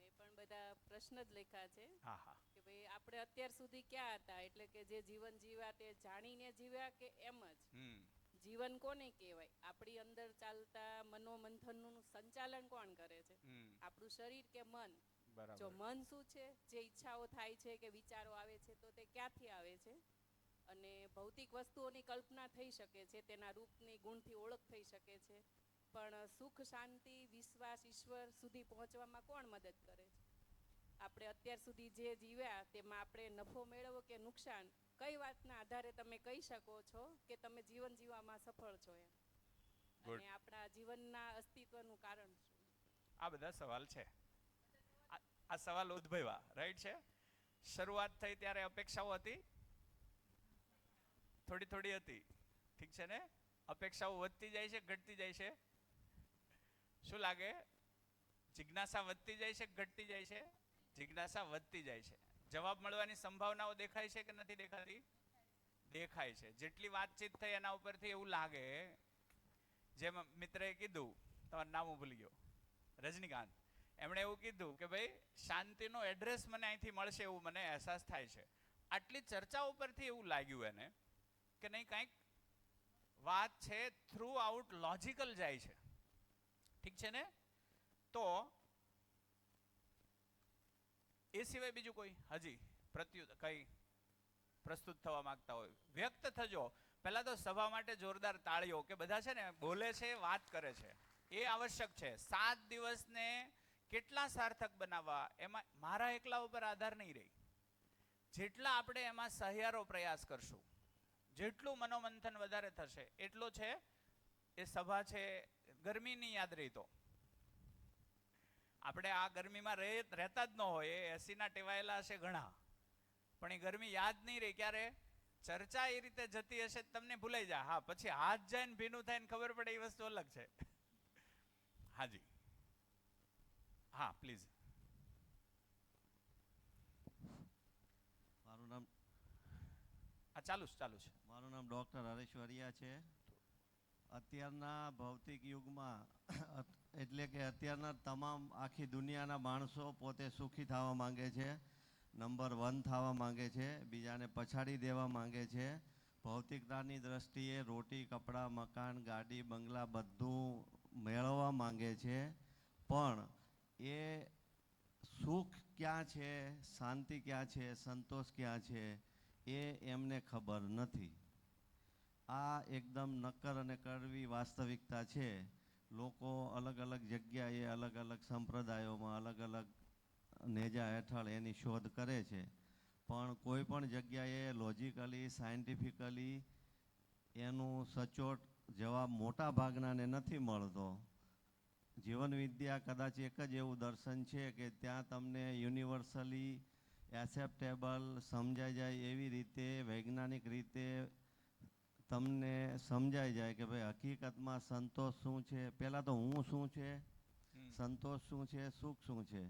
મેં પણ બધા પ્રશ્ન જ લખ્યા છે. હા હા. કે ભાઈ આપણે અત્યાર સુધી ક્યાં હતા, એટલે કે જે જીવન જીવ્યા તે જાણીને જીવ્યા કે એમ જ? જીવન કોને કહેવાય? આપણી અંદર ચાલતા મનોમંથનનું સંચાલન કોણ કરે છે? આપણું શરીર કે મન? જો મન શું છે, જે ઈચ્છાઓ થાય છે કે વિચારો આવે છે તો તે ક્યાંથી આવે છે? અને ભૌતિક વસ્તુઓની કલ્પના થઈ શકે છે, તેના રૂપની ગુણથી ઓળખ થઈ શકે છે, પણ સુખ, શાંતિ, વિશ્વાસ, ઈશ્વર સુધી પહોંચવામાં કોણ મદદ કરે છે? આપણે અત્યાર સુધી જે જીવ્યા તેમાં આપણે નફો મેળવો કે નુકસાન, કઈ વાતના આધારે તમે કહી શકો છો કે તમે જીવન જીવવામાં સફળ છો એમ? અને આપણા જીવનના અસ્તિત્વનું કારણ શું? આ બધા સવાલ છે. આ સવાલ ઉદ્ભવ્યા, રાઈટ છે? શરૂઆત થઈ ત્યારે અપેક્ષાઓ હતી, થોડી થોડી હતી. ઠીક છે ને? અપેક્ષાઓ વધતી જાય છે, ઘટતી જાય છે? શું લાગે? જિજ્ઞાસા વધતી જાય છે, ઘટતી જાય છે? જિજ્ઞાસા વધતી જાય છે. જવાબ મળવાની સંભાવનાઓ દેખાય છે કે નથી દેખાતી? દેખાય છે. જેટલી વાતચીત થઈ એના ઉપરથી એવું લાગે, જેમ મિત્રએ કીધું, તમારું નામ હું ભૂલી ગયો, રજનીકાંત, એમણે એવું કીધું કે ભાઈ શાંતિનો એડ્રેસ મને અહીંથી મળશે એવું મને અહેસાસ થાય છે. આટલી ચર્ચા ઉપરથી એવું લાગ્યું એને કે નહીં, કંઈક વાત છે થ્રુ આઉટ લોજિકલ જાય છે. ઠીક છે ને? તો એ સિવાય બીજું કોઈ હજી કઈ પ્રસ્તુત થવા માંગતા હોય, વ્યક્ત થજો. પહેલા તો સભા માટે જોરદાર તાળીઓ, કે બધા છે ને બોલે છે, વાત કરે છે, એ આવશ્યક છે. 7 દિવસને કેટલા સાર્થક બનાવવા, એમાં મારા એકલા ઉપર આધાર નહીં રહી. જેટલા આપણે એમાં સહિયારો પ્રયાસ કરશું, જેટલું મનોમંથન વધારે થશે, એટલો છે એ સભા છે. ગરમીની યાદ રહી તો આપણે આ ગરમીમાં રહેતા જ ન હોય, એ એસીના ટેવાયેલા હશે ઘણા, પણ એ ગરમી યાદ નહીં રહી. ક્યારે ચર્ચા એ રીતે જતી હશે તમને ભૂલાઈ જાય. હા, પછી હાથ જાય ને ભીનું થાય ને ખબર પડે, એ વસ્તુ અલગ છે. હાજી, હા પ્લીઝ. મારું નામ ચાલુ છે. મારું નામ ડૉક્ટર હરેશ્વરિયા છે. અત્યારના ભૌતિક યુગમાં એટલે કે અત્યારના તમામ આખી દુનિયાના માણસો પોતે સુખી થવા માંગે છે, નંબર 1 થવા માંગે છે, બીજાને પછાડી દેવા માંગે છે. ભૌતિકતાની દ્રષ્ટિએ રોટી, કપડાં, મકાન, ગાડી, બંગલા બધું મેળવવા માંગે છે, પણ એ સુખ ક્યાં છે, શાંતિ ક્યાં છે, સંતોષ ક્યાં છે એ એમને ખબર નથી. આ એકદમ નક્કર અને કડવી વાસ્તવિકતા છે. લોકો અલગ અલગ જગ્યાએ, અલગ અલગ સંપ્રદાયોમાં, અલગ અલગ નેજા હેઠળ એની શોધ કરે છે, પણ કોઈ પણ જગ્યાએ લોજિકલી સાયન્ટિફિકલી એનું સચોટ જવાબ મોટા ભાગનાને નથી મળતો. જીવન વિદ્યા કદાચ એક જ એવું દર્શન છે કે ત્યાં તમને યુનિવર્સલી એસેપ્ટેબલ સમજાઈ જાય એવી રીતે વૈજ્ઞાનિક રીતે તમને સમજાઈ જાય કે ભાઈ હકીકતમાં સંતોષ શું છે, પહેલાં તો હું શું છે, સંતોષ શું છે, સુખ શું છે.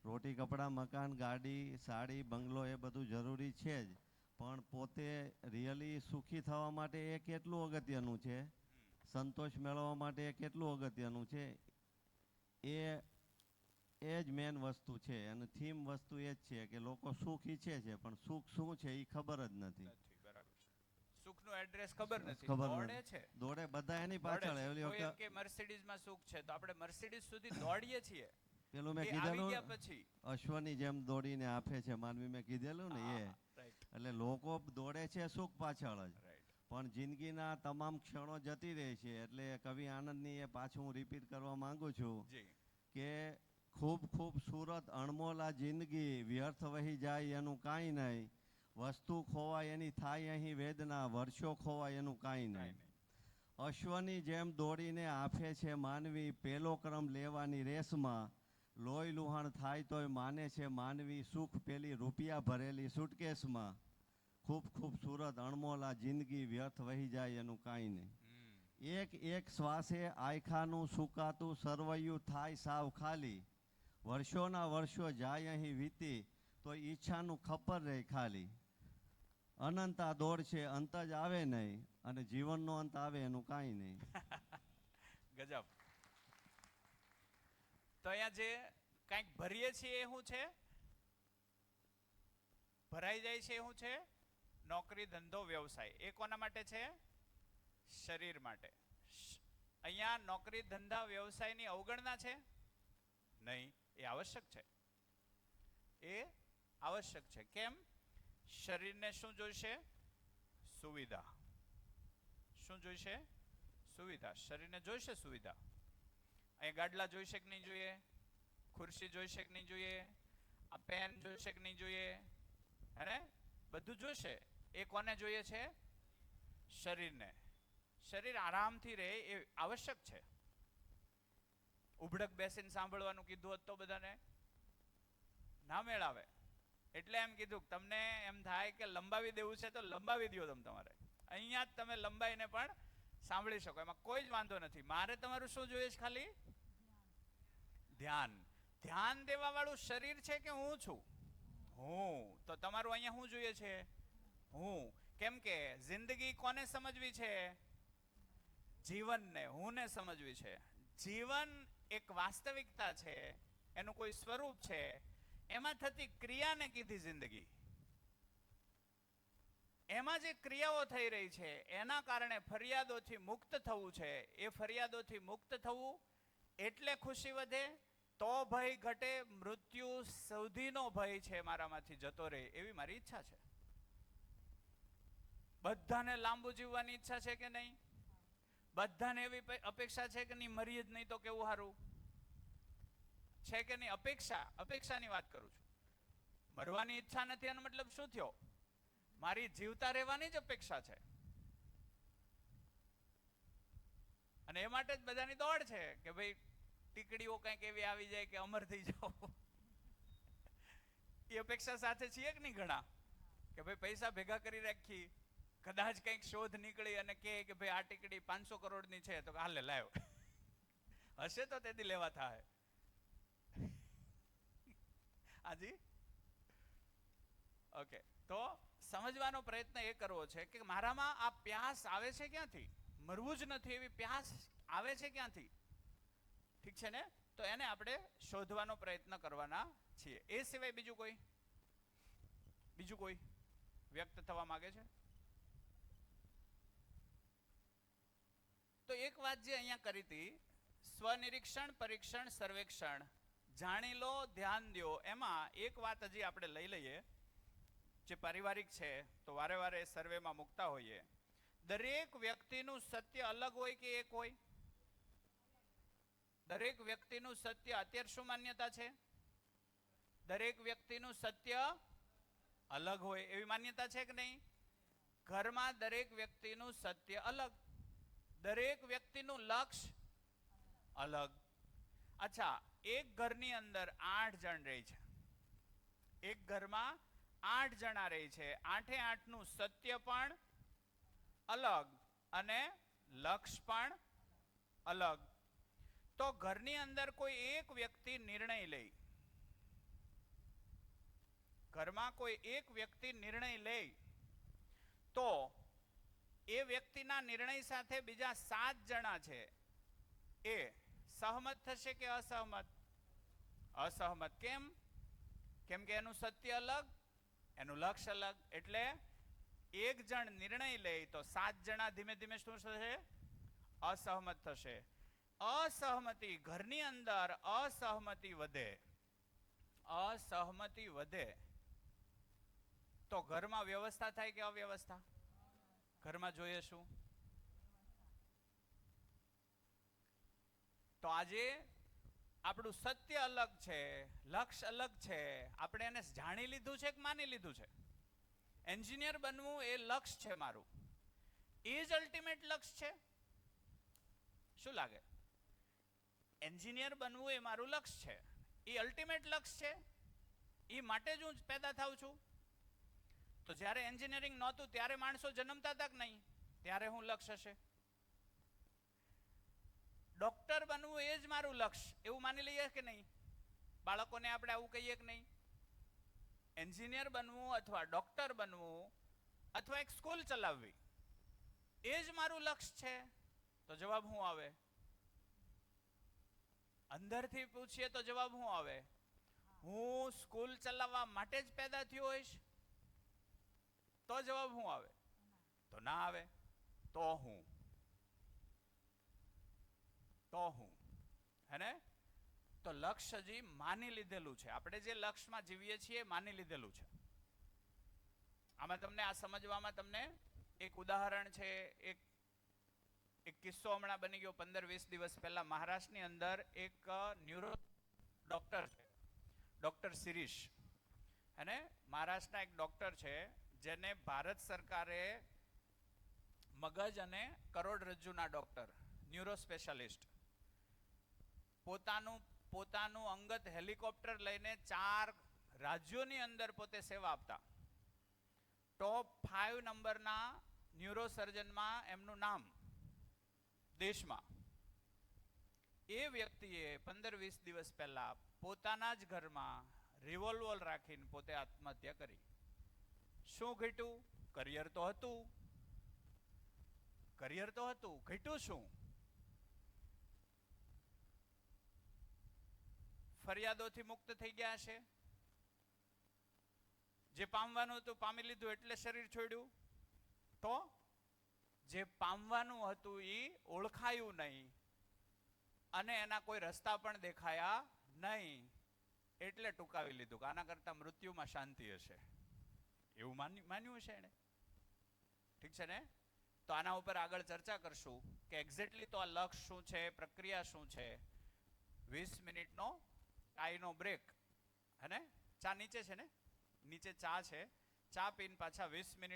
રોટી કપડાં મકાન ગાડી સાડી બંગલો એ બધું જરૂરી છે જ, પણ પોતે રિયલી સુખી થવા માટે એ કેટલું અગત્યનું છે, સંતોષ મેળવવા માટે એ કેટલું અગત્યનું છે, એ જ મેન વસ્તુ છે. અને થીમ વસ્તુ એ જ છે કે લોકો સુખ ઈચ્છે છે પણ સુખ શું છે એ ખબર જ નથી. સુખનું એડ્રેસ ખબર નથી, ખબર દોડે નથી. છે, દોડે બધા એની પાછળ. કોઈ એમ કે મર્સિડીઝમાં સુખ છે તો આપણે મર્સિડીઝ સુધી દોડીએ છીએ. પેલું મેં એ આવી કીધેલું ગયા પછી અશ્વની જેમ દોડીને આપે છે માનવી, મેં કીધેલું ને એ. એટલે લોકો દોડે છે સુખ પાછળ જ, પણ જિંદગીના તમામ ક્ષણો જતી રહે છે. એટલે કવિ આનંદની એ પાછું હું રિપીટ કરવા માંગુ છું કે ખૂબ ખૂબસૂરત અણમોલા જિંદગી વ્યર્થ વહી જાય એનું કાંઈ નહીં, વસ્તુ ખોવાય એની થાય અહીં વેદના, વર્ષો ખોવાય એનું કાંઈ નહીં. અશ્વની જેમ દોડીને આફે છે માનવી પેલો ક્રમ લેવાની રેસમાં, લોહી લુહાણ થાય તોય માને છે માનવી સુખ પેલી રૂપિયા ભરેલી સુટકેસમાં. ખૂબ ખૂબસૂરત અણમોલા જિંદગી વ્યર્થ વહી જાય એનું કાંઈ નહીં. એક એક શ્વાસે આયખાનું સુકાતું સરવૈયું થાય સાવ ખાલી, વર્ષોના વર્ષો જાય અહીં વીતી તો ઈચ્છાનું ખપ્પર રહે ખાલી. અનંતા દોડ છે અંત જ આવે નહીં, અને જીવનનો અંત આવે એનું કાંઈ નહીં. ગજબ. તો અહીંયા જે કંઈક ભરીએ છીએ એ શું છે? ભરાઈ જાય છે એ શું છે? નોકરી ધંધો વ્યવસાય. એ કોના માટે છે? શરીર માટે. અહીંયા નોકરી ધંધા વ્યવસાયની અવગણના છે નહીં, એ આવશ્યક છે. એ આવશ્યક છે. કેમ? શરીરને શું જોઈશે? સુવિધા. શું જોઈશે? સુવિધા. શરીરને જોઈશે સુવિધા. અહીં ગાડલા જોઈશે કે નહીં જોઈએ? ખુરશી જોઈશે કે નહીં જોઈએ? આ પેન જોઈશે કે નહીં જોઈએ? હે, બધું જોઈશે. એ કોને જોઈએ છે? શરીરને. શરીર આરામથી રહે એ આવશ્યક છે. ઉભડક બેસીને સાંભળવાનું કીધું હોત તો બધાને ના મેળાવે. એટલે એમ કીધું તમને એમ થાય કે લંબાવી દેવું છે તો લંબાવી દો તમે તમારે. અહીંયા જ તમે લંબાઈને પણ સાંભળી શકો, એમાં કોઈ જ વાંધો નથી. મારે તમારું શું જોઈએ છે? ખાલી ધ્યાન. ધ્યાન દેવા વાળું શરીર છે કે હું છું? હું. તો તમારું અહીંયા શું જોઈએ છે? હું. કેમ કે જિંદગી કોને સમજવી છે? જીવનને, હુંને સમજવી છે. જીવન એક વાસ્તવિકતા છે, એનું કોઈ સ્વરૂપ છે, એમાં થતી ક્રિયાને કીધી જિંદગી. એમાં જે ક્રિયાઓ થઈ રહી છે એના કારણે ફરિયાદોથી મુક્ત થવું છે. એ ફરિયાદોથી મુક્ત થવું એટલે ખુશી વધે, તો ભય ઘટે, મૃત્યુ સુધીનો ભય છે મારામાંથી જતો રહે એવી મારી ઈચ્છા છે. બધાને લાંબુ જીવવાની ઈચ્છા છે કે નહીં? બધાને એવી અપેક્ષા છે કે નહીં મરીએ જ નહીં તો કેવું સારું છે કે નહીં? અપેક્ષાની વાત કરું છું. મરવાની ઈચ્છા નથી એનો મતલબ શું થયો? મારી જીવતા રહેવાની જ અપેક્ષા છે. અને એ માટે જ બધાની દોડ છે કે ભાઈ ટીકડીઓ કંઈક એવી આવી જાય કે અમર થઈ જાઓ. એ અપેક્ષા સાથે છીએ કે નહીં ઘણા? કે ભાઈ પૈસા ભેગા કરી રાખી, કદાચ કંઈક શોધ નીકળી અને કે ભાઈ આ ટીકડી 500 કરોડની છે તો હાલે લાવ્યો હશે તો તેથી લેવા થાય. હાજી ઓકે. તો સમજવાનો પ્રયત્ન એ કરવો છે કે મારામાં આ પ્યાસ આવે છે ક્યાંથી? મરવું જ નથી એવી પ્યાસ આવે છે ક્યાંથી? ઠીક છે ને? તો એને આપણે શોધવાનો પ્રયત્ન કરવાના છીએ. એ સિવાય બીજું કોઈ વ્યક્ત થવા માંગે છે? તો એક વાત જે અહીંયા કરી હતી, સ્વનિરીક્ષણ, પરીક્ષણ, સર્વેક્ષણ, જાણી લો, ધ્યાન દો. એમાં એક વાત હજી આપણે લઈ લઈએ જે પારિવારિક છે તો વારે વારે સર્વેમાં મૂકતા હોઈએ. દરેક વ્યક્તિનું સત્ય અલગ હોય કે એક હોય? દરેક વ્યક્તિનું સત્ય અત્યારે શું માન્યતા છે? દરેક વ્યક્તિનું સત્ય અલગ હોય એવી માન્યતા છે કે નહીં? ઘરમાં દરેક વ્યક્તિનું સત્ય અલગ, દરેક વ્યક્તિનું લક્ષ્ય અલગ. અચ્છા, એક ઘરની અંદર 8 જણ રહે છે, એક ઘરમાં 8 જણા રહે છે, 8એ 8 નું સત્ય પણ અલગ અને લક્ષ્ય પણ અલગ. તો ઘરની અંદર કોઈ એક વ્યક્તિ નિર્ણય લે, ઘરમાં કોઈ એક વ્યક્તિ નિર્ણય લે તો એ વ્યક્તિના નિર્ણય સાથે બીજા 7 જણા છે એ સહમત થશે કે અસહમત? અસહમત. કેમ? કેમ કે એનું સત્ય અલગ, એનું લક્ષ્ય અલગ. એટલે એક જણ નિર્ણય લે તો 7 જણા ધીમે ધીમે શું થશે? અસહમત થશે. અસહમતિ, ઘરની અંદર અસહમતિ વધે, અસહમતિ વધે તો ઘરમાં વ્યવસ્થા થાય કે અવ્યવસ્થા? ઘરમાં જોઈએ શું? તો આજે આપણું સત્ય અલગ છે, લક્ષ્ય અલગ છે, આપણે એને જાણી લીધું છે કે માની લીધું છે? એન્જિનિયર બનવું એ લક્ષ્ય છે મારું, એ જ અલ્ટિમેટ લક્ષ્ય છે. શું લાગે? એન્જિનિયર બનવું એ મારું લક્ષ્ય છે, એ અલ્ટિમેટ લક્ષ્ય છે, એ માટે જ હું પેદા થાઉં છું. તો જ્યારે એન્જિનિયરિંગ નહોતું ત્યારે માણસો જન્મતા હતા કે નહીં? ત્યારે હું લક્ષ્ય હશે. ડોક્ટર બનવું એ જ મારું લક્ષ્ય એવું માની લઈએ કે નહીં? બાળકોને આપણે આવું કહીએ કે નહીં? એન્જિનિયર બનવું અથવા ડોક્ટર બનવું અથવા એક સ્કૂલ ચલાવવી એ જ મારું લક્ષ્ય છે. તો જવાબ શું આવે? અંદરથી પૂછીએ તો જવાબ શું આવે? હું સ્કૂલ ચલાવવા માટે જ પેદા થયો હોઈશ તો જવાબ શું આવે? તો ના આવે. તો હું હેને? તો લક્ષ્ય હજી માની લીધેલું છે. આપણે જે લક્ષ્યમાં જીવીએ છીએ માની લીધેલું છે. આમાં તમને આ સમજવામાં તમને એક ઉદાહરણ છે, એક કિસ્સો હમણાં બની ગયો 15-20 દિવસ પહેલા. મહારાષ્ટ્રની અંદર એક ન્યુરો ડોક્ટર છે, ડોક્ટર શિરીષ, અને મહારાષ્ટ્રના એક ડોક્ટર છે જેને ભારત સરકારે મગજ અને કરોડરજ્જુના ડોક્ટર, ન્યુરો સ્પેશિયાલિસ્ટ, પોતાનું અંગત હેલિકોપ્ટર લઈને 4 રાજ્યોની અંદર પોતે સેવા આપતા. ટોપ 5 નંબરના ન્યુરો સર્જનમાં એમનું નામ દેશમાં. એ વ્યક્તિએ 15-20 દિવસ પહેલા પોતાના જ ઘરમાં રિવોલ્વર રાખીને પોતે આત્મહત્યા કરી. શું ઘટ્યું? કરિયર તો હતું, કરિયર તો હતું, ઘટ્યું શું? ફરિયાદોથી મુક્ત થઈ ગયા છે. જે પામવાનું હતું પામી લીધું એટલે શરીર છોડ્યું. તો જે પામવાનું હતું એ ઓળખાયું નહીં અને એના કોઈ રસ્તા પણ દેખાયા નહીં એટલે ટૂંકાવી લીધું કે આના કરતા મૃત્યુમાં શાંતિ હશે, એવું માન્યું હશે એને. ઠીક છે ને? તો આના ઉપર આગળ ચર્ચા કરશું કે એક્ઝેક્ટલી તો આ લક્ષ્ય શું છે, પ્રક્રિયા શું છે. 20 મિનિટનો ચાયનો બ્રેક, હે ને? ચા નીચે છે ને? નીચે ચા છે, ચા પીને પાછા 20 મિનિટ